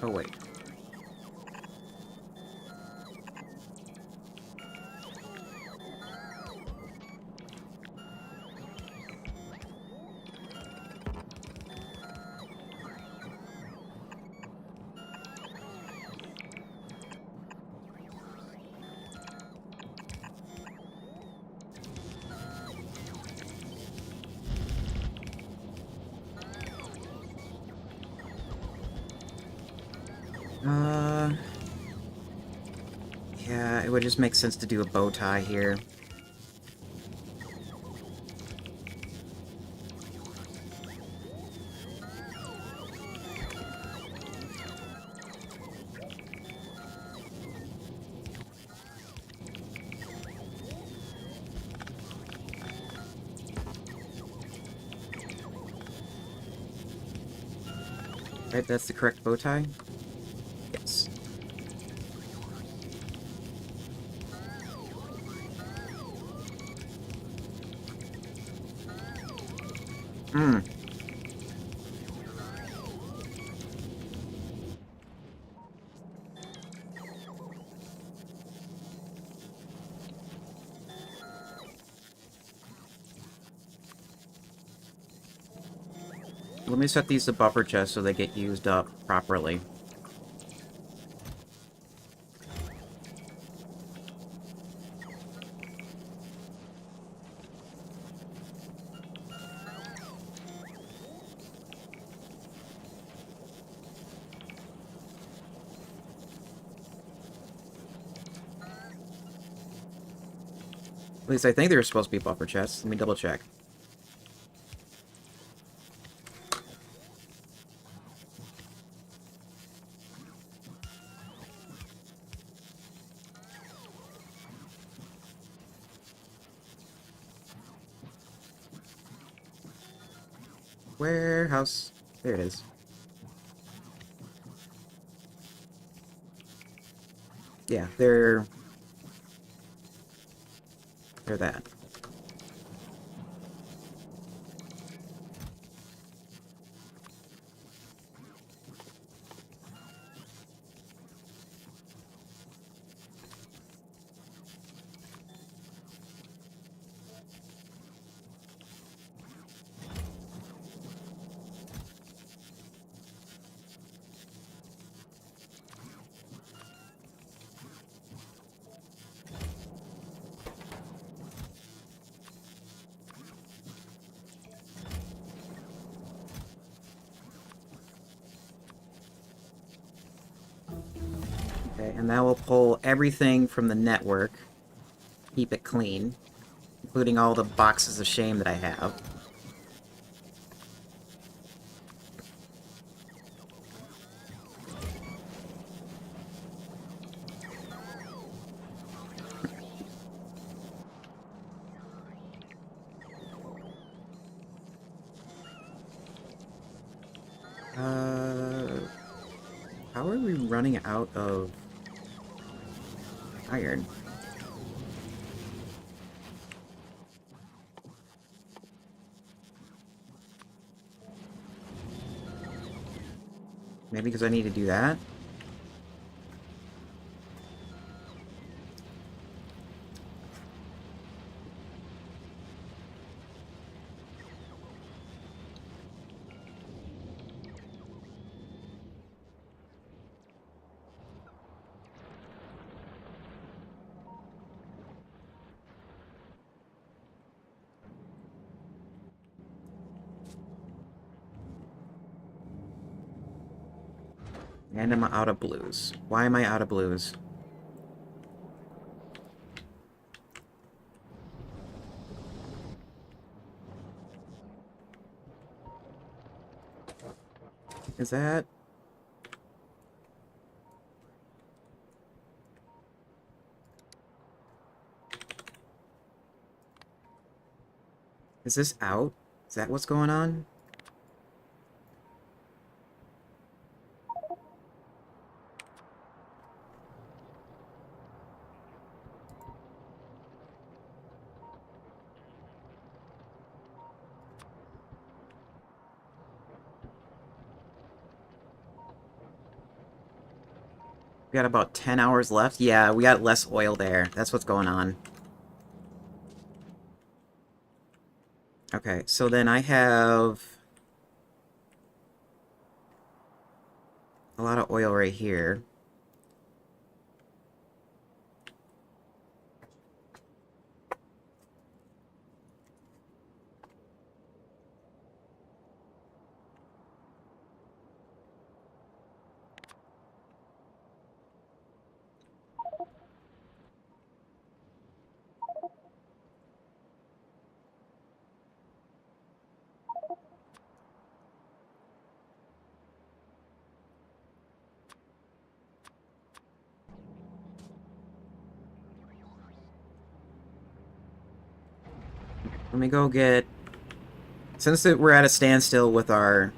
Oh, wait. Uh... Yeah, it would just make sense to do a bow tie here. Right, that's the correct bow tie? Yes. Hmm. Let me set these to buffer chests so they get used up properly. At least I think they were supposed to be buffer chests. Let me double check. Warehouse. There it is. Yeah, they're that. Okay, and now we'll pull everything from the network. Keep it clean, including all the boxes of shame that I have. Uh, how are we running out of iron? Maybe because I need to do that? And I'm out of blues. Why am I out of blues? Is that... Is this out? Is that what's going on? We got about 10 hours left? Yeah, we got less oil there. That's what's going on. Okay, so then I have a lot of oil right here. Let me go get... Since we're at a standstill with our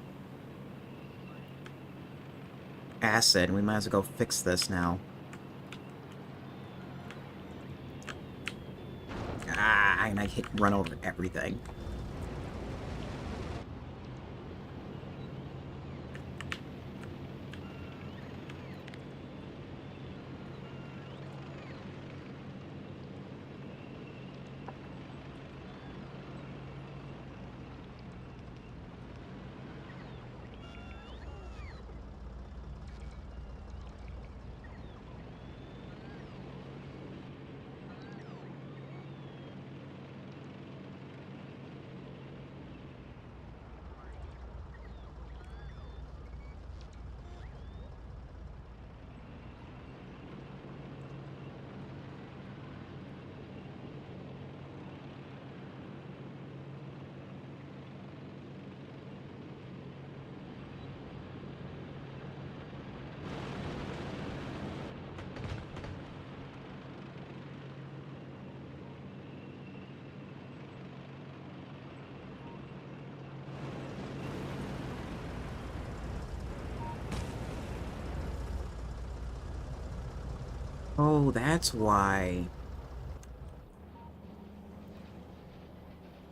acid. We might as well go fix this now. Ah, and I hit run over everything. Oh, that's why.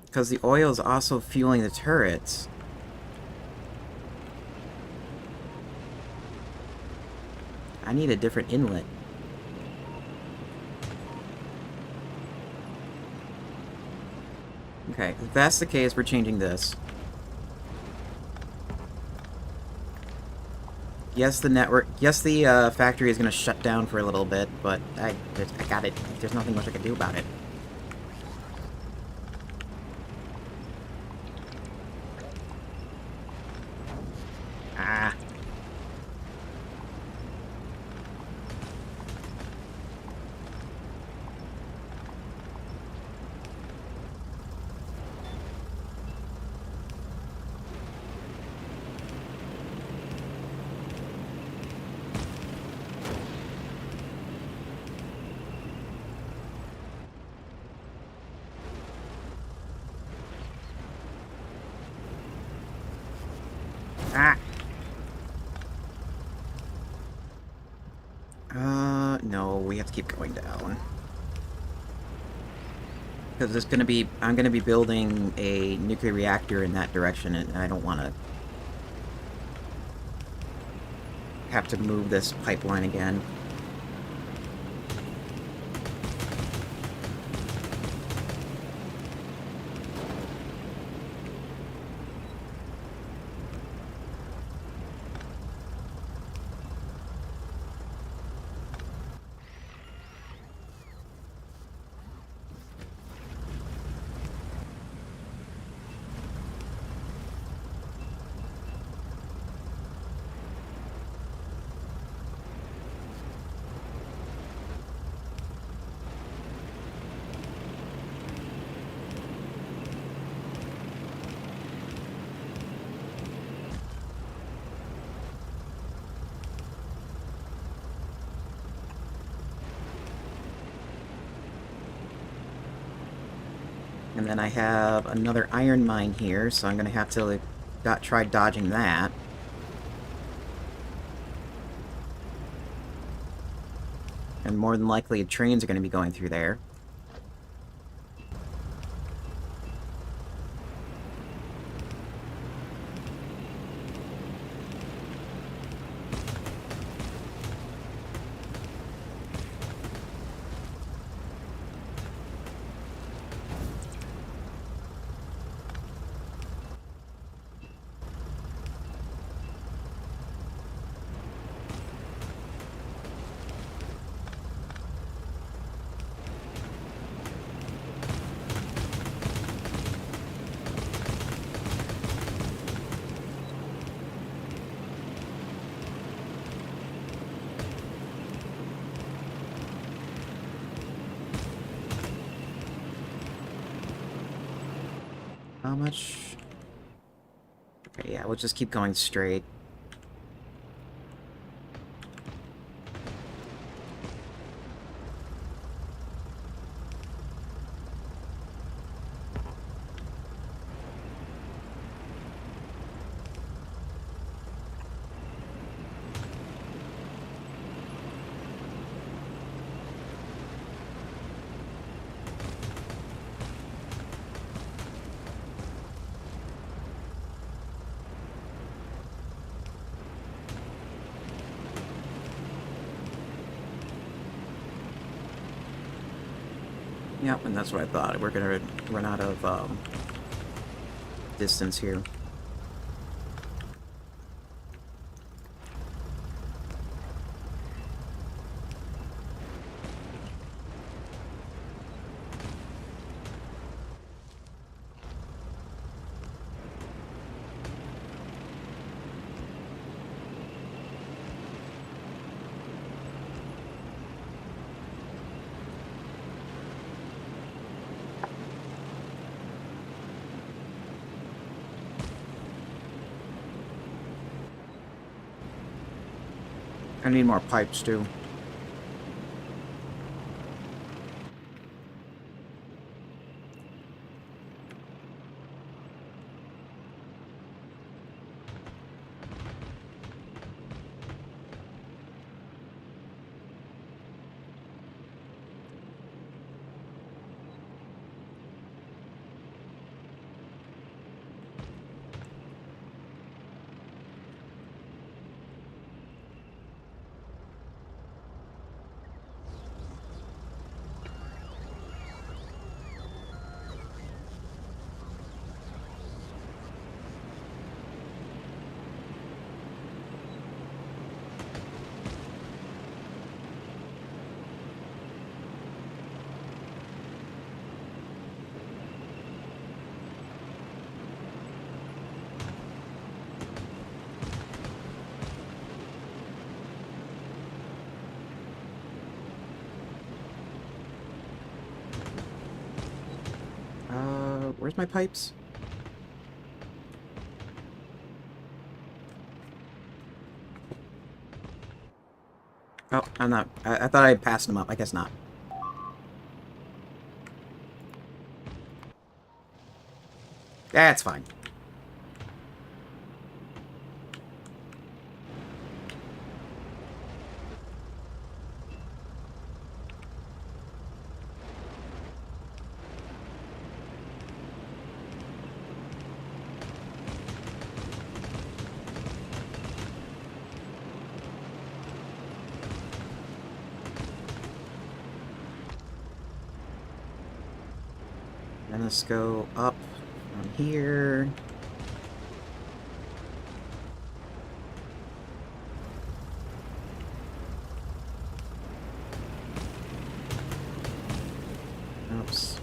Because the oil is also fueling the turrets. I need a different inlet. Okay, if that's the case, we're changing this. Yes, the network... Yes, the factory is going to shut down for a little bit, but I got it. There's nothing much I can do about it. Ah. Ah. No, we have to keep going down. Because there's gonna be... I'm gonna be building a nuclear reactor in that direction, and I don't want to have to move this pipeline again. And then I have another iron mine here, so I'm going to have to try dodging that. And more than likely, trains are going to be going through there. How much? Okay, yeah, we'll just keep going straight. Yep, and that's what I thought. We're gonna run out of distance here. I need more pipes too. Where's my pipes? Oh, I'm not. I thought I passed them up. I guess not. That's fine. And let's go up from here. Oops.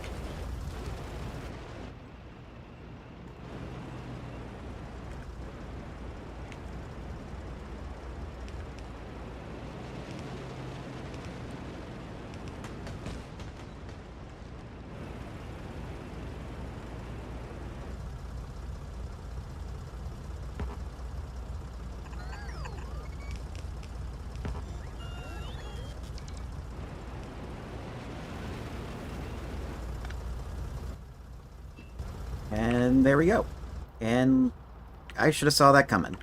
And there we go. And I should have saw that coming.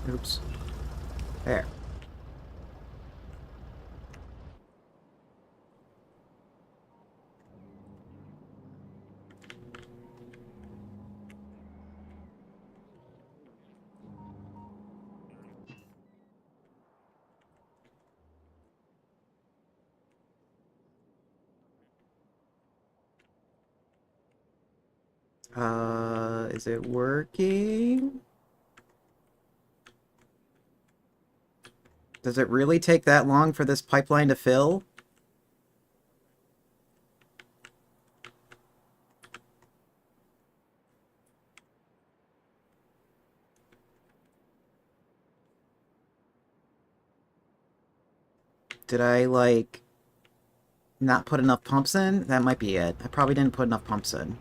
Oops. There. Is it working? Does it really take that long for this pipeline to fill? Did I, like, not put enough pumps in? That might be it. I probably didn't put enough pumps in.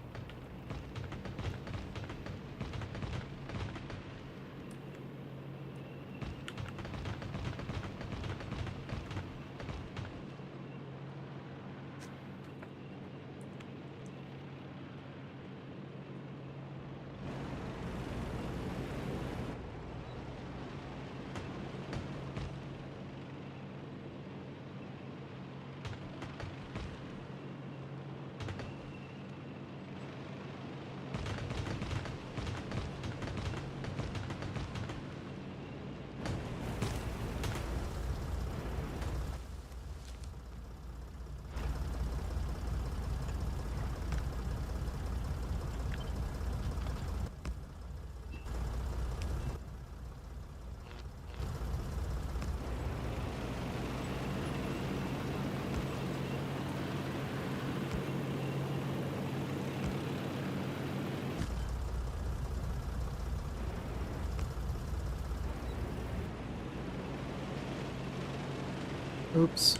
Oops.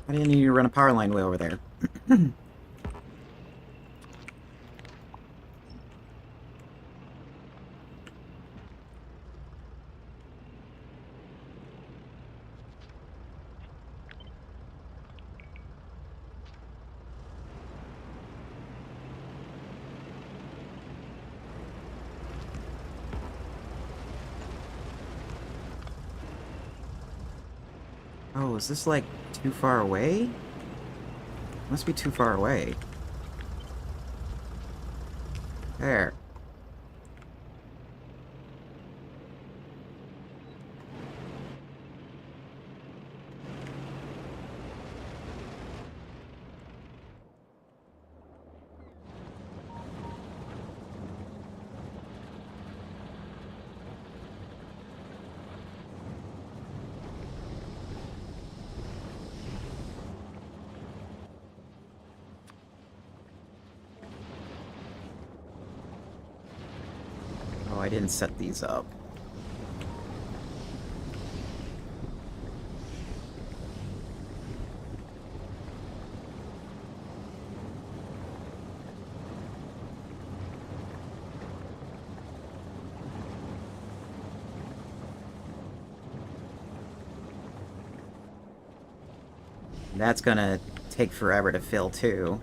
I didn't need to run a power line way over there. Oh, is this, like, too far away? Must be too far away. There. Oh, I didn't set these up. That's gonna take forever to fill, too.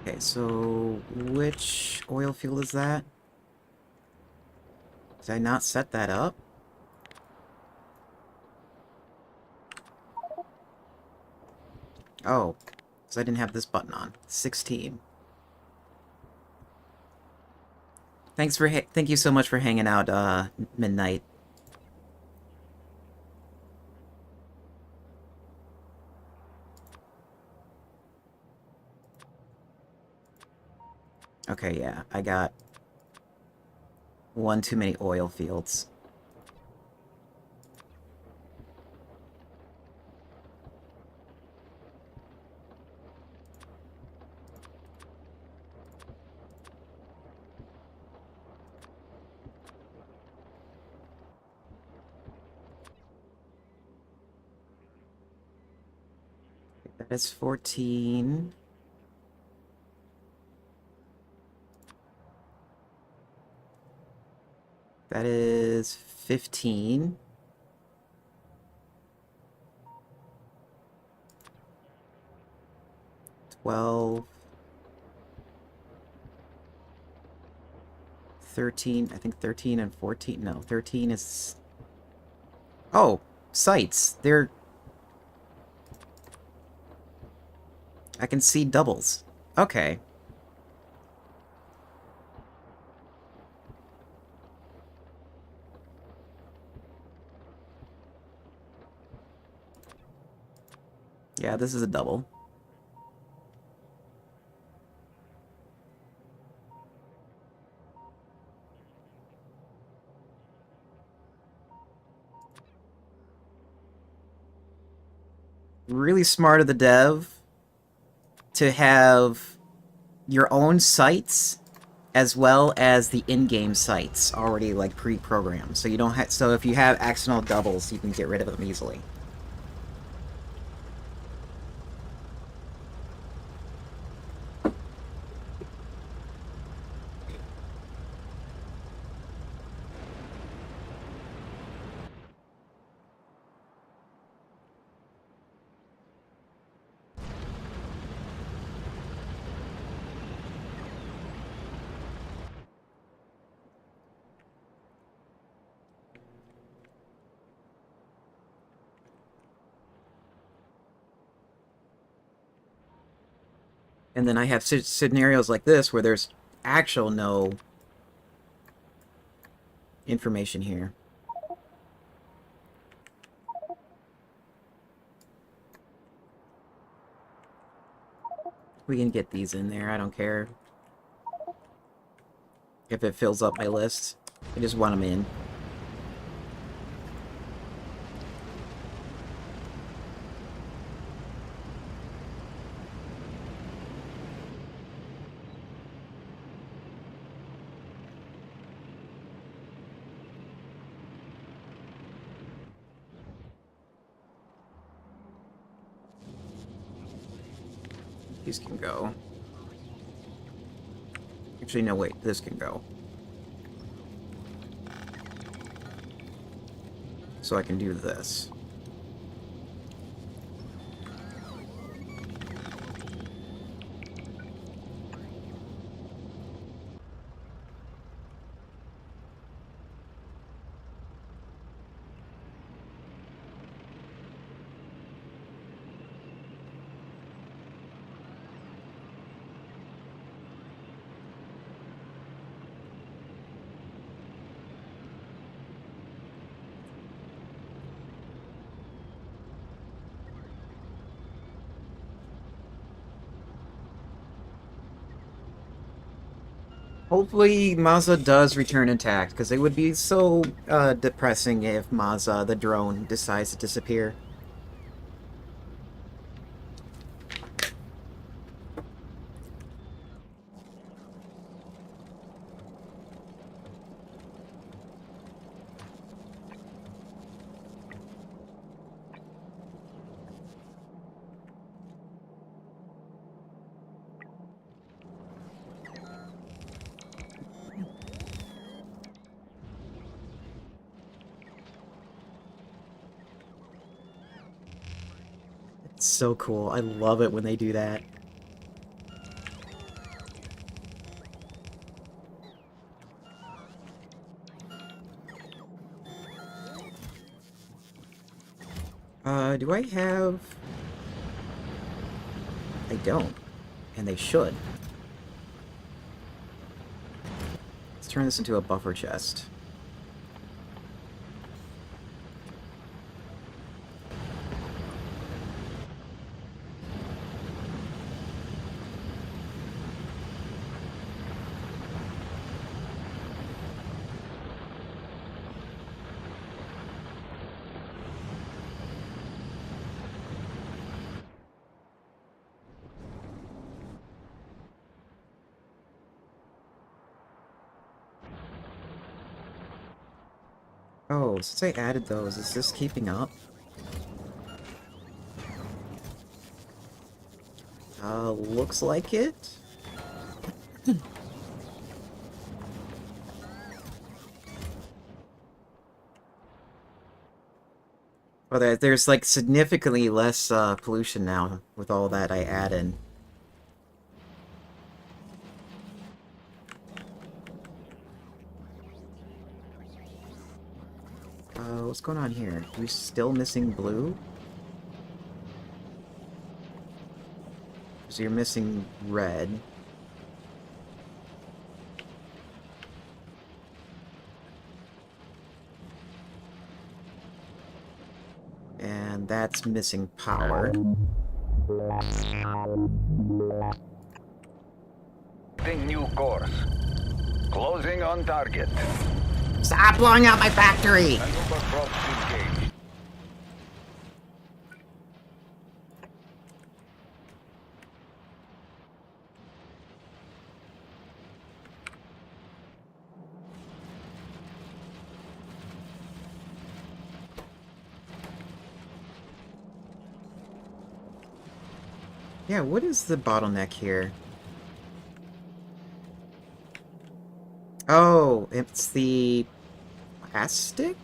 Okay, so which oil field is that? Did I not set that up? Oh, because I didn't have this button on. 16. Thank you so much for hanging out, Midnight. Okay, yeah, I got one too many oil fields. That is 14. That is 15. 12. 13. I think 13 and 14. No, 13 is... Oh, sites. They're... I can see doubles. Okay. Yeah, this is a double. Really smart of the dev to have your own sites as well as the in-game sites already like pre-programmed. So you don't have so if you have accidental doubles, you can get rid of them easily. And then I have scenarios like this where there's actual no information here. We can get these in there, I don't care. If it fills up my list, I just want them in. These can go. Actually, no, wait. This can go. So I can do this. Hopefully Mazda does return intact, because it would be so depressing if Mazda, the drone, decides to disappear. It's so cool. I love it when they do that. Do I have... I don't. And they should. Let's turn this into a buffer chest. Oh, since I added those, is this keeping up? Looks like it. Well, there's like significantly less pollution now with all that I added. What's going on here? Are we still missing blue? So you're missing red. And that's missing power. New course. Closing on target. Stop blowing out my factory! Maneuver props engaged. Yeah, what is the bottleneck here? Oh, it's the plastic?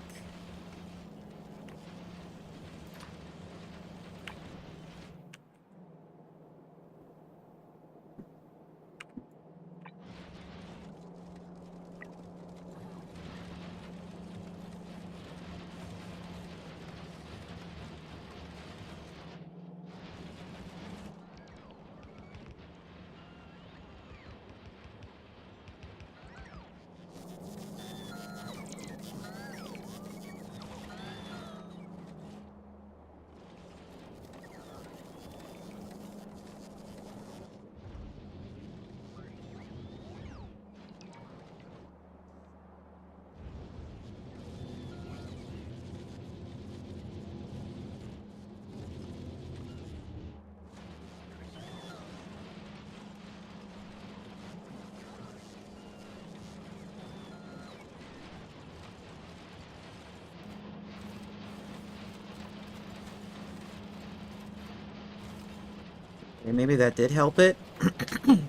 Okay, maybe that did help it.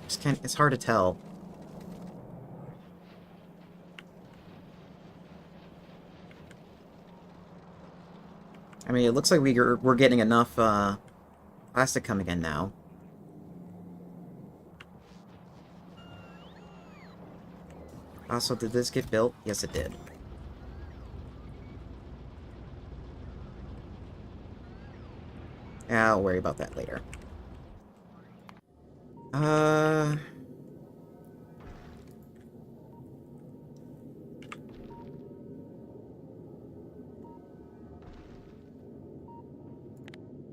It's hard to tell. I mean, it looks like we're getting enough plastic coming in now. Also, did this get built? Yes, it did. I'll worry about that later. Uh...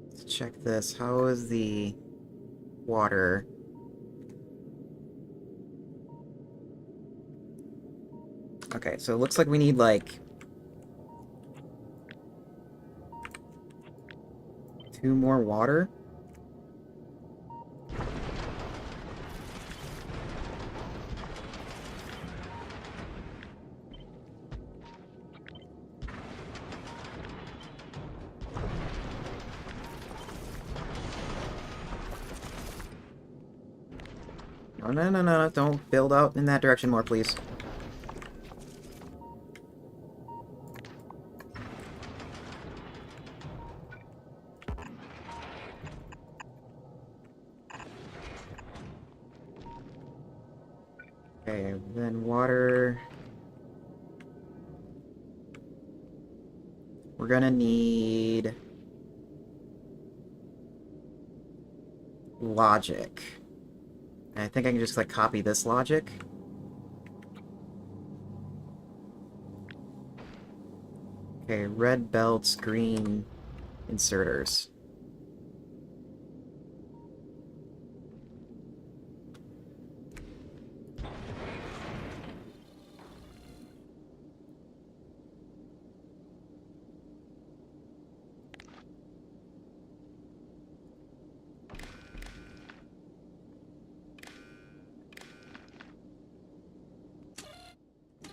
Let's check this. How is the water? Okay, so it looks like we need, like, 2 more water. Oh, no, no, no, don't build out in that direction more, please. Okay, then water... We're gonna need... logic. And I think I can just, like, copy this logic. Okay, red belts, green inserters.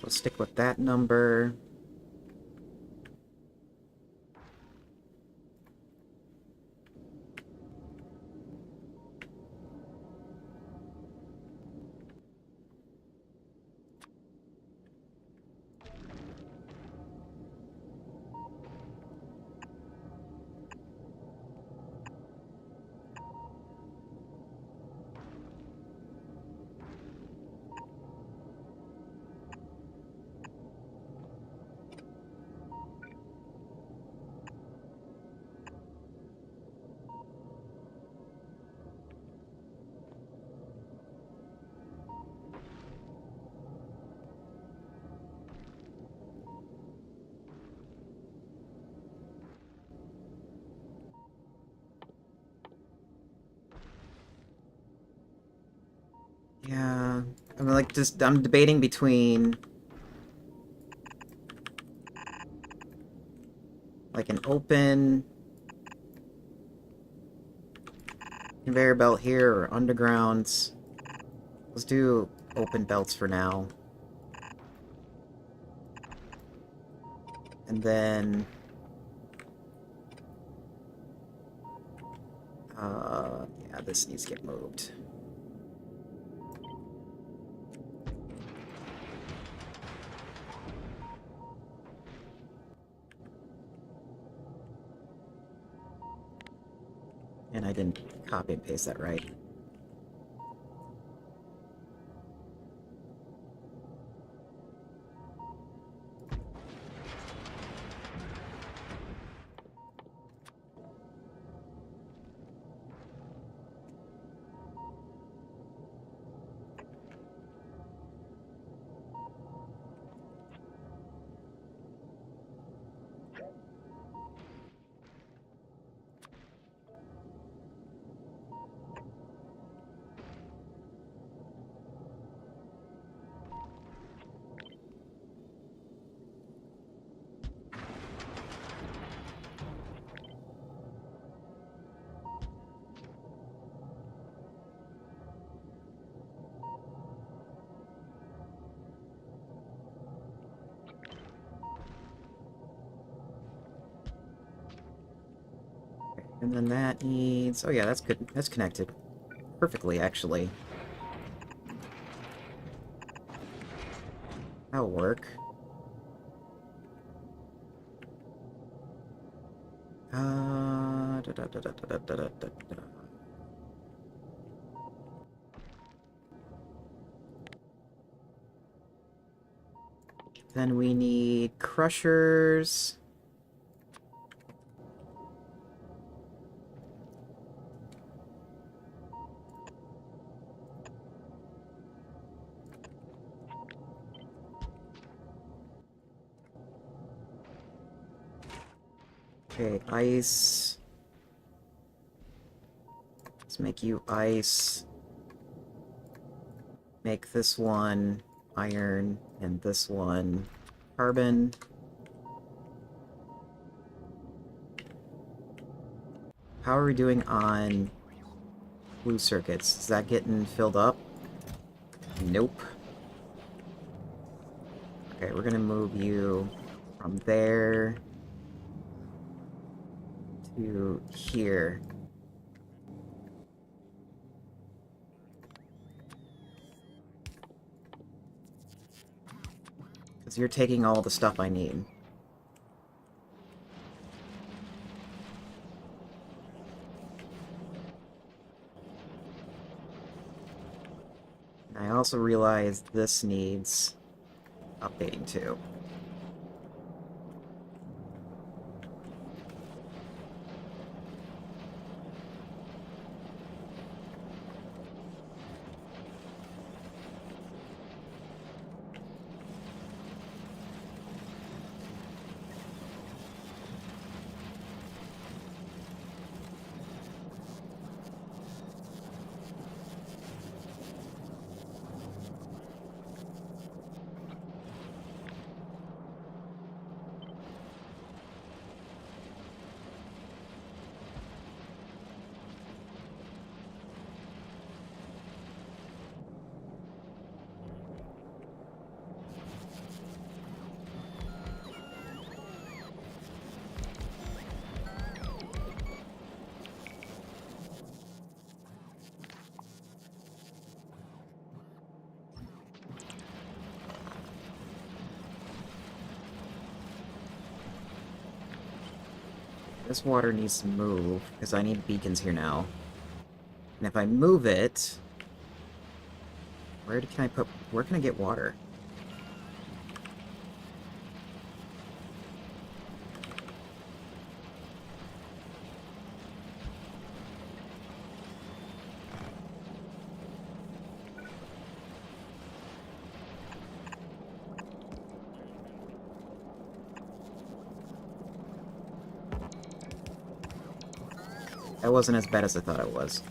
We'll stick with that number. Yeah, I'm like I'm debating between like an open conveyor belt here or undergrounds. Let's do open belts for now. And then yeah, this needs to get moved. And I didn't copy and paste that right. And then that needs... Oh yeah, that's good. That's connected. perfectly, actually. That'll work. Da. Then we need crushers. Okay, ice. Let's make you ice. Make this one iron and this one carbon. How are we doing on blue circuits? Is that getting filled up? Nope. Okay, we're gonna move you from there to here. Because you're taking all the stuff I need. And I also realized this needs updating too. This water needs to move, because I need beacons here now. And if I move it... Where can I get water? That wasn't as bad as I thought it was.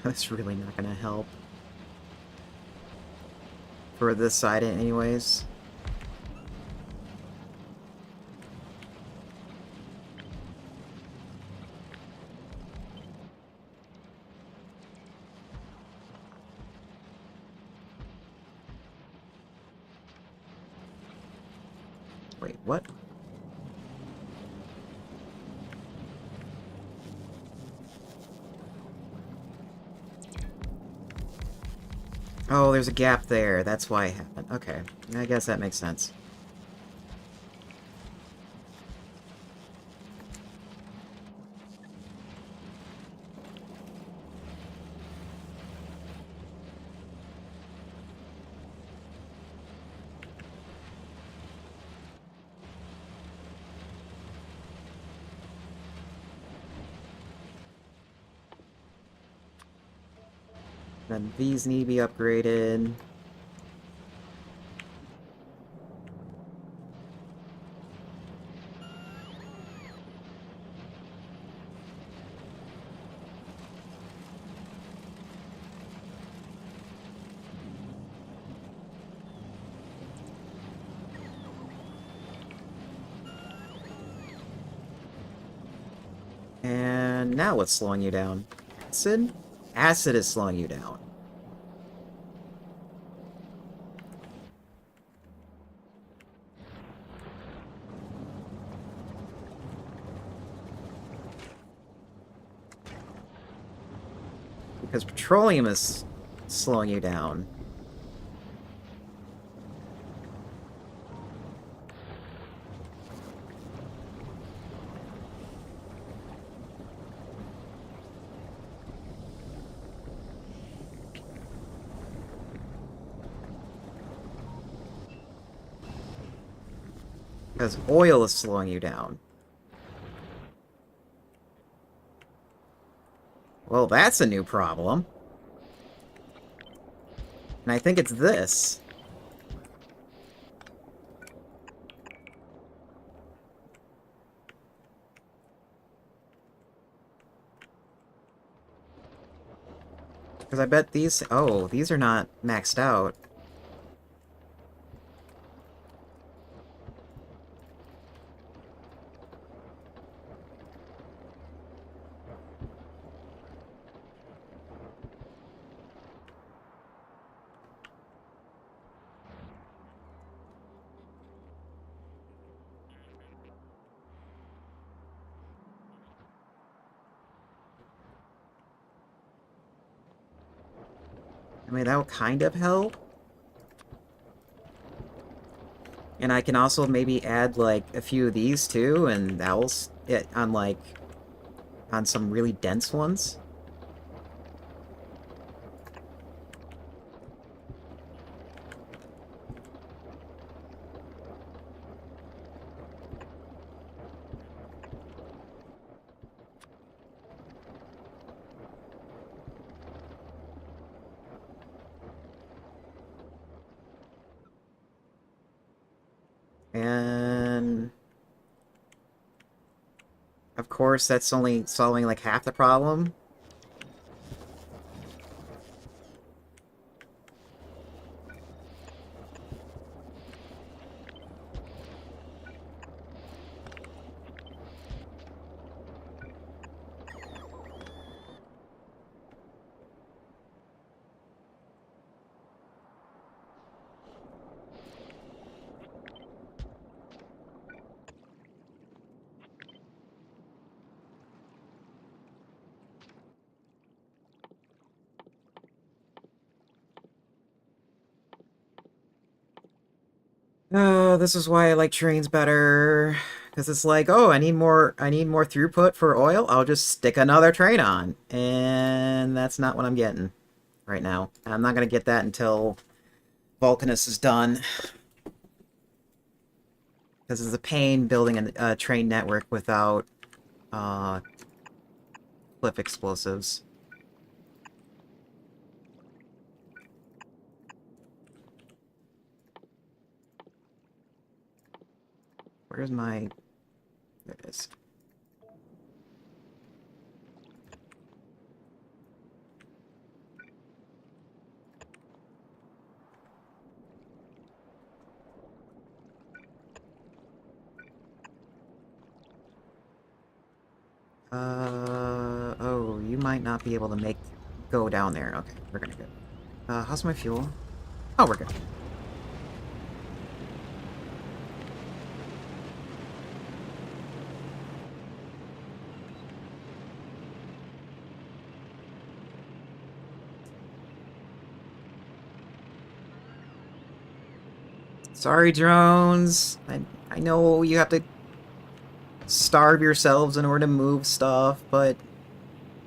That's really not gonna help. For this side anyways. Wait, what? Oh, there's a gap there. That's why it happened. Okay. I guess that makes sense. Then these need to be upgraded. now what's slowing you down? Acid? Acid is slowing you down. Because petroleum is slowing you down. Because oil is slowing you down. Well, that's a new problem. And I think it's this. Because I bet these... Oh, these are not maxed out. I mean, that will kind of help. And I can also maybe add, like, a few of these, too, and that will... on, like... on some really dense ones. And... of course, that's only solving, like, half the problem. Oh, this is why I like trains better. Because it's like, oh, I need more throughput for oil. I'll just stick another train on. And that's not what I'm getting right now. I'm not going to get that until Vulcanus is done. Because it's a pain building a train network without uh, cliff explosives. Where's my... there it is. Oh, you might not be able to go down there. Okay, we're gonna go. How's my fuel? Oh, we're good. Sorry, drones. I know you have to starve yourselves in order to move stuff, but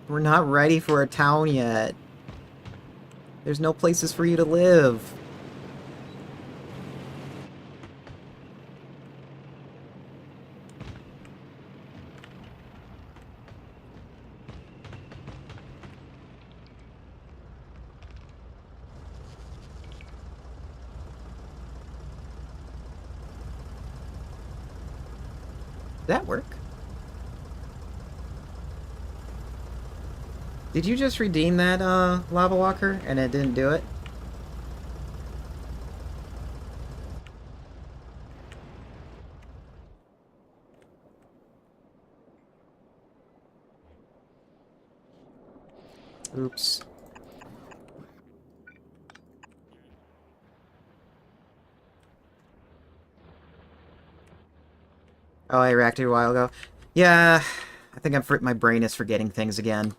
we're not ready for a town yet. There's no places for you to live. Did that work? Did you just redeem that, lava walker, and it didn't do it? Oops. Oh, I reacted a while ago. Yeah, I think my brain is forgetting things again.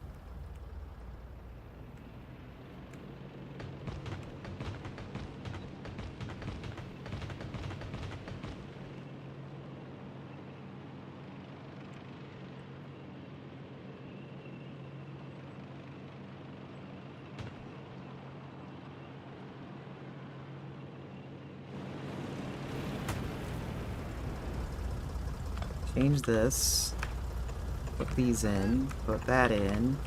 Change this. Put these in. Put that in.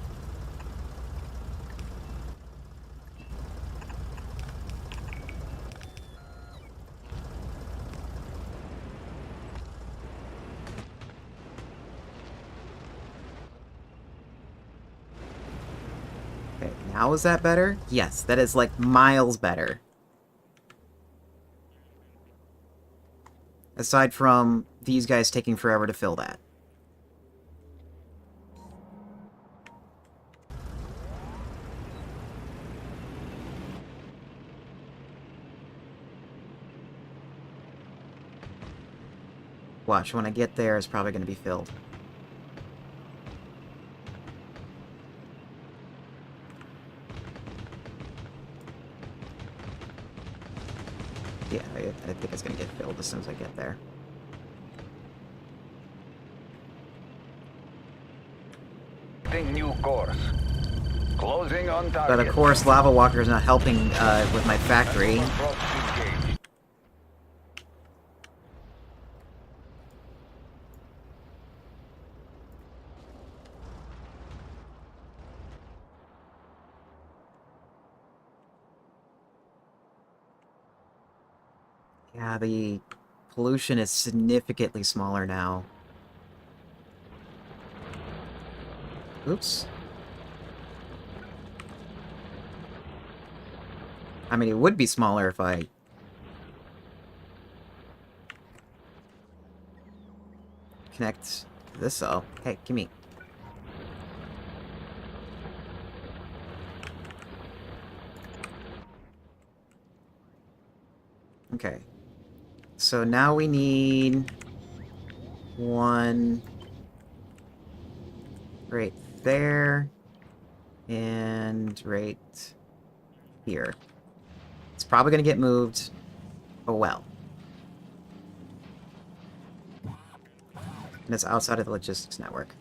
Okay, now is that better? Yes, that is like miles better. Aside from these guys taking forever to fill that. Watch, when I get there, it's probably going to be filled. Yeah, I think it's going to get filled as soon as I get there. New course. Closing on target. But of course, Lava Walker is not helping with my factory. Approach engaged. Yeah, the pollution is significantly smaller now. Oops. I mean, it would be smaller if I... connect this up. Hey, gimme. Okay. So now we need... one... right there... and right... here. It's probably gonna get moved. Oh well. And it's outside of the logistics network.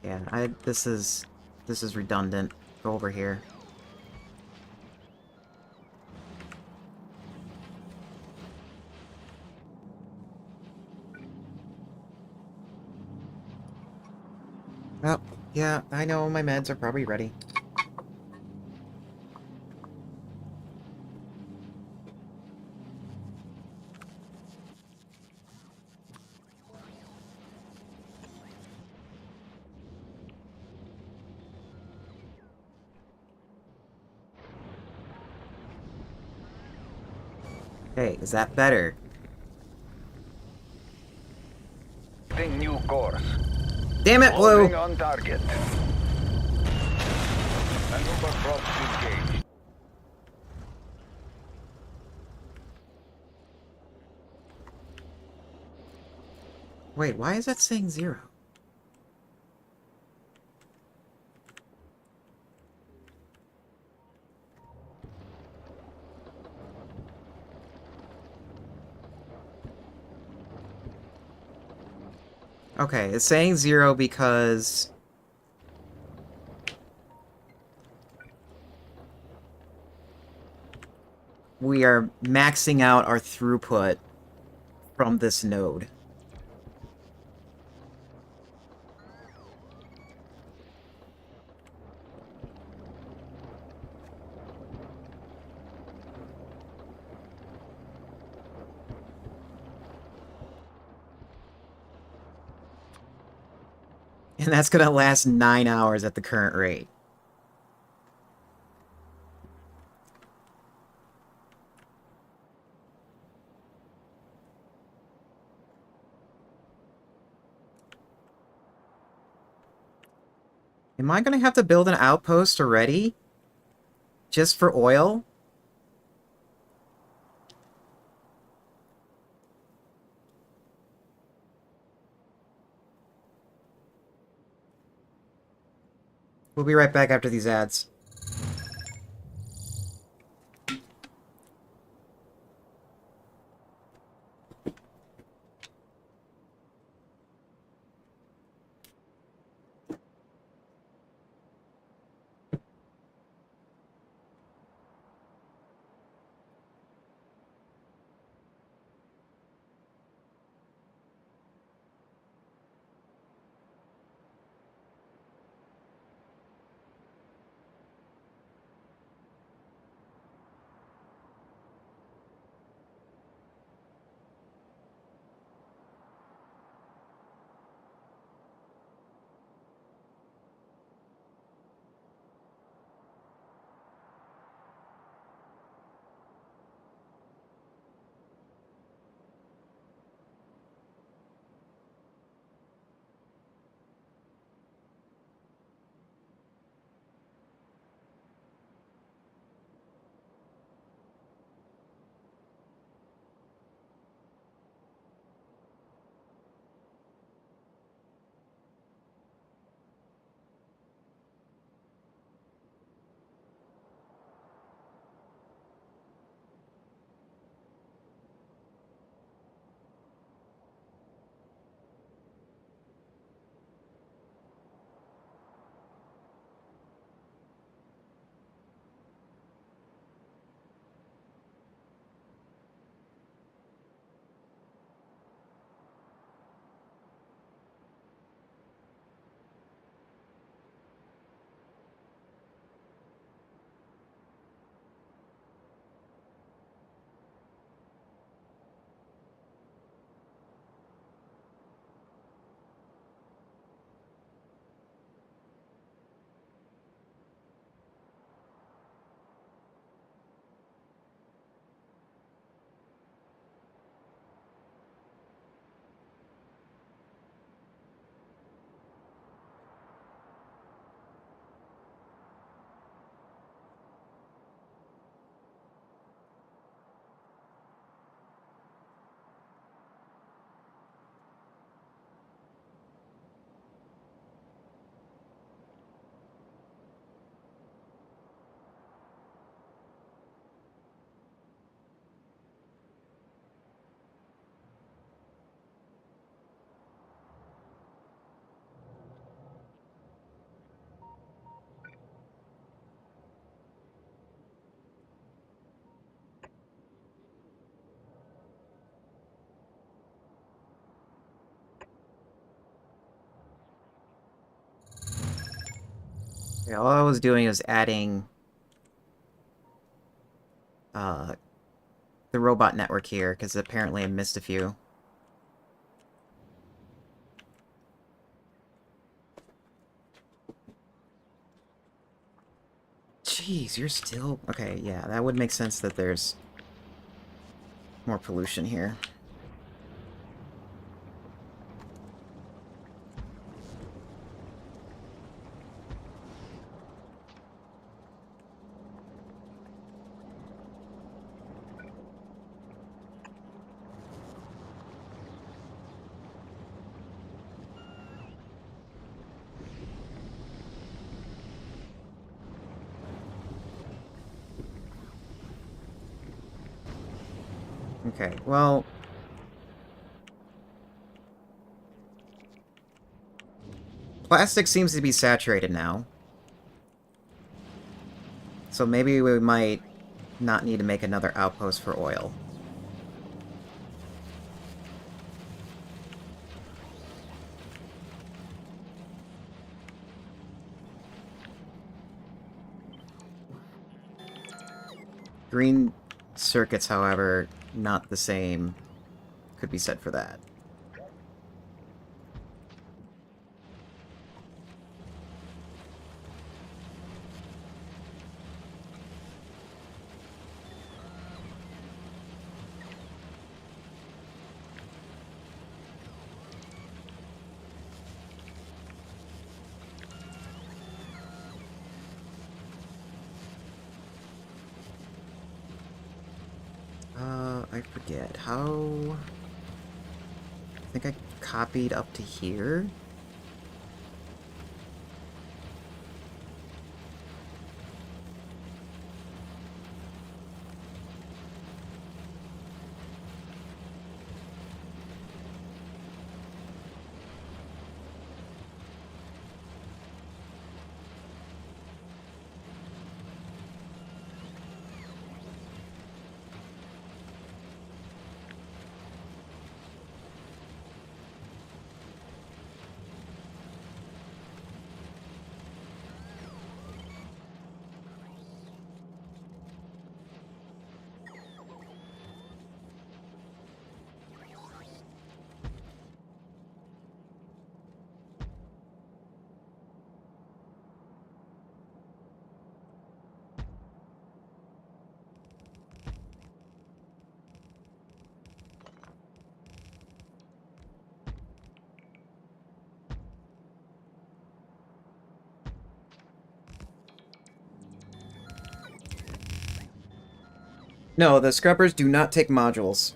Yeah, this is redundant. Go over here. Oh, yeah, I know my meds are probably ready. Hey, is that better? New course. Damn it, Blue! Closing on target. Maneuver approach engaged. Wait, why is that saying 0? Okay, it's saying 0 because... we are maxing out our throughput from this node. And that's gonna last 9 hours at the current rate. Am I gonna have to build an outpost already? Just for oil? We'll be right back after these ads. Yeah, all I was doing was adding uh, the robot network here, because apparently I missed a few. Jeez, you're still... Okay, yeah, that would make sense that there's more pollution here. Okay, well... Plastic seems to be saturated now. So maybe we might not need to make another outpost for oil. Green circuits, however, not the same. Could be said for that. I forget. How... I think I copied up to here. No, the scrubbers do not take modules.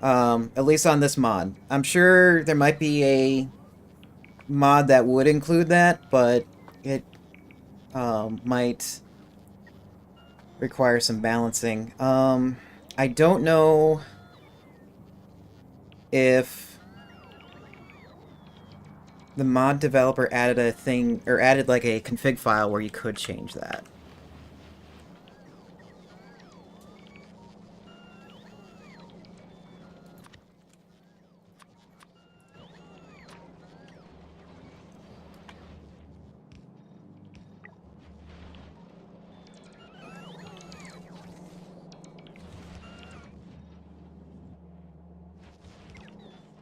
At least on this mod. I'm sure there might be a mod that would include that, but it might require some balancing. I don't know if the mod developer added a thing, or added like a config file where you could change that.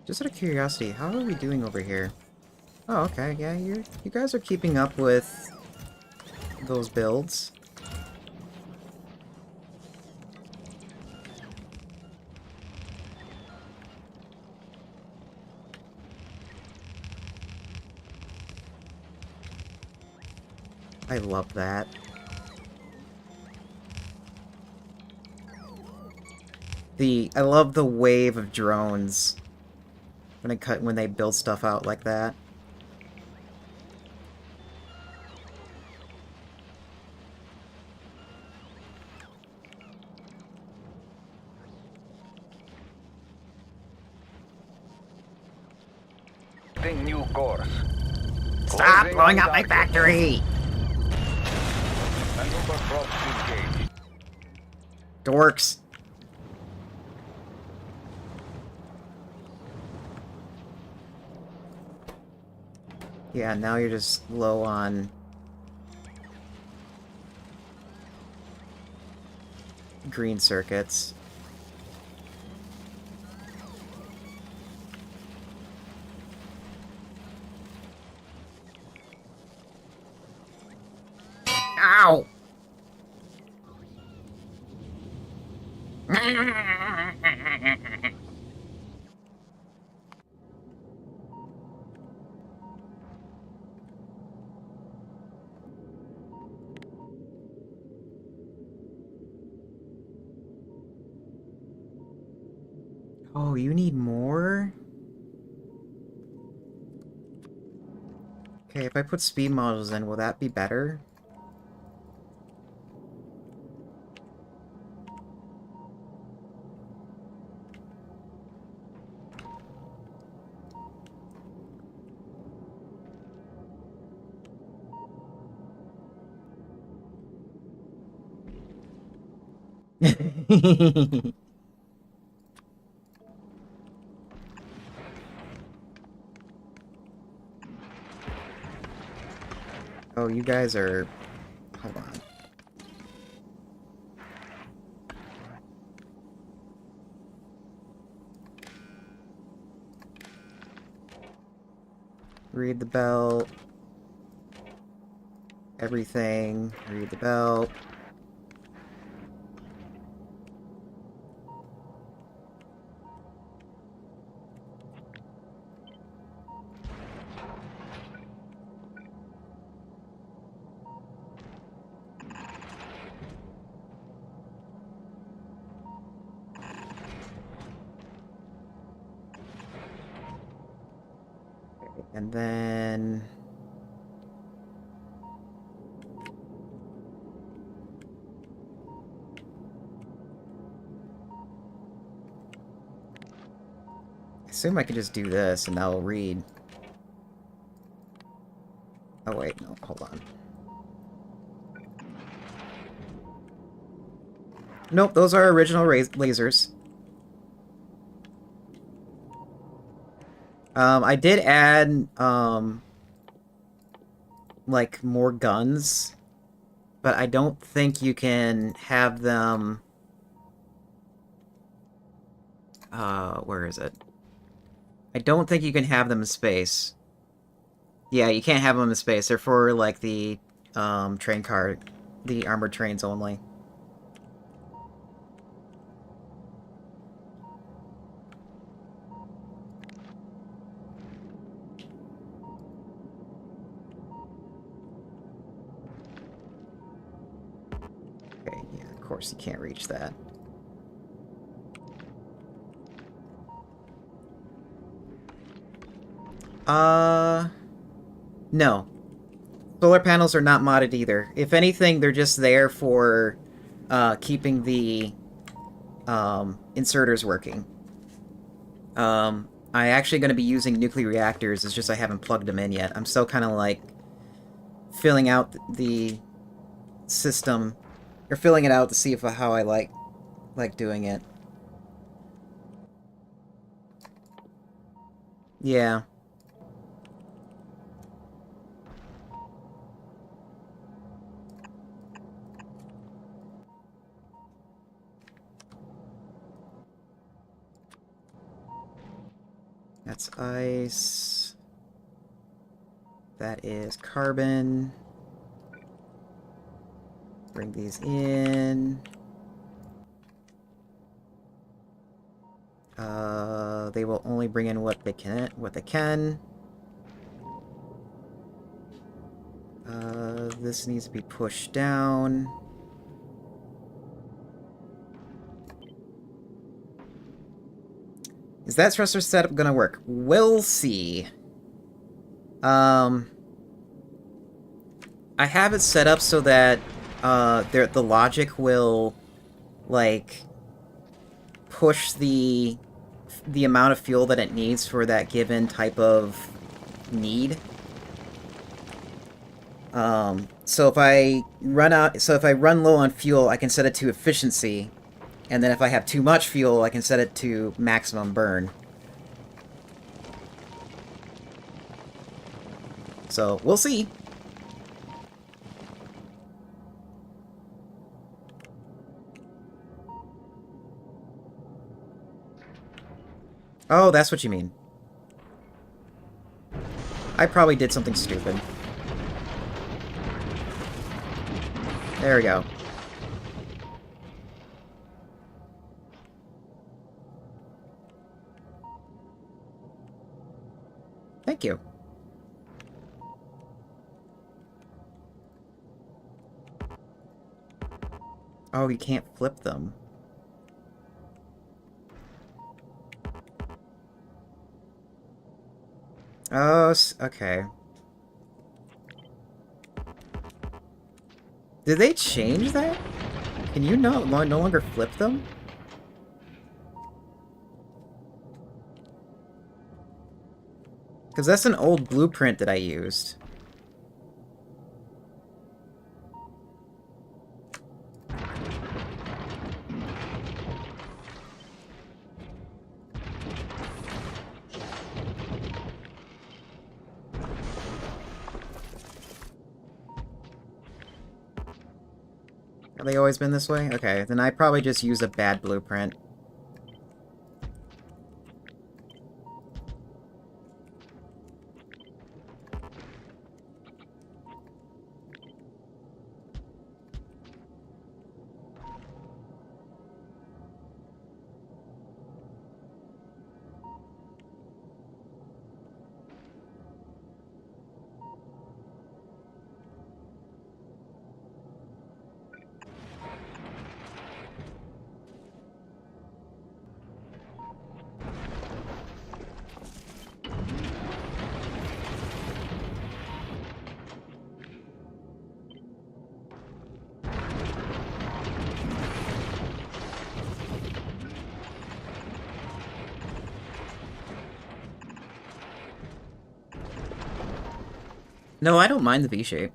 Just out of curiosity, how are we doing over here? Oh, okay, yeah, you guys are keeping up with those builds. I love that. I love the wave of drones when they build stuff out like that. New course. Stop Closing blowing on up my target. factory! Maneuver props engaged. Dorks! Yeah, now you're just low on green circuits. Ow! Oh, you need more? Okay, if I put speed models in, will that be better? Oh, you guys are... Hold on. Read the belt. Everything. Read the belt. And then... I assume I can just do this and that'll read. Oh wait, no, hold on. Nope, those are original lasers. I did add, like, more guns, but I don't think you can have them... where is it? I don't think you can have them in space. Yeah, you can't have them in space. They're for, like, the, train car, the armored trains only. Okay, yeah, of course you can't reach that. No. Solar panels are not modded either. If anything, they're just there for, keeping the, inserters working. I actually going to be using nuclear reactors, it's just I haven't plugged them in yet. I'm still kind of, like, filling out the system, or filling it out to see if how I like doing it. Yeah. That's ice. That is carbon. Bring these in. They will only bring in what they can. This needs to be pushed down. Is that stressor setup gonna work? We'll see. I have it set up so that the logic will, like, push the amount of fuel that it needs for that given type of need. So if I run low on fuel, I can set it to efficiency, and then if I have too much fuel, I can set it to maximum burn. So we'll see. Oh, that's what you mean. I probably did something stupid. There we go. Thank you. Oh, you can't flip them. Oh, okay. Did they change that? Can you no longer flip them? Because that's an old blueprint that I used. Have they always been this way? Okay, then I probably just use a bad blueprint. No, I don't mind the V shape.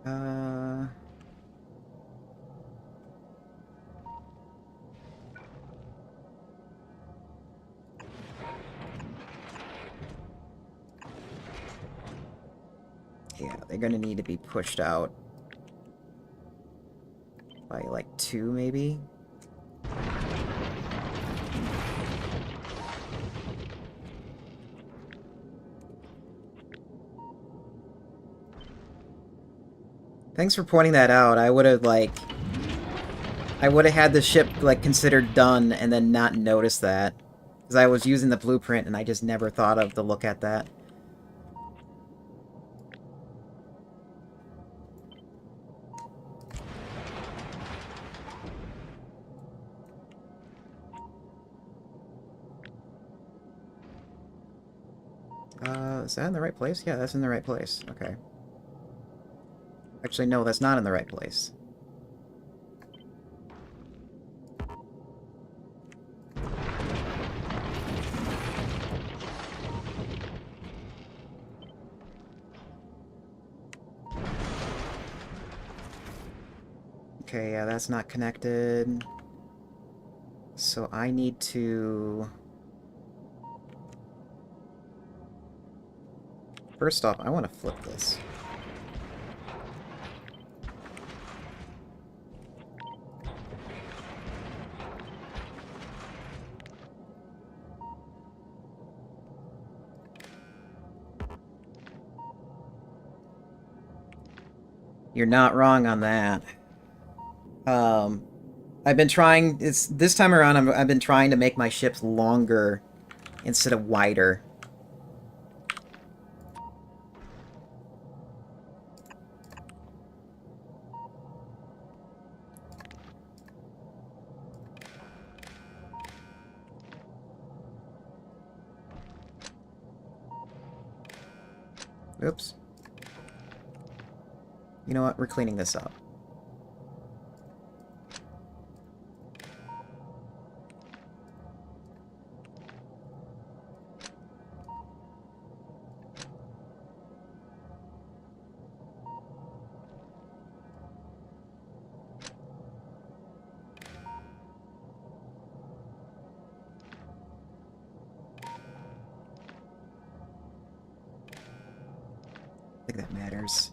Uh, yeah, they're gonna need to be pushed out by like 2, maybe? Thanks for pointing that out. I would have, like... I would have had the ship, like, considered done and then not noticed that. Because I was using the blueprint and I just never thought of to look at that. Is that in the right place? Yeah, that's in the right place. Okay. Actually, no, that's not in the right place. Okay, yeah, that's not connected. So I need to... First off, I want to flip this. You're not wrong on that. Um, I've been trying... This time around, I've been trying to make my ships longer instead of wider. Oops. You know what? We're cleaning this up. I think that matters.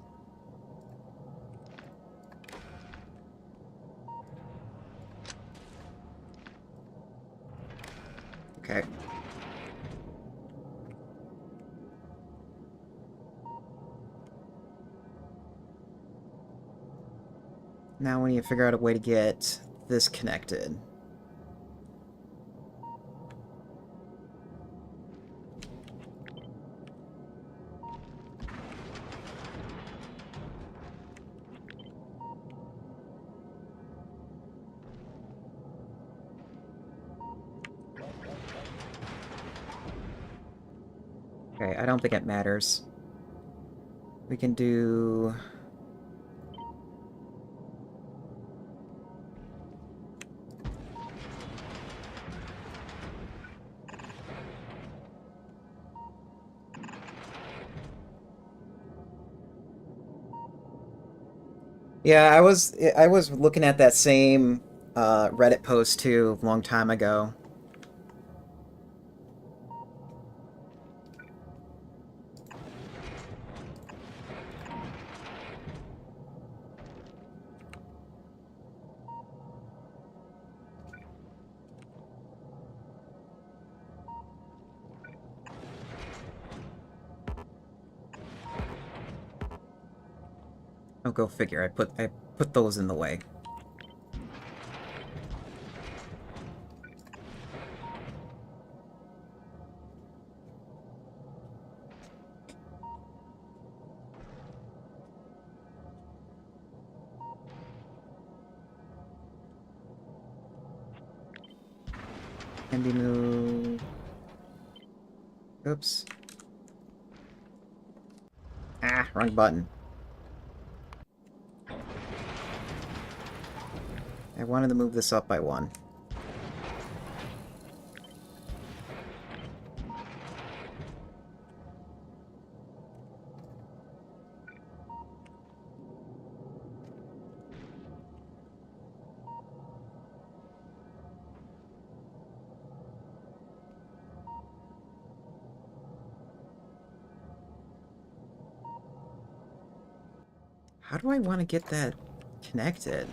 Okay. Now we need to figure out a way to get this connected. Okay, I don't think it matters. We can do... Yeah, I was looking at that same Reddit post too a long time ago. Oh, go figure. I put those in the way. Can be moved. Oops. Ah, wrong button. I wanted to move this up by 1. How do I want to get that connected?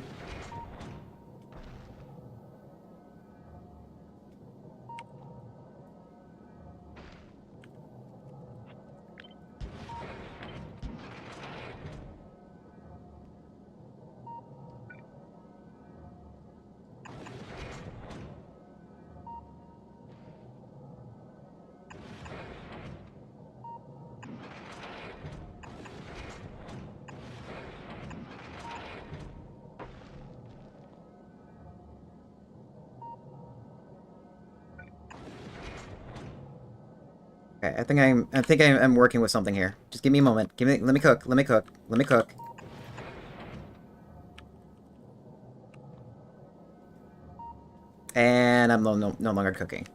Okay, I think I'm working with something here. Just give me a moment. Let me cook. Let me cook. Let me cook. And I'm no longer cooking.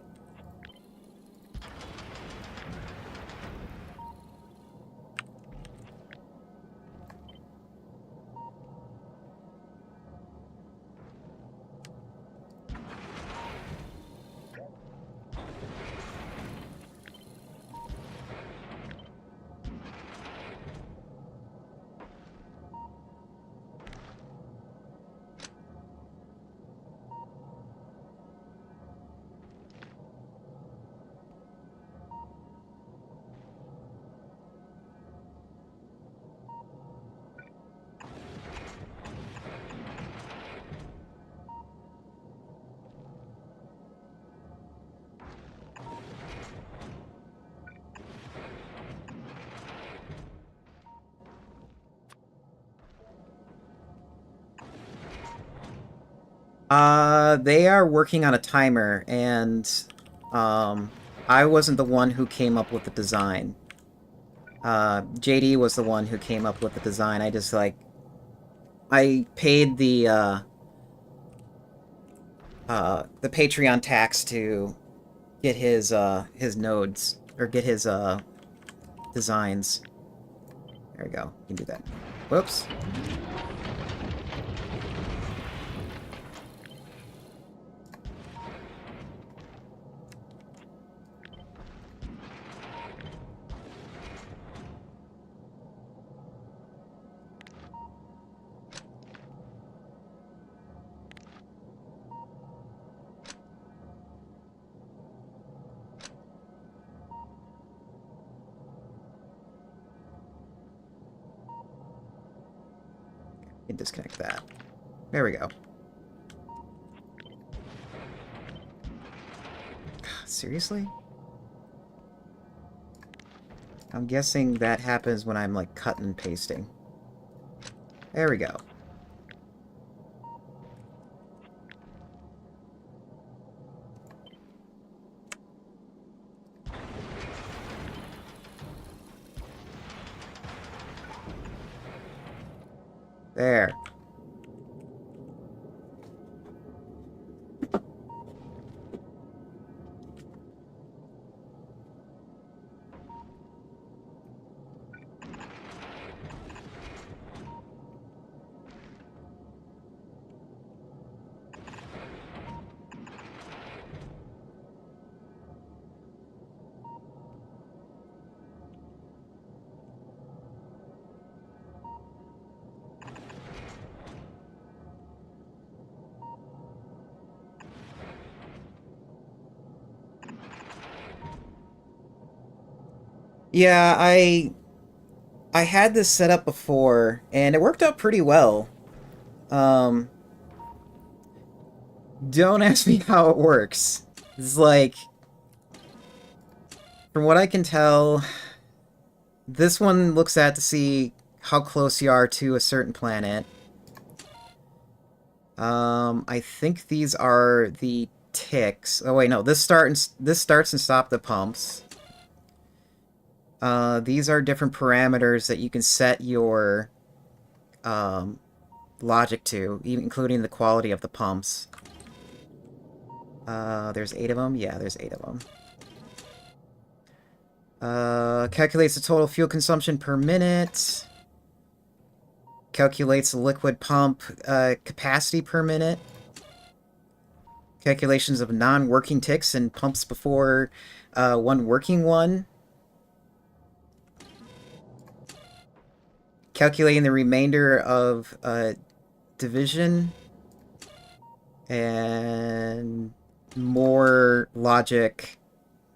They are working on a timer, and, um, I wasn't the one who came up with the design. JD was the one who came up with the design. I just, like, I paid the Patreon tax to get his nodes, or get his, designs. There we go. You can do that. Whoops. You can disconnect that. There we go. Seriously? I'm guessing that happens when I'm, like, cutting and pasting. There we go. There. Yeah, I had this set up before, and it worked out pretty well. Um, don't ask me how it works. It's like, from what I can tell, this one looks at to see how close you are to a certain planet. I think these are the ticks. Oh wait, no, this starts and stop the pumps. These are different parameters that you can set your, logic to, even including the quality of the pumps. There's 8 of them? Yeah, there's 8 of them. Calculates the total fuel consumption per minute. Calculates the liquid pump capacity per minute. Calculations of non-working ticks and pumps before one working one. Calculating the remainder of division. And more logic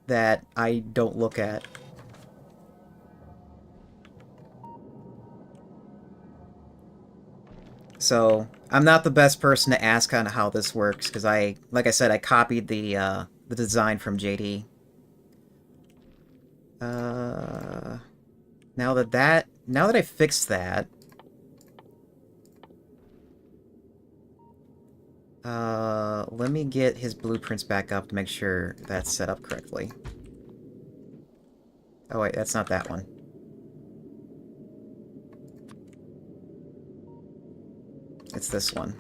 that I don't look at. So I'm not the best person to ask on how this works because like I said, I copied the design from JD. Now that I fixed that, let me get his blueprints back up to make sure that's set up correctly. Oh wait, that's not that one. It's this one.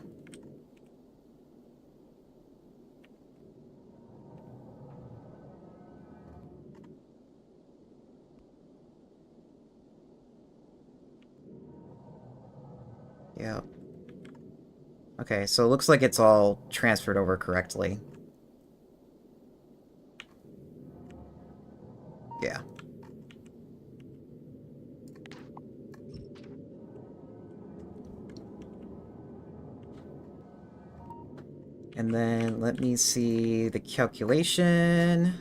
Yeah. Okay, so it looks like it's all transferred over correctly. Yeah. And then let me see the calculation.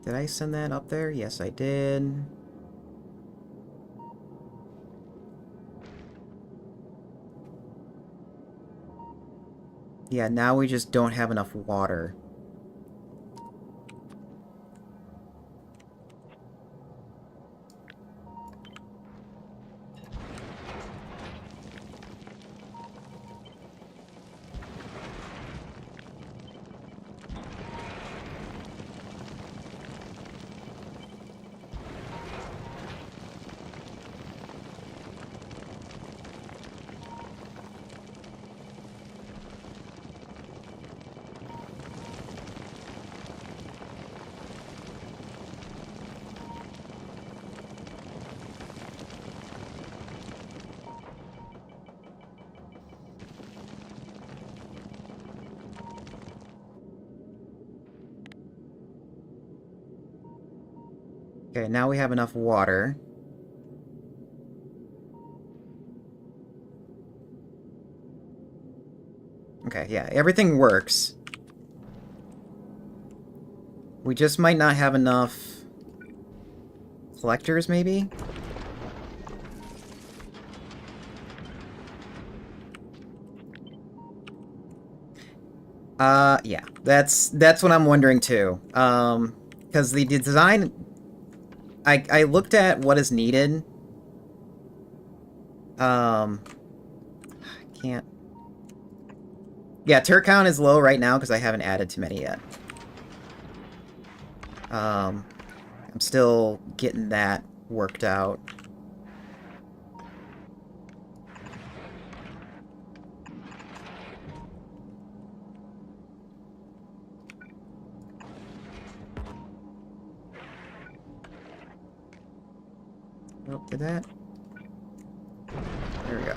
Did I send that up there? Yes, I did. Yeah, now we just don't have enough water. Okay, now we have enough water. Okay, yeah, everything works. We just might not have enough collectors, maybe? Yeah, that's what I'm wondering too. Because the design, I looked at what is needed. I can't. Yeah, turret count is low right now because I haven't added too many yet. I'm still getting that worked out. Oh, did that? There we go.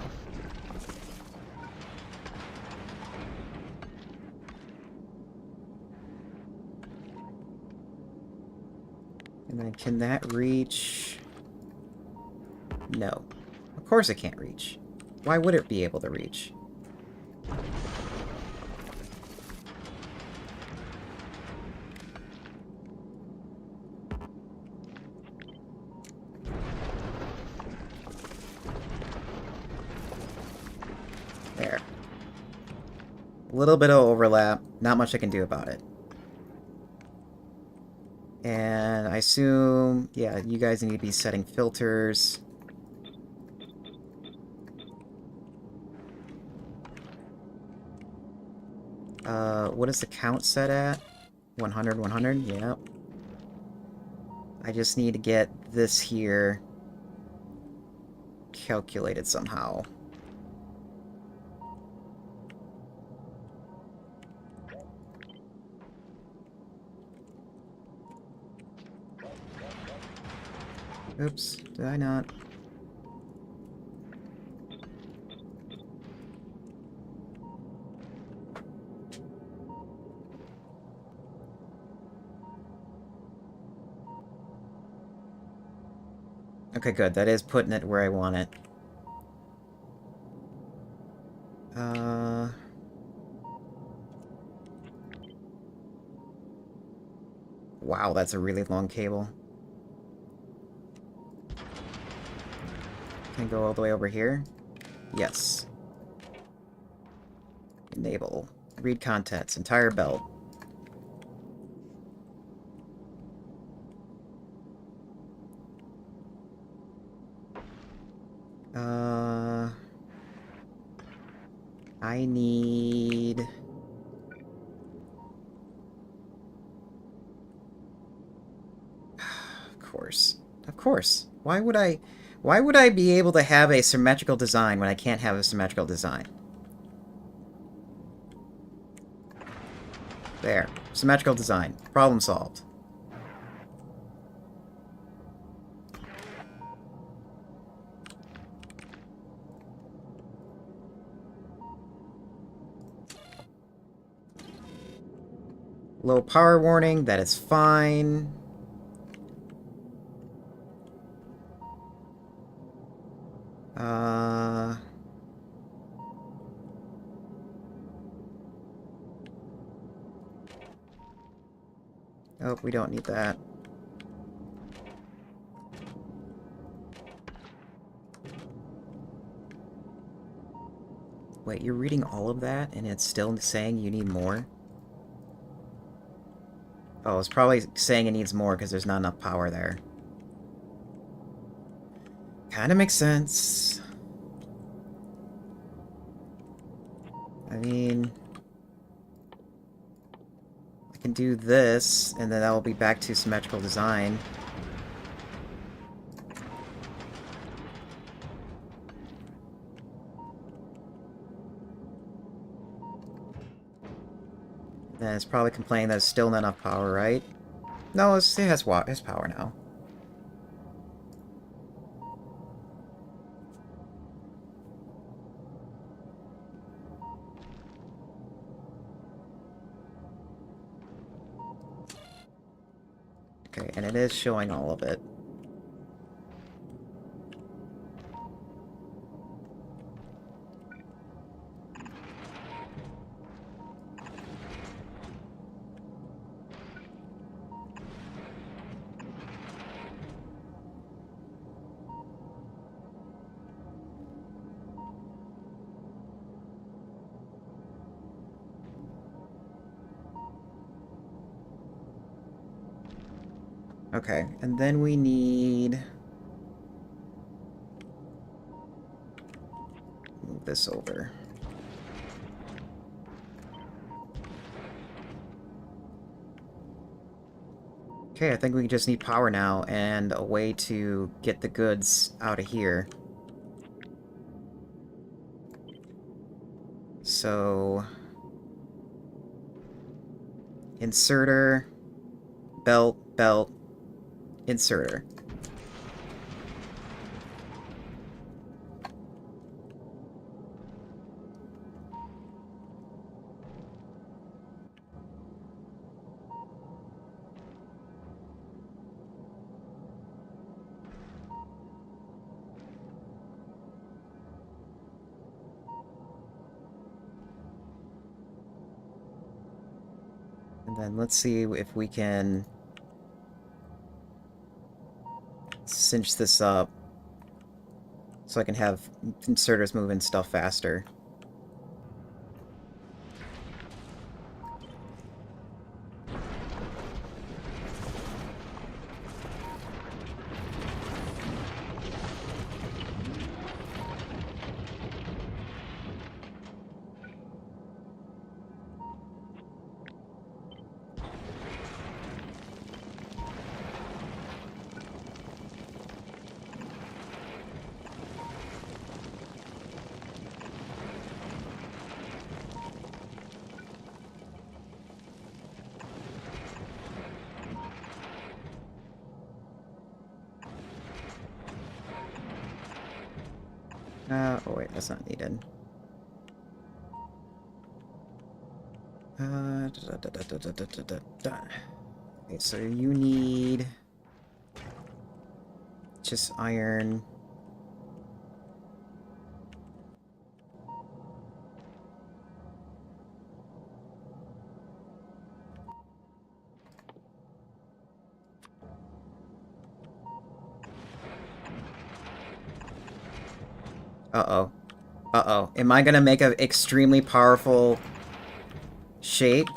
And then can that reach? No. Of course it can't reach. Why would it be able to reach? There. A little bit of overlap. Not much I can do about it. And I assume, yeah, you guys need to be setting filters. What is the count set at? 100, 100? Yep. I just need to get this here calculate it somehow. Oops, did I not? Okay, good. That is putting it where I want it. Wow, that's a really long cable. Can I go all the way over here? Yes. Enable. Read contents. Entire belt. I need... Of course. Of course. Why would I be able to have a symmetrical design when I can't have a symmetrical design? There. Symmetrical design. Problem solved. Low power warning. That is fine. Oh, we don't need that. Wait, you're reading all of that, and it's still saying you need more? Oh, it's probably saying it needs more because there's not enough power there. Kinda makes sense. I mean... I can do this, and then that will be back to symmetrical design. And it's probably complaining that it's still not enough power, right? No, it has power now. Okay, and it is showing all of it. Okay, and then we need... Move this over. Okay, I think we just need power now, and a way to get the goods out of here. So... Inserter... Belt, belt... Inserter. And then let's see if we can cinch this up so I can have inserters moving stuff faster. Oh wait, that's not needed. Okay, so you need just iron. Uh-oh. Uh-oh. Am I gonna make an extremely powerful shape?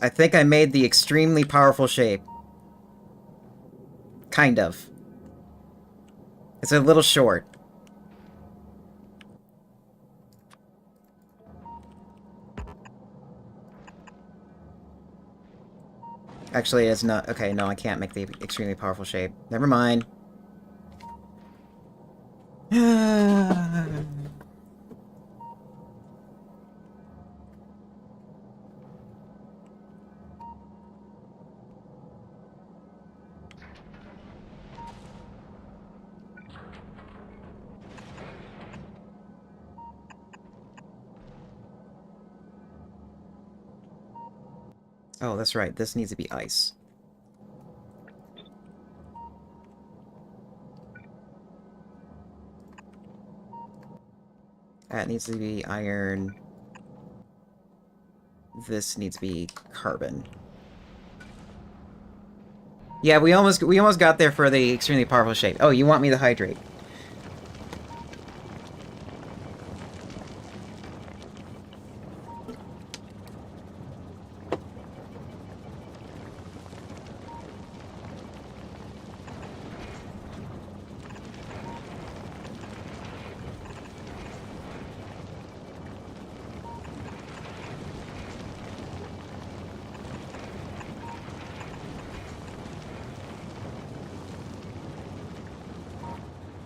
I think I made the extremely powerful shape. Kind of. It's a little short. Actually, it's not. Okay, no, I can't make the extremely powerful shape. Never mind. Oh, that's right. This needs to be ice. That needs to be iron. This needs to be carbon. Yeah, we almost got there for the extremely powerful shape. Oh, you want me to hydrate?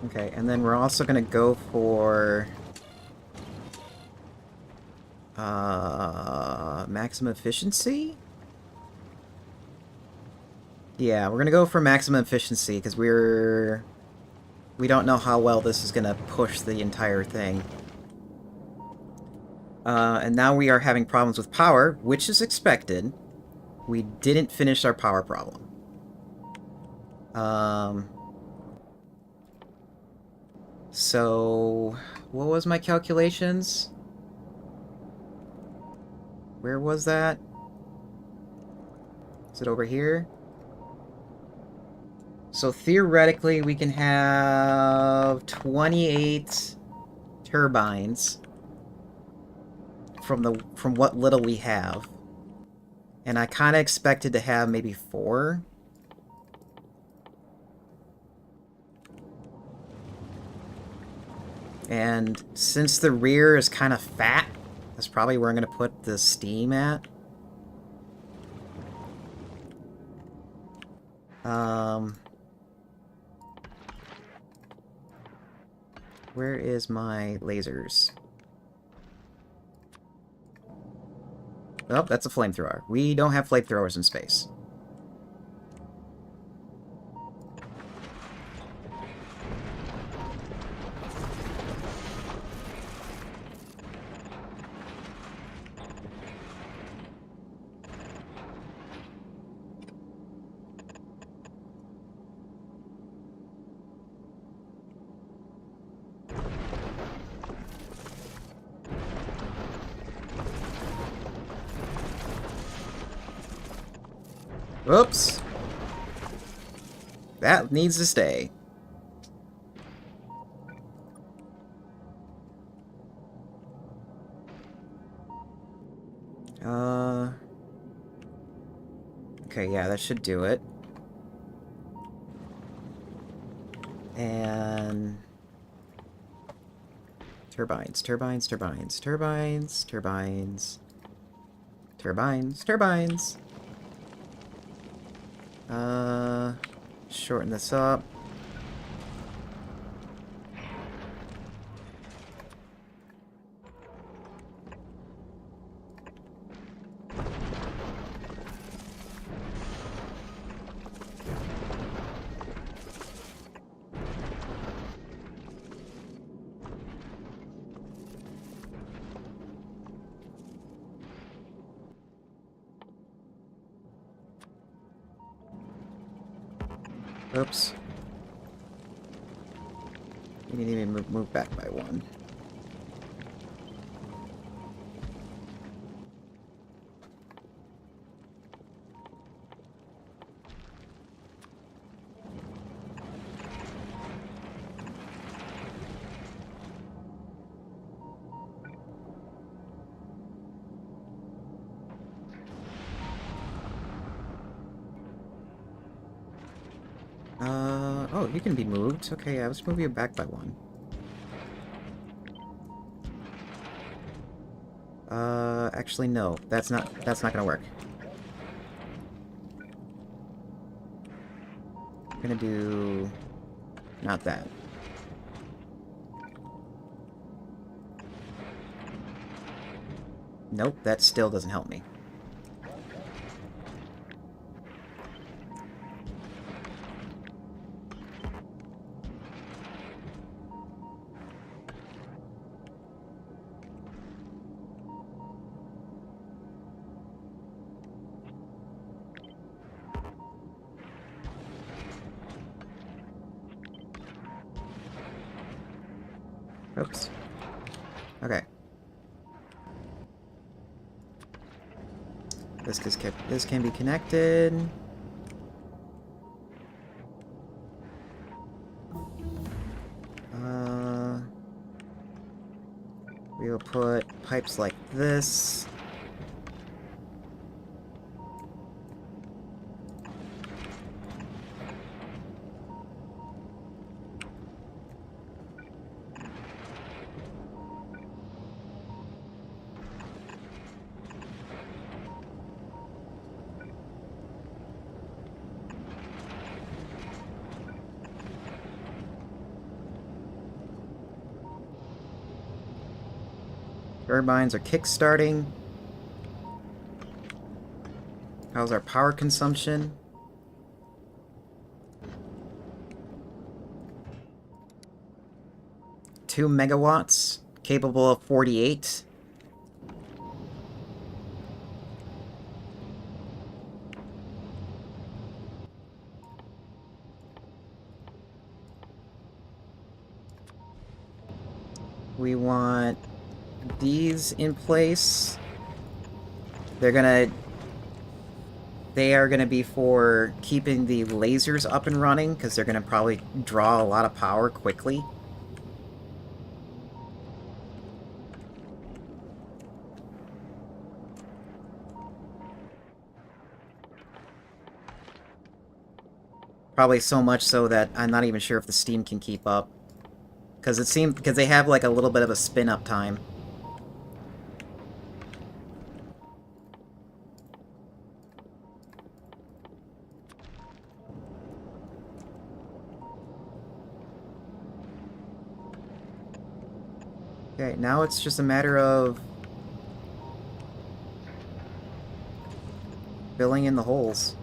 Okay, and then we're also gonna go for maximum efficiency? Yeah, we're gonna go for maximum efficiency because we don't know how well this is gonna push the entire thing. And now we are having problems with power, which is expected. We didn't finish our power problem. So, what was my calculations? Where was that? Is it over here? So theoretically, we can have 28 turbines from what little we have. And I kind of expected to have maybe 4. And since the rear is kind of fat, that's probably where I'm going to put the steam at. Where is my lasers? Oh, that's a flamethrower. We don't have flamethrowers in space. Oops. That needs to stay. Okay, yeah, that should do it. And... turbines, turbines, turbines, turbines, turbines. Turbines, turbines. Shorten this up. Oops. You need to even move back by one. Oh, you can be moved. Okay, yeah, let's move you back by one. Actually, no. That's not gonna work. I'm gonna do... not that. Nope, that still doesn't help me. Oops. Okay. This can be connected. We will put pipes like this. Turbines are kickstarting. How's our power consumption? Two megawatts, capable of 48. We want these in place. They are gonna be for keeping the lasers up and running, because they're gonna probably draw a lot of power quickly. Probably so much so that I'm not even sure if the steam can keep up. Because they have like a little bit of a spin-up time. Okay, now it's just a matter of filling in the holes.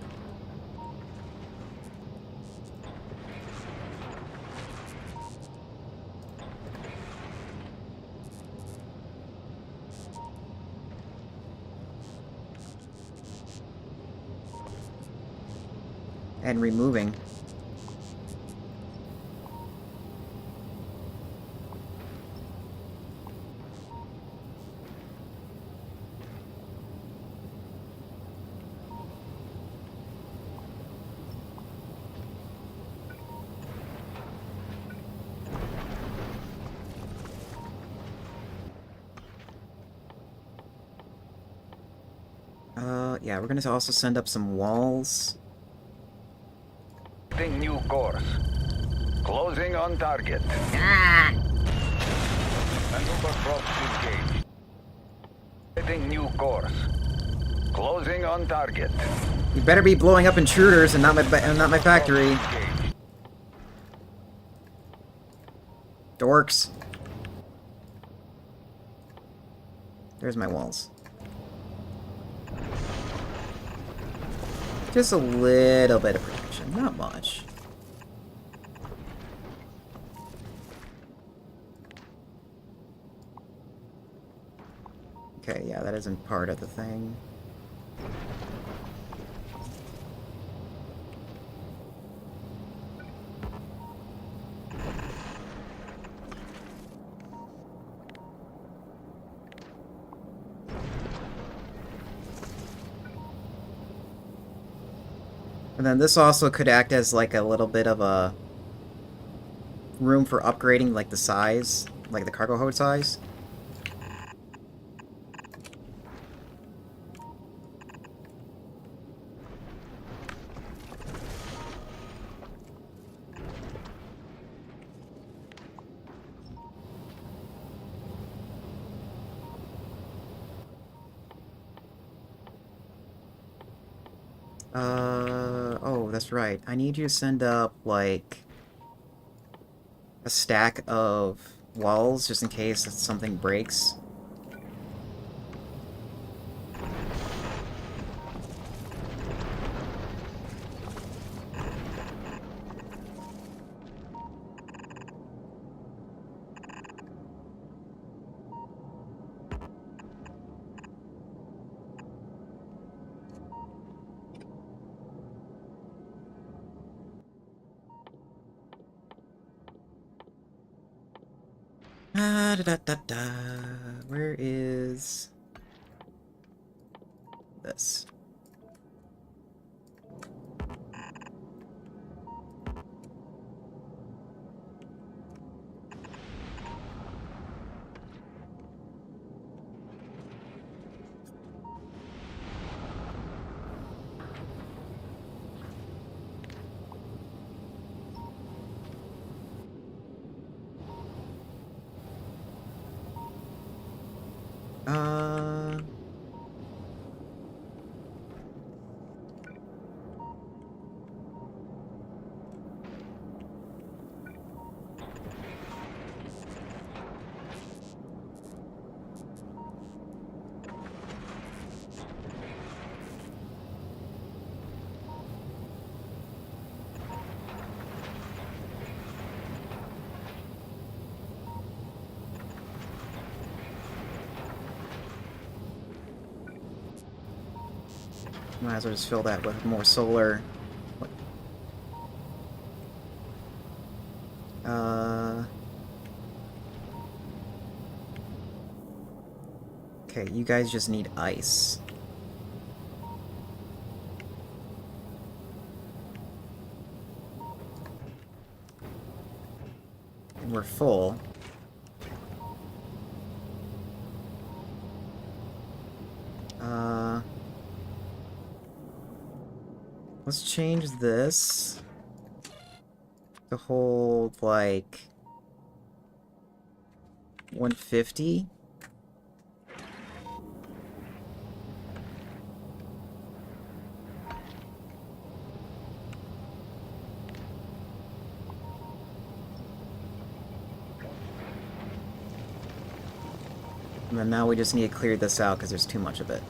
And removing. Yeah, we're gonna also send up some walls. New course. Closing on target. Ah! Maneuver props engaged. Setting new course. Closing on target. You better be blowing up intruders and not my factory. Engaged. Dorks. There's my walls. Just a little bit of protection, not much. Okay, yeah, that isn't part of the thing. And then this also could act as like a little bit of a room for upgrading, like the size, like the cargo hold size. Oh, that's right. I need you to send up, like, a stack of walls just in case something breaks. Ah, da da da da. Where is this? Uh, might as well just fill that with more solar. What? Uh, okay, you guys just need ice. And we're full. Uh, let's change this to hold, like, 150. And then now we just need to clear this out because there's too much of it.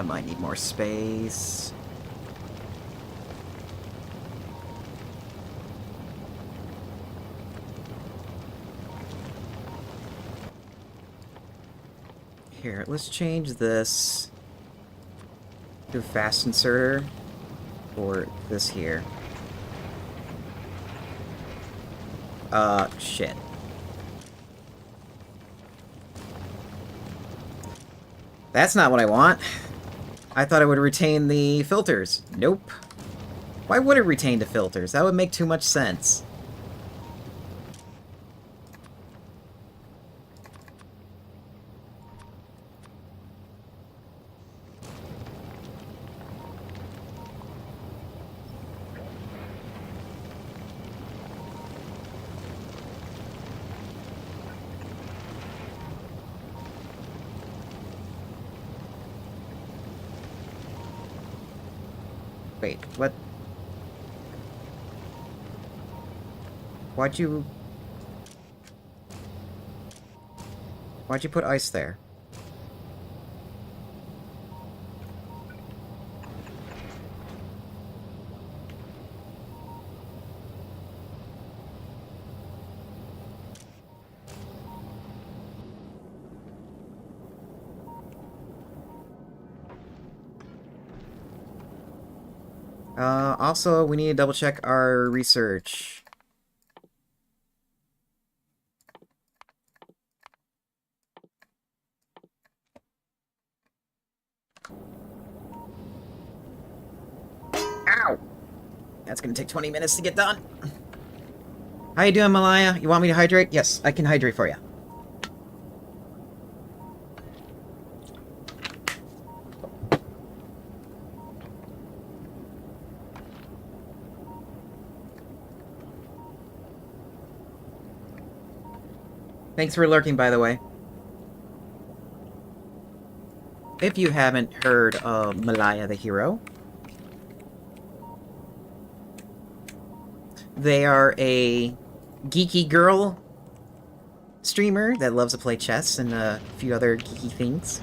That might need more space. Here, let's change this to a fast inserter for this here. Shit. That's not what I want. I thought it would retain the filters. Nope. Why would it retain the filters? That would make too much sense. Wait, what? Why'd you... Why'd you put ice there? Also, we need to double check our research. Ow! That's gonna take 20 minutes to get done. How you doing, Malaya? You want me to hydrate? Yes, I can hydrate for you. Thanks for lurking, by the way. If you haven't heard of Malaya the Hero, they are a geeky girl streamer that loves to play chess and a few other geeky things.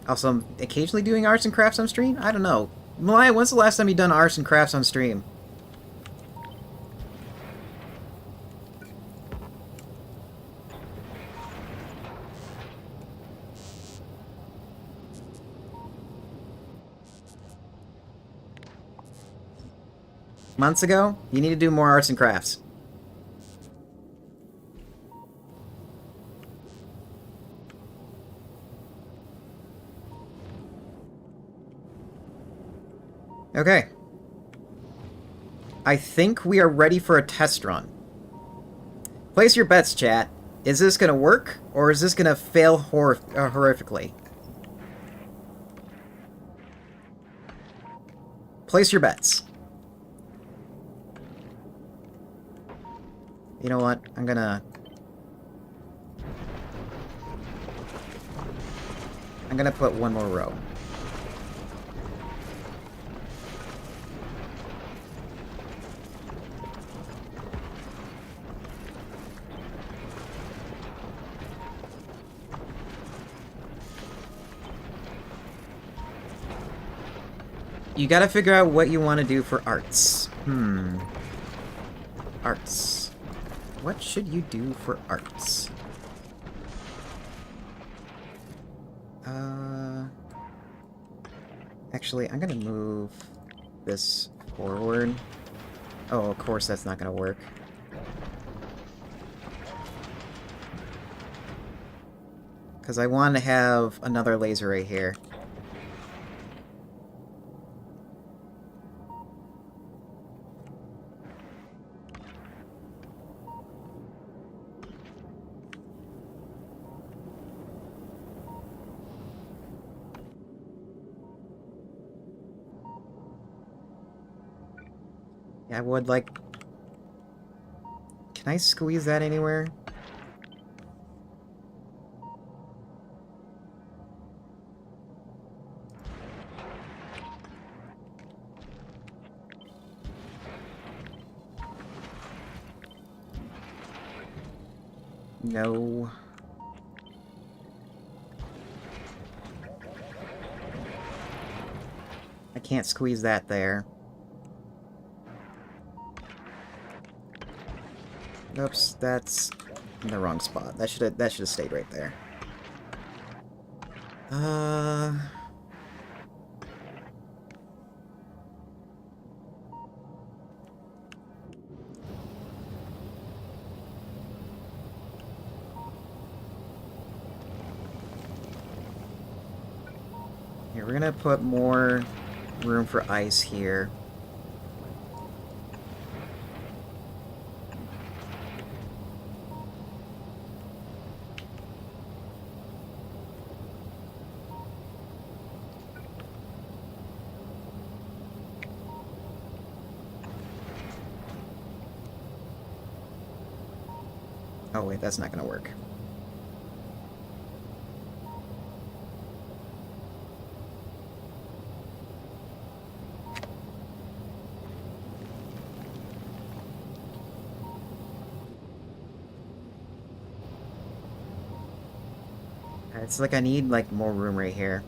Also, I'm occasionally doing arts and crafts on stream. I don't know. Malaya, when's the last time you done arts and crafts on stream? Months ago? You need to do more arts and crafts. Okay. I think we are ready for a test run. Place your bets, chat. Is this gonna work, or is this gonna fail horrifically? Place your bets. You know what? I'm gonna put one more row. You gotta figure out what you want to do for arts. Arts. What should you do for arts? Actually, I'm gonna move this forward. Oh, of course that's not gonna work. Because I want to have another laser right here. Yeah, I would like... Can I squeeze that anywhere? No. I can't squeeze that there. Oops, that's in the wrong spot. That should have stayed right there. Here, we're gonna put more room for ice here. Oh wait, that's not gonna work. It's like I need like more room right here.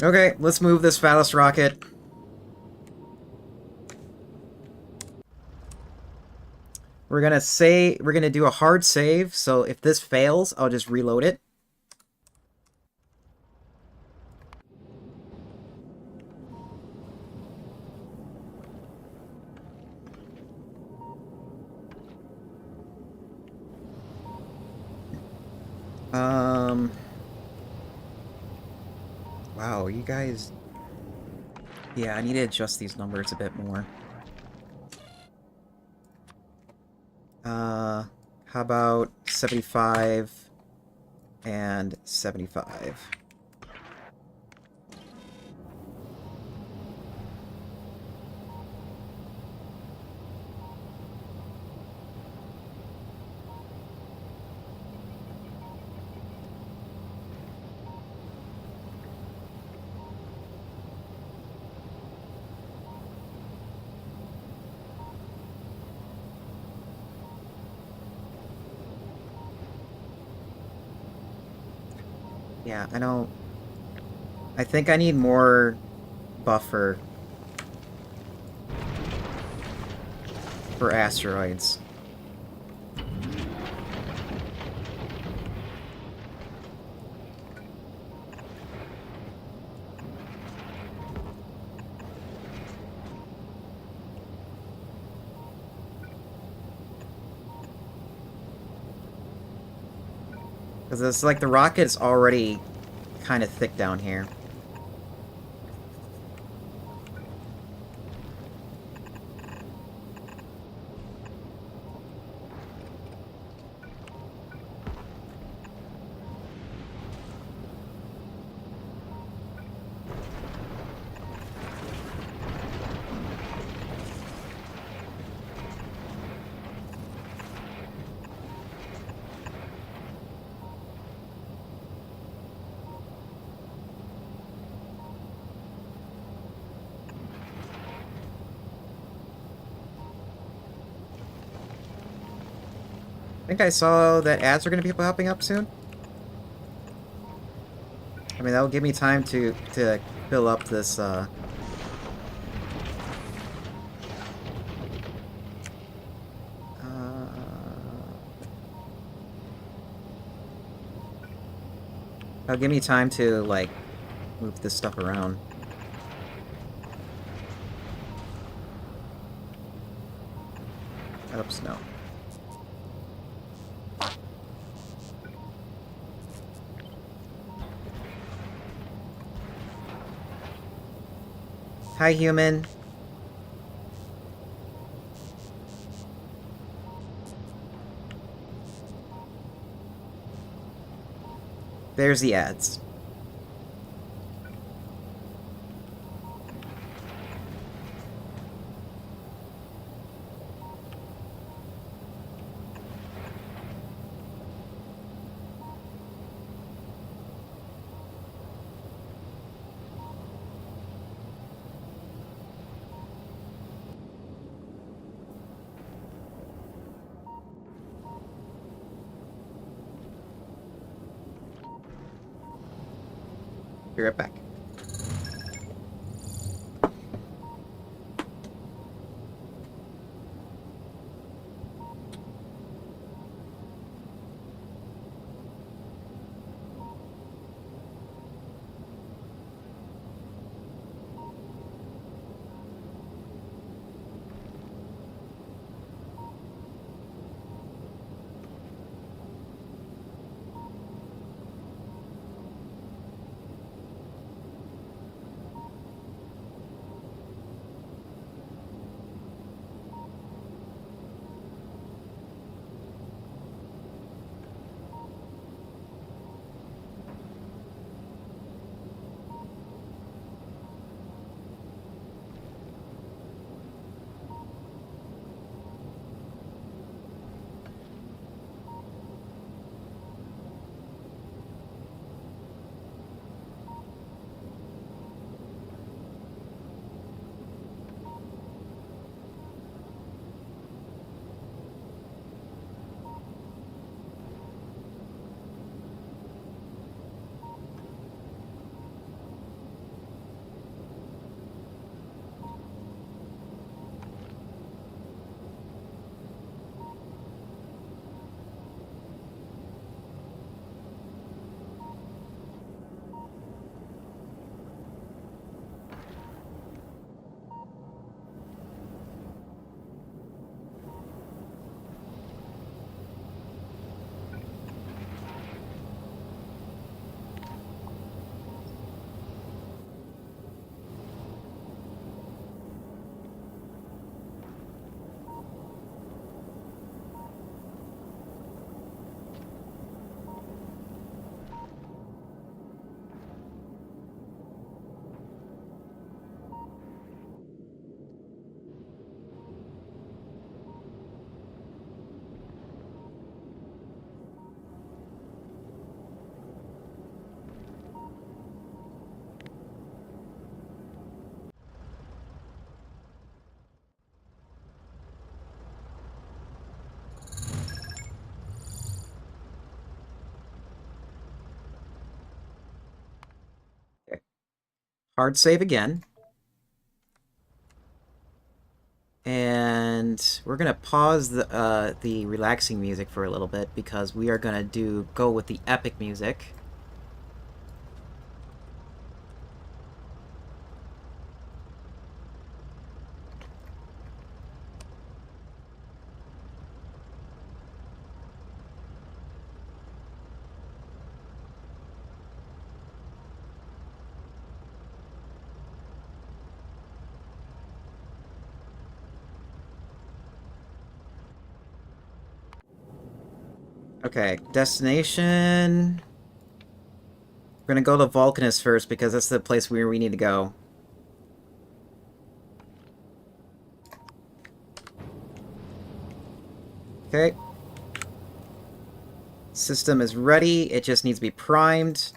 Okay, let's move this phallus rocket. We're gonna do a hard save, so if this fails, I'll just reload it. Um, wow, you guys... Yeah, I need to adjust these numbers a bit more. How about 75 and 75? Yeah, I don't... I think I need more buffer for asteroids. Because it's like the rocket's already kind of thick down here. I think I saw that ads are going to be popping up soon. I mean, that'll give me time to fill up this, that'll give me time to, like, move this stuff around. Oops, no. Hi, human. There's the ads. Be right back. Hard save again. And we're gonna pause the relaxing music for a little bit because we are gonna go with the epic music. Okay, destination. We're gonna go to Vulcanus first because that's the place where we need to go. Okay. System is ready. It just needs to be primed.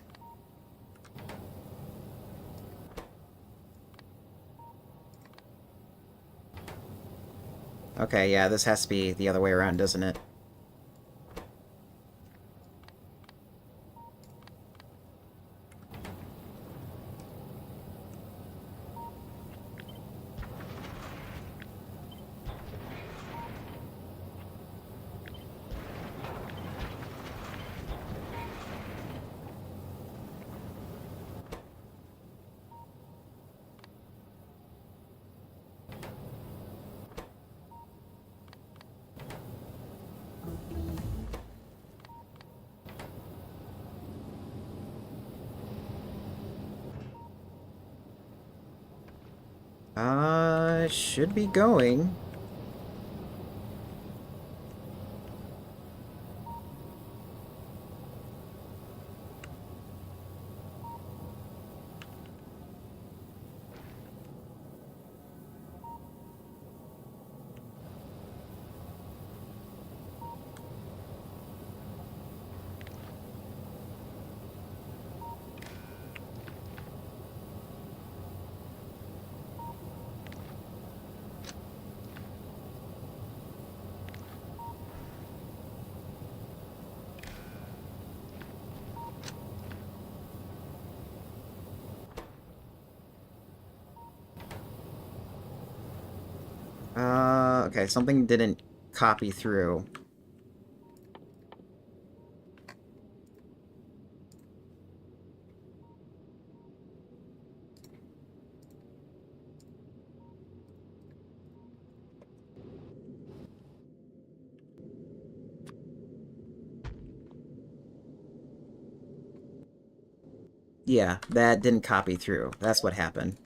Okay, yeah, this has to be the other way around, doesn't it? Should be going. Okay, something didn't copy through. Yeah, that didn't copy through. That's what happened.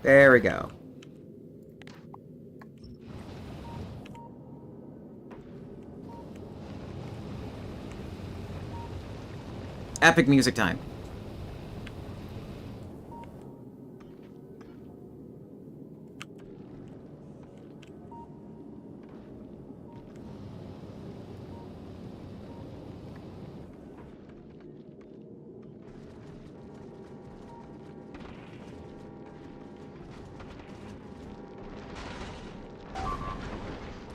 There we go. Epic music time.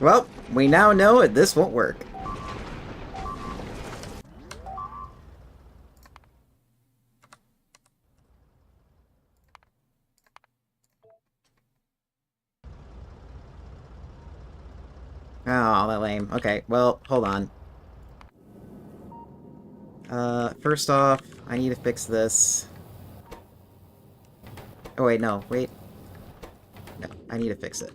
Well, we now know that this won't work. Oh, that lame. Okay, well, hold on. First off, I need to fix this. Oh, wait, no, wait. No, I need to fix it.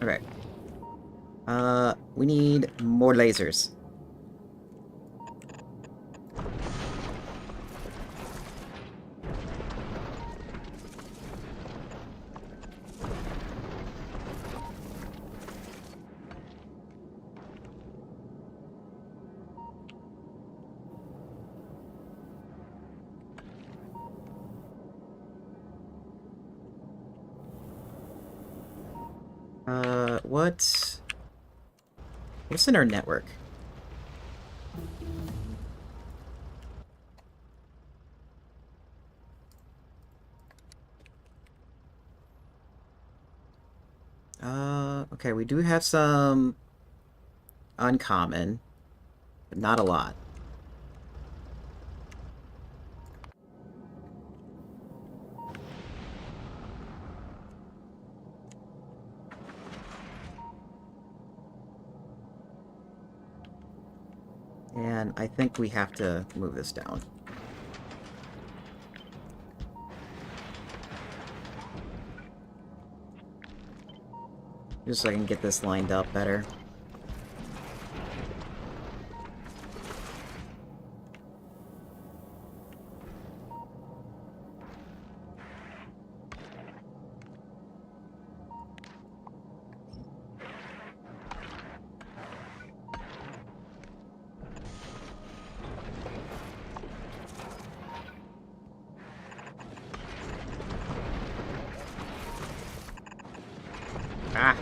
Okay. We need more lasers. What? What's in our network? Okay, we do have some uncommon, but not a lot. And I think we have to move this down. Just so I can get this lined up better. Ah!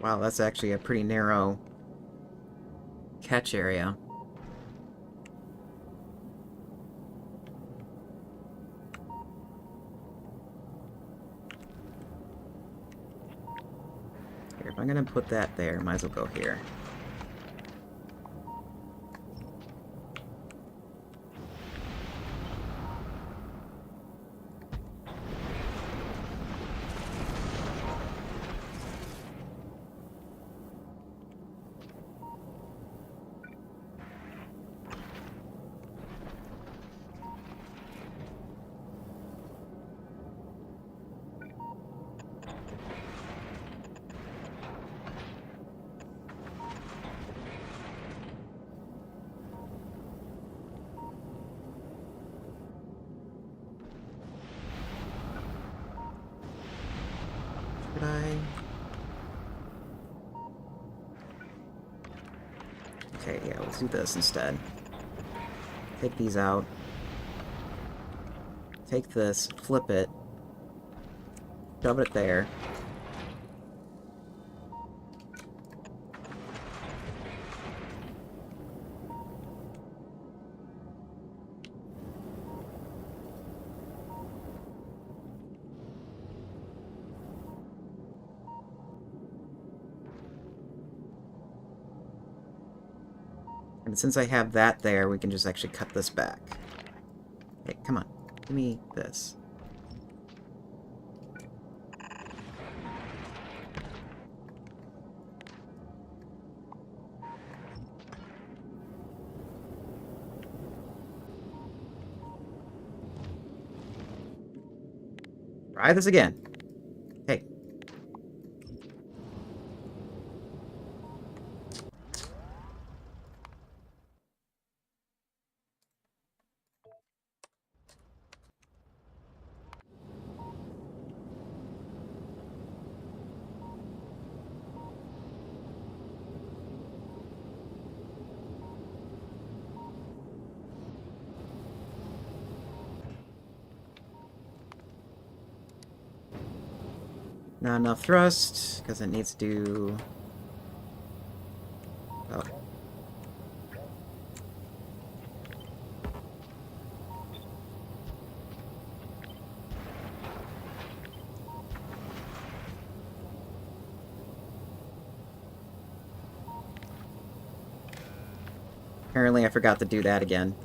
Wow, that's actually a pretty narrow catch area. Here, if I'm gonna put that there, might as well go here. Should I? Okay, yeah, let's do this instead. Take these out. Take this, flip it, shove it there. And since I have that there, we can just actually cut this back. Hey, come on. Give me this. Try this again. Hey. Not enough thrust, because it needs to do... Oh. Apparently I forgot to do that again.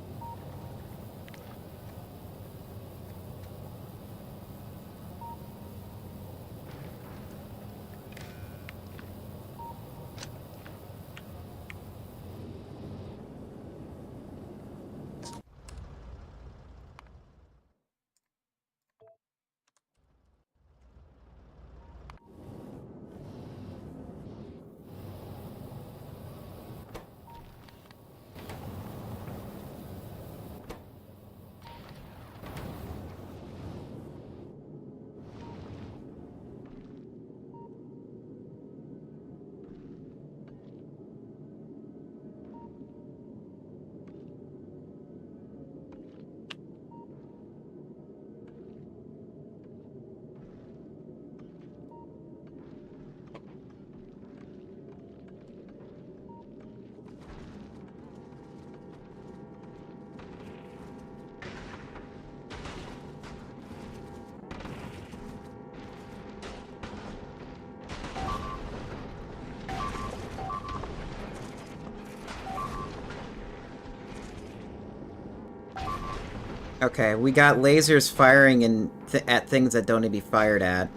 Okay, we got lasers firing at things that don't need to be fired at.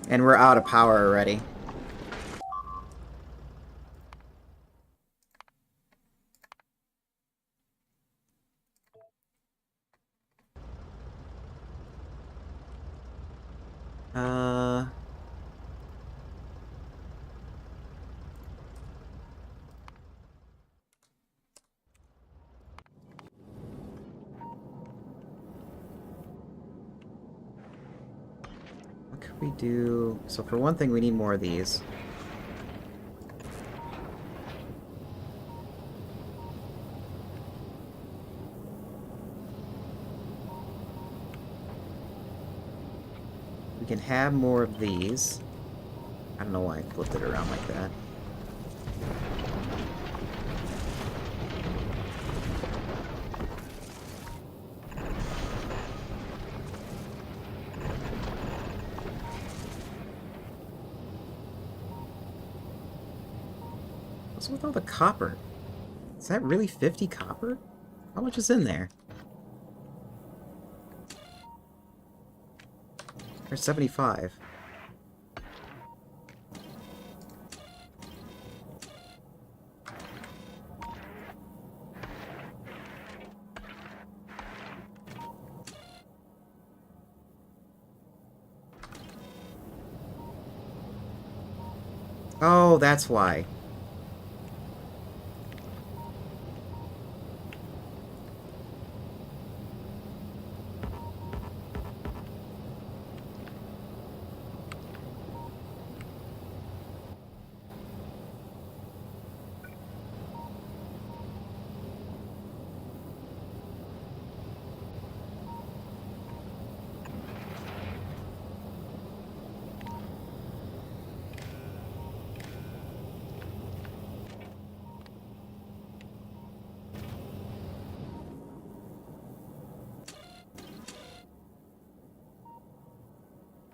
And we're out of power already. Uh... What could we do? So for one thing, we need more of these. We can have more of these. I don't know why I flipped it around like that. What's with all the copper? Is that really 50 copper? How much is in there? There's 75. Oh, that's why.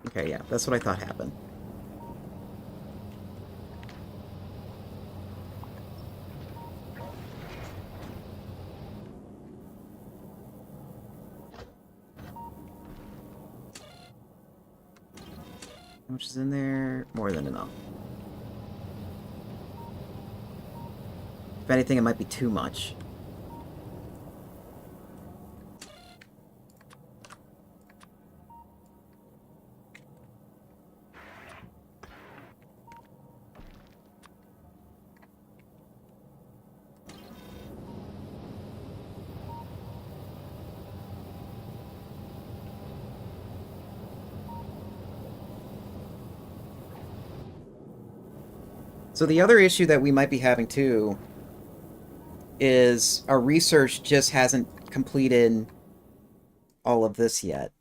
Okay, yeah, that's what I thought happened. How much is in there? More than enough. If anything, it might be too much. So the other issue that we might be having too is our research just hasn't completed all of this yet.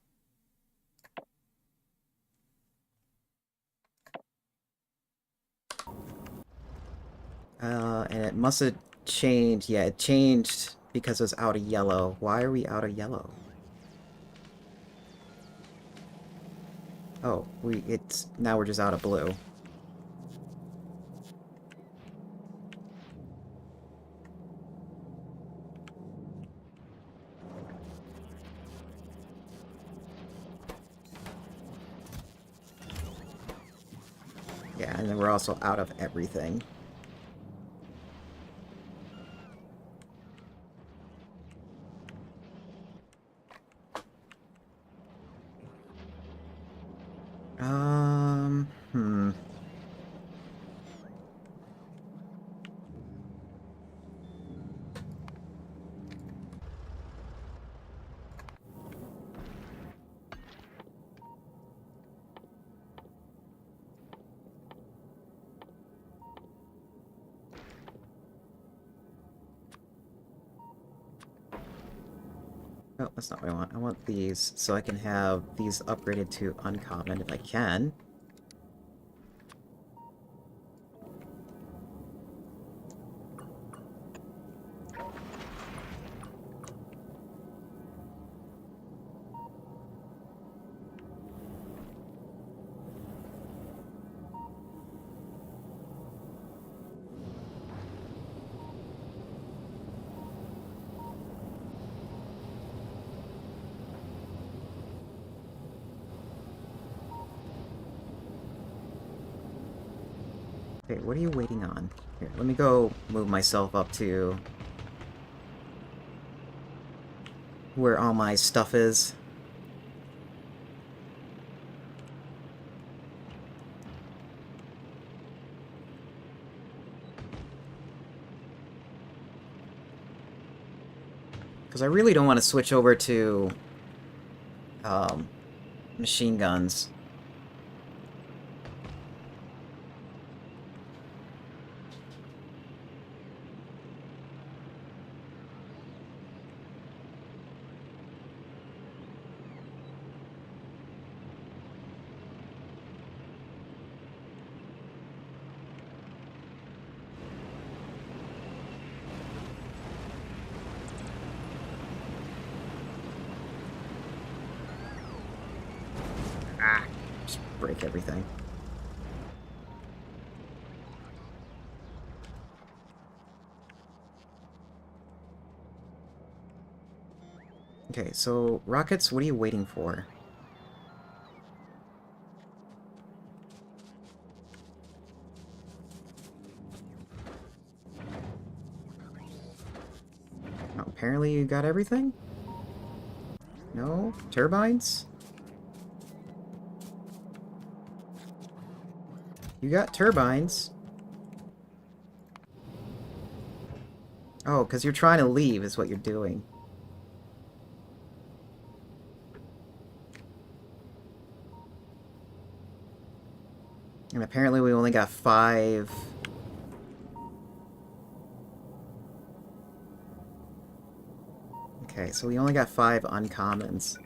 And it must have changed. Yeah, it changed because it was out of yellow. Why are we out of yellow? Oh, now we're just out of blue. Yeah, and then we're also out of everything. Hmm. Oh, that's not what I want. I want these so I can have these upgraded to uncommon if I can. Okay, what are you waiting on? Here, let me go move myself up to where all my stuff is. Because I really don't want to switch over to um, machine guns. Ah. Just break everything. Okay, so rockets, what are you waiting for? Oh, apparently you got everything? No? Turbines? You got turbines. Oh, because you're trying to leave is what you're doing. And apparently we only got 5. Okay, so we only got 5 uncommons.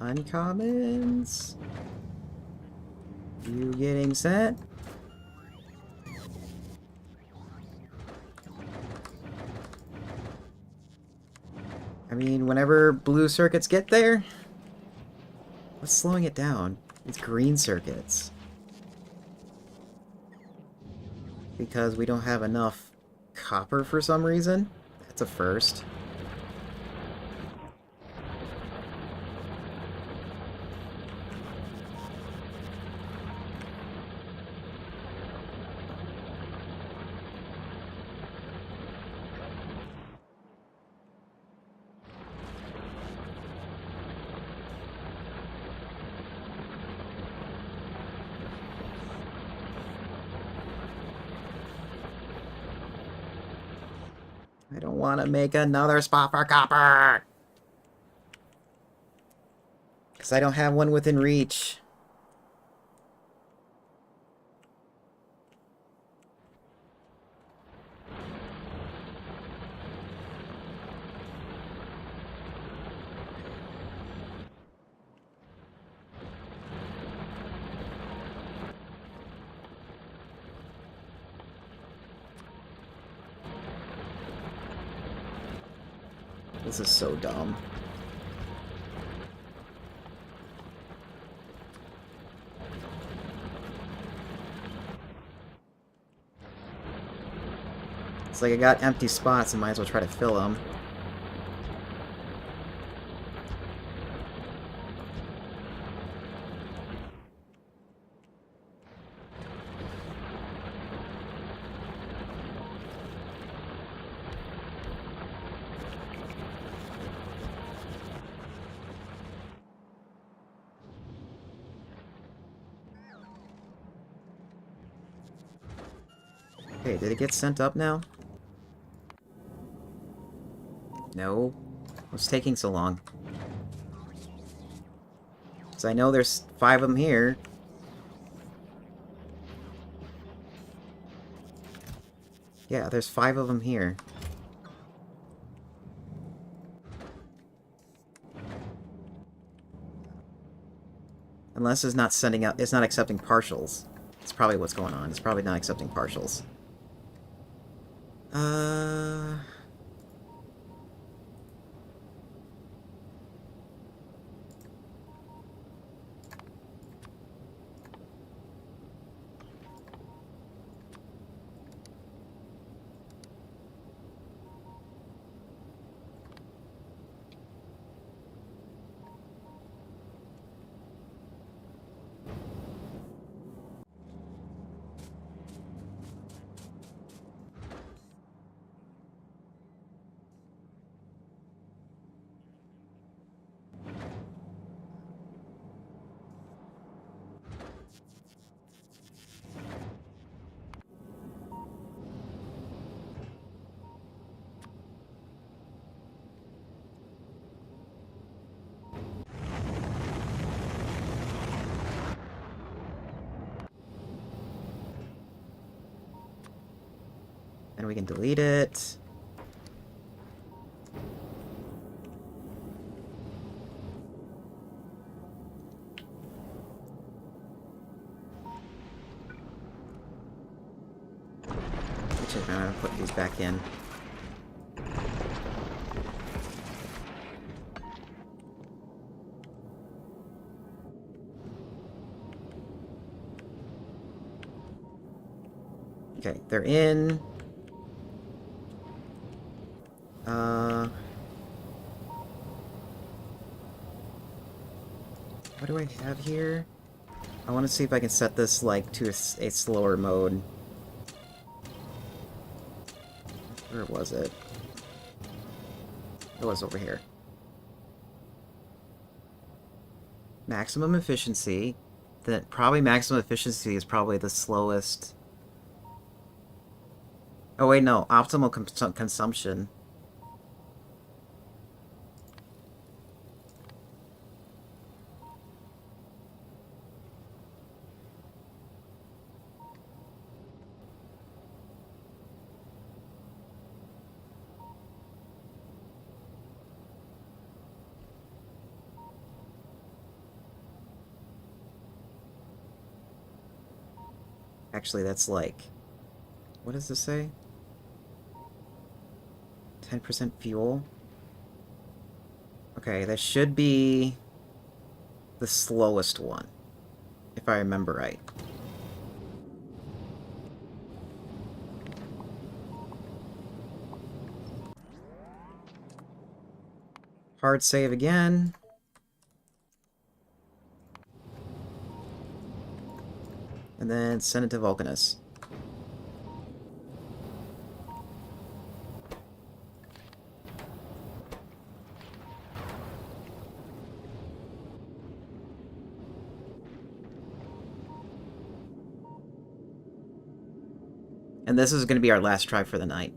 Uncommons? You getting sent? I mean, whenever blue circuits get there, what's slowing it down? It's green circuits. Because we don't have enough copper for some reason. That's a first. I don't want to make another spot for copper! Because I don't have one within reach. This is so dumb. It's like I got empty spots and might as well try to fill them. Okay, did it get sent up now? No. What's taking so long? Because I know there's 5 of them here. Yeah, there's 5 of them here. Unless it's not sending out, it's not accepting partials. That's probably what's going on. It's probably not accepting partials. Uh... And we can delete it. Actually, I'm gonna put these back in. Okay, they're in. What do I have here? I want to see if I can set this, like, to a slower mode. Where was it? It was over here. Maximum efficiency. Then probably maximum efficiency is probably the slowest. Oh wait, no. Optimal consumption. Actually, that's like... What does this say? 10% fuel? Okay, that should be the slowest one, if I remember right. Hard save again. And then send it to Vulcanus. And this is going to be our last try for the night.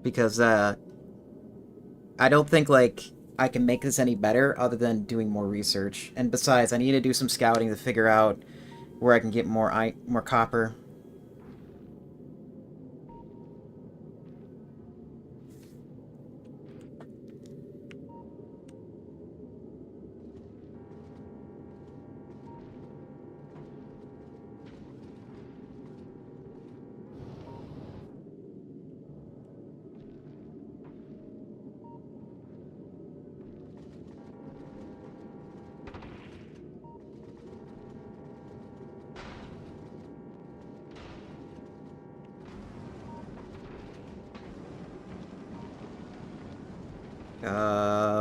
because I don't think like I can make this any better other than doing more research. And besides, I need to do some scouting to figure out where I can get more copper.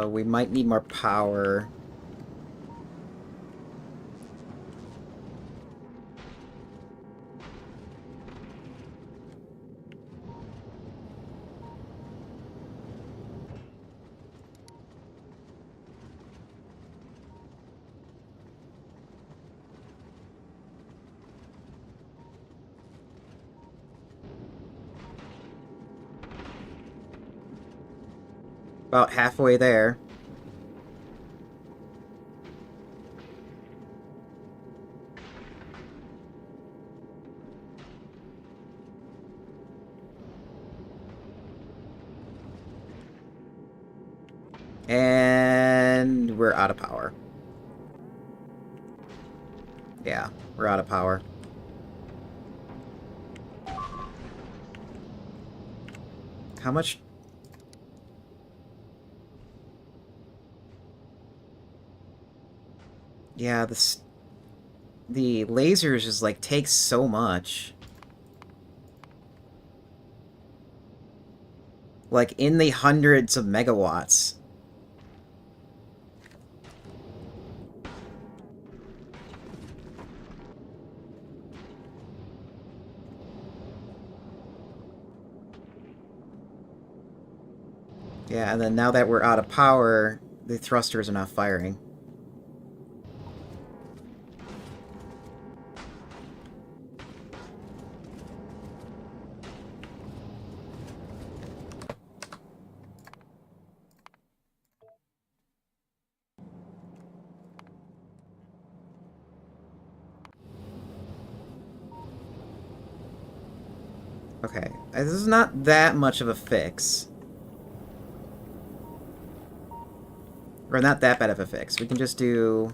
We might need more power. About halfway there. And we're out of power. Yeah, we're out of power. How much? Yeah, the lasers just like take so much. Like in the hundreds of megawatts. Yeah, and then now that we're out of power, the thrusters are not firing. Okay, this is not that much of a fix. Or not that bad of a fix. We can just do...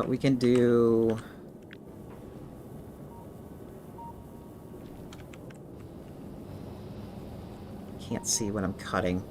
we can do... Can't see what I'm cutting.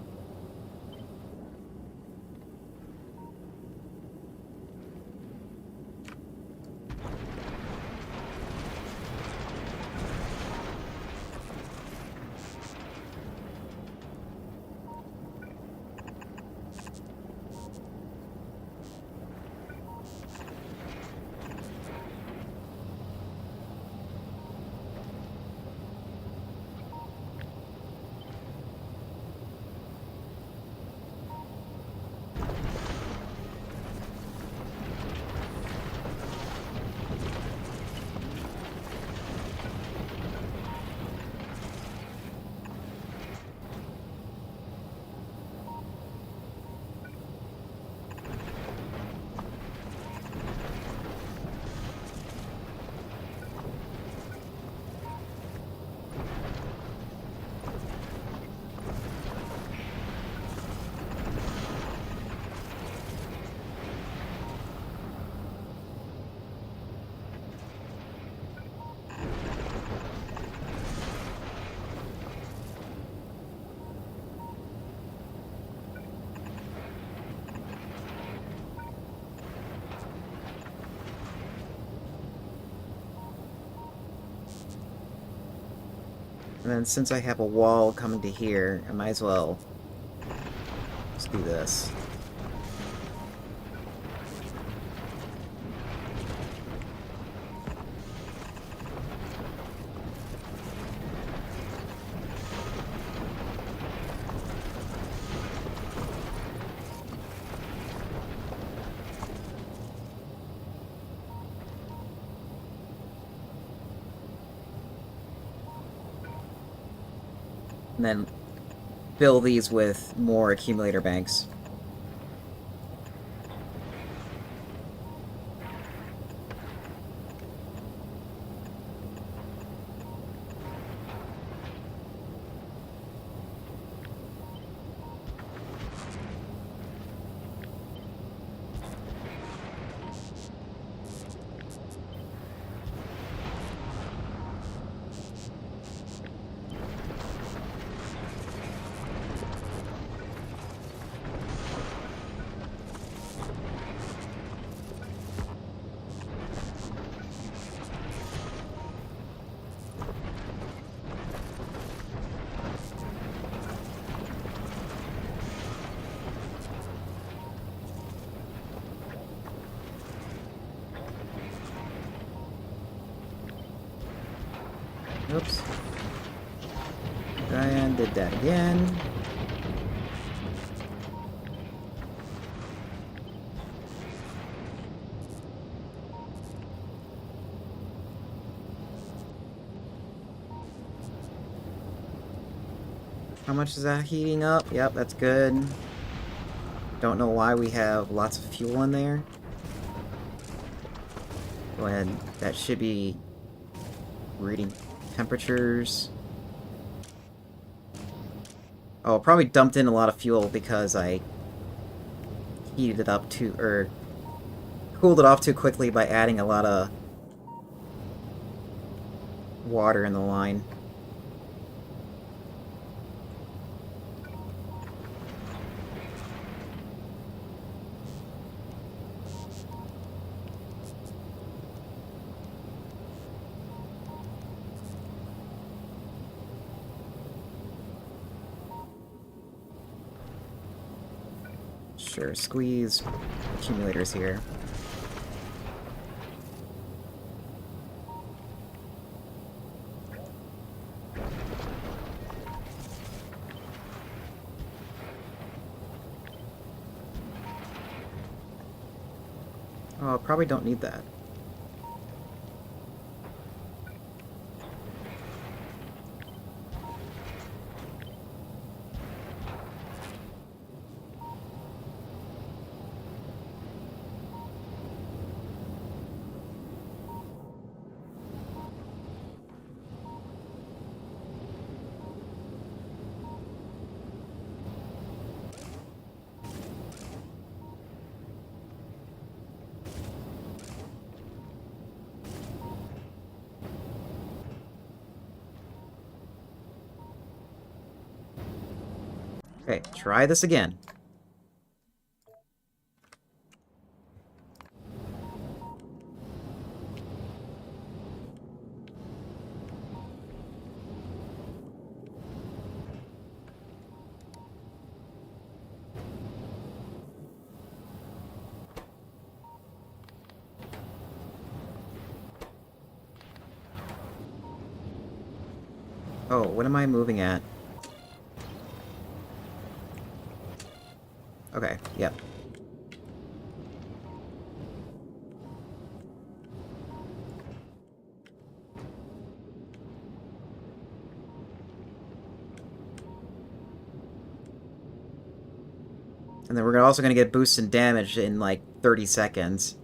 And then since I have a wall coming to here, I might as well just do this. And then fill these with more accumulator banks. Oops. And did that again. How much is that heating up? Yep, that's good. Don't know why we have lots of fuel in there. Go ahead. That should be reading temperatures. Oh, probably dumped in a lot of fuel because I heated it up too, or cooled it off too quickly by adding a lot of water in the line. Sure, squeeze accumulators here. Oh, probably don't need that. Okay, try this again. Oh, what am I moving at? Okay, yep. And then we're also going to get boosts in damage in like 30 seconds.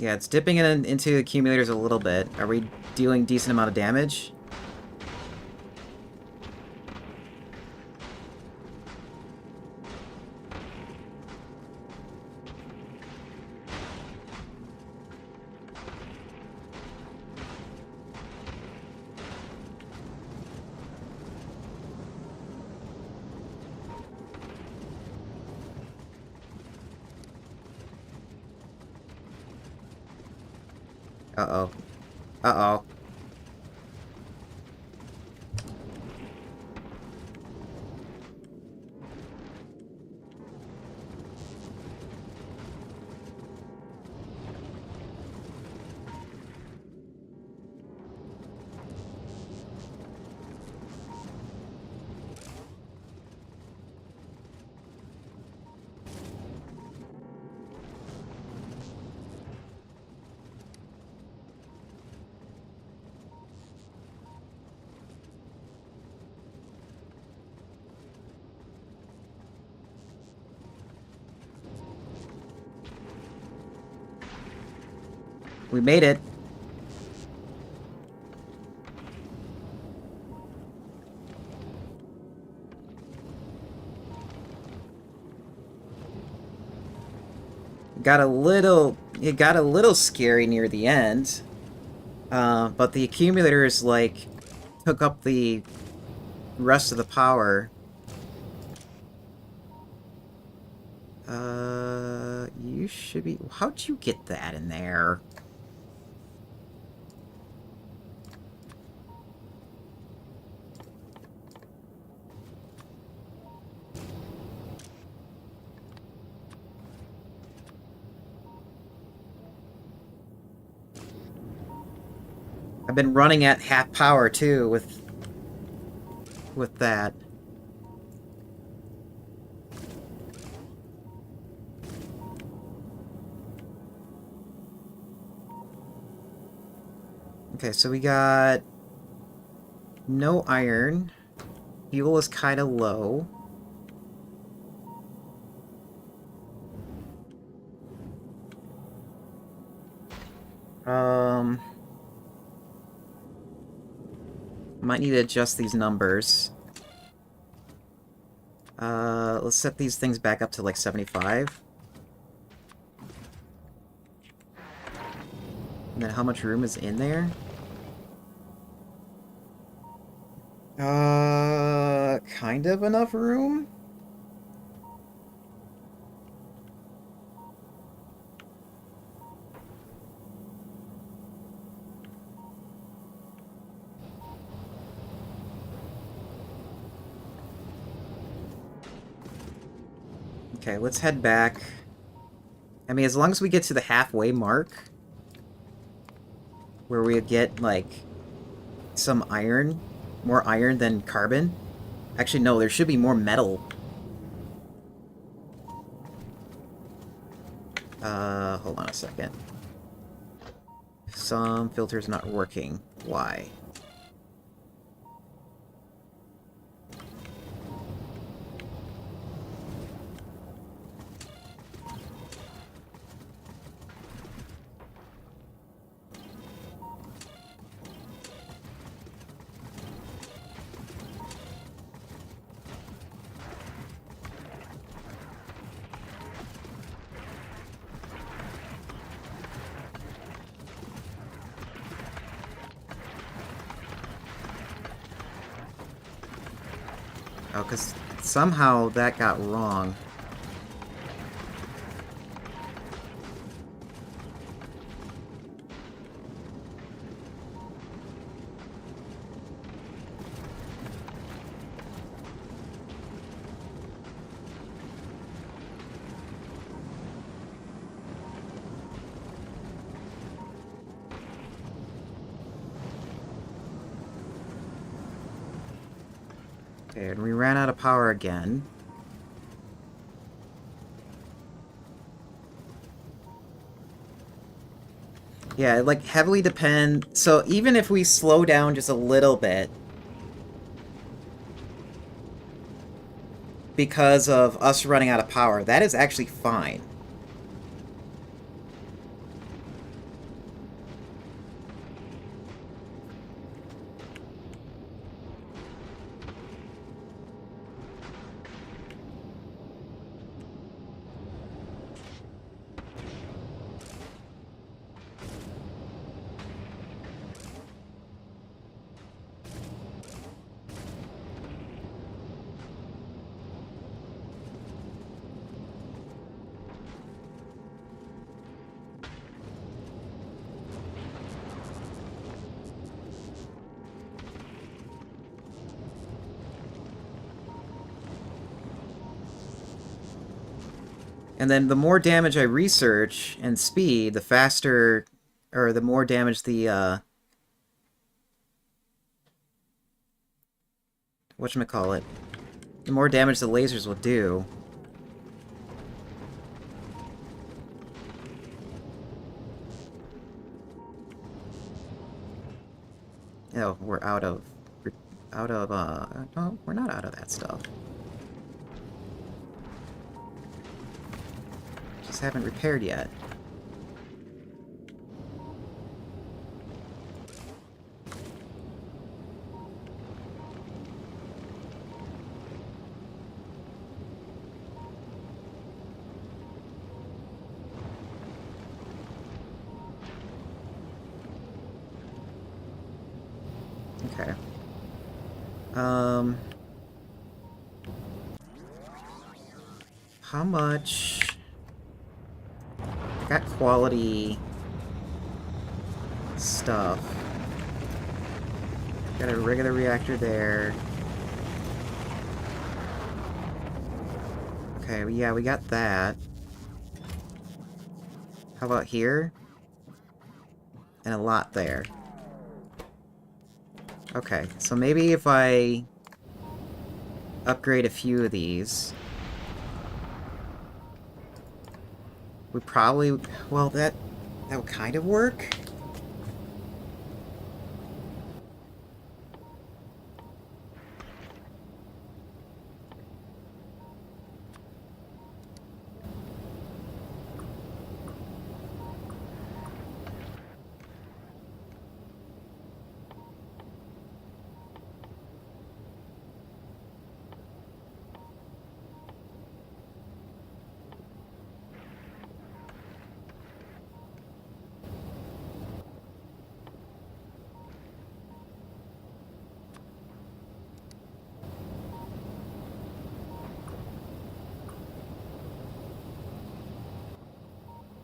Yeah, it's dipping into accumulators a little bit. Are we dealing decent amount of damage? Uh-oh. Uh-oh. We made it. It got a little scary near the end. But the accumulators, like, took up the rest of the power. You should be... How'd you get that in there? I've been running at half power, too, with that. Okay, so we got no iron. Fuel is kind of low. Might need to adjust these numbers. Let's set these things back up to like 75. And then how much room is in there? Kind of enough room? Okay, let's head back. I mean, as long as we get to the halfway mark, where we get, like, some iron, more iron than carbon. Actually, no, there should be more metal. Hold on a second. Some filter's not working. Why? Oh, because somehow that got wrong. Okay, and we ran out of power again. Yeah, it, like, heavily depend... So even if we slow down just a little bit, because of us running out of power, that is actually fine. And then the more damage I research and speed, the faster, or the more damage the, whatchamacallit, the more damage the lasers will do. Oh, we're no, we're not out of that stuff. Just haven't repaired yet. Okay. How much... Got quality stuff. Got a regular reactor there. Okay, yeah, we got that. How about here? And a lot there. Okay, so maybe if I upgrade a few of these, we probably... Well, that would kind of work.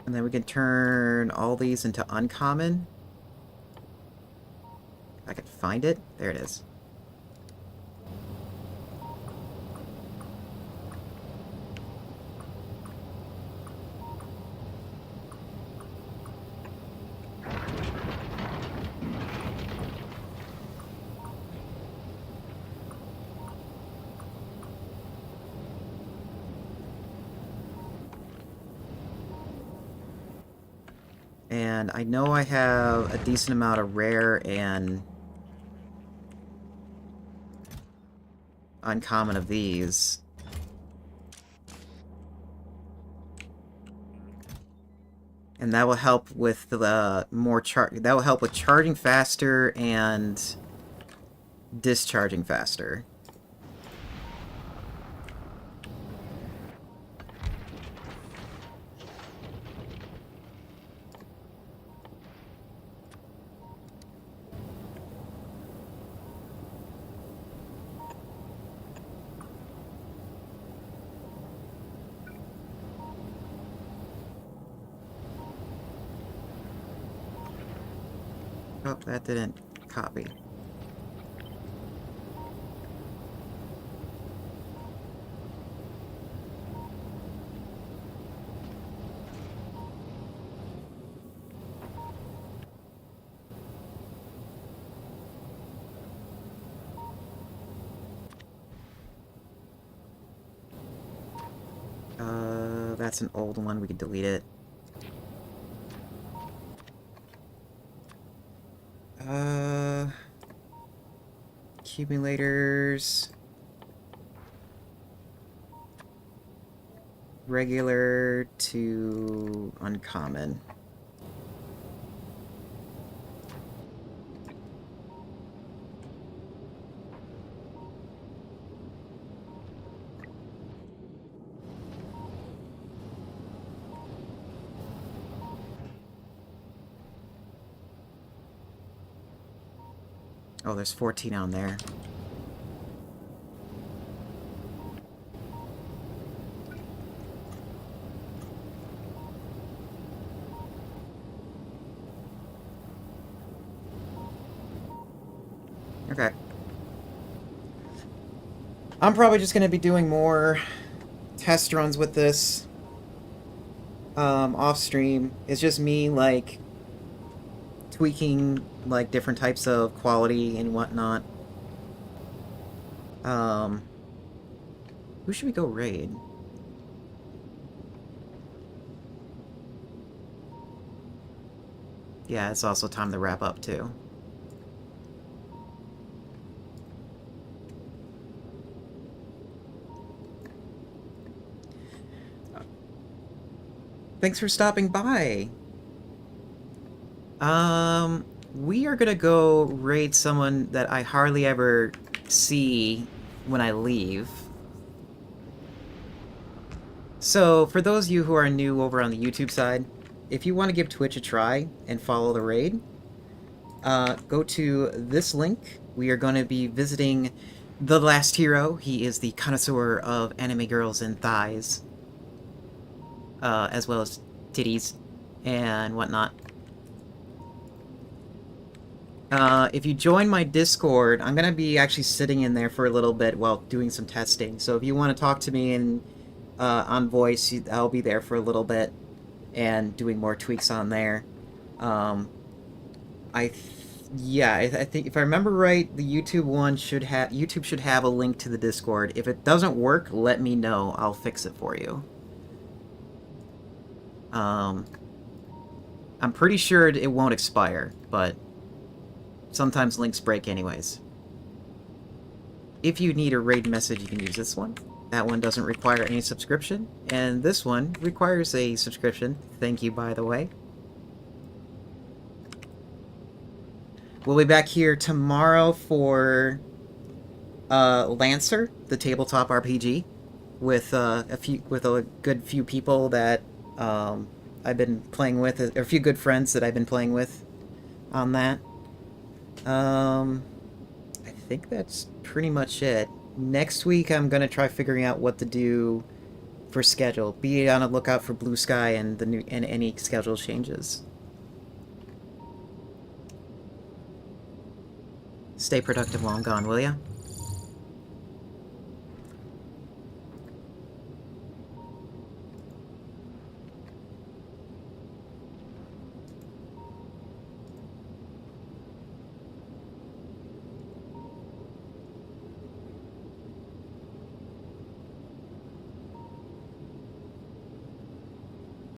And then we can turn all these into uncommon. If I can find it. There it is. And I know I have a decent amount of rare and uncommon of these. And that will help with the more that will help with charging faster and discharging faster. Oh, that didn't copy. That's an old one. We can delete it. Accumulators. Regular to uncommon. Oh, there's 14 on there. Okay. I'm probably just going to be doing more test runs with this off stream. It's just me like tweaking like different types of quality and whatnot. Um, who should we go raid? Yeah, it's also time to wrap up too. Thanks for stopping by. We are gonna go raid someone that I hardly ever see when I leave. So, for those of you who are new over on the YouTube side, if you want to give Twitch a try and follow the raid, go to this link. We are going to be visiting the last hero. He is the connoisseur of anime girls and thighs, as well as titties and whatnot. If you join my Discord, I'm going to be actually sitting in there for a little bit while doing some testing. So if you want to talk to me on voice, I'll be there for a little bit and doing more tweaks on there. I think if I remember right, the YouTube should have a link to the Discord. If it doesn't work, let me know. I'll fix it for you. I'm pretty sure it won't expire, but sometimes links break anyways. If you need a raid message, you can use this one. That one doesn't require any subscription, and this one requires a subscription. Thank you, by the way. We'll be back here tomorrow for Lancer, the tabletop RPG, with a good few people that I've been playing with, a few good friends that I've been playing with on that. I think that's pretty much it. Next week, I'm gonna try figuring out what to do for schedule. Be on a lookout for Blue Sky and any schedule changes. Stay productive while I'm gone, will ya?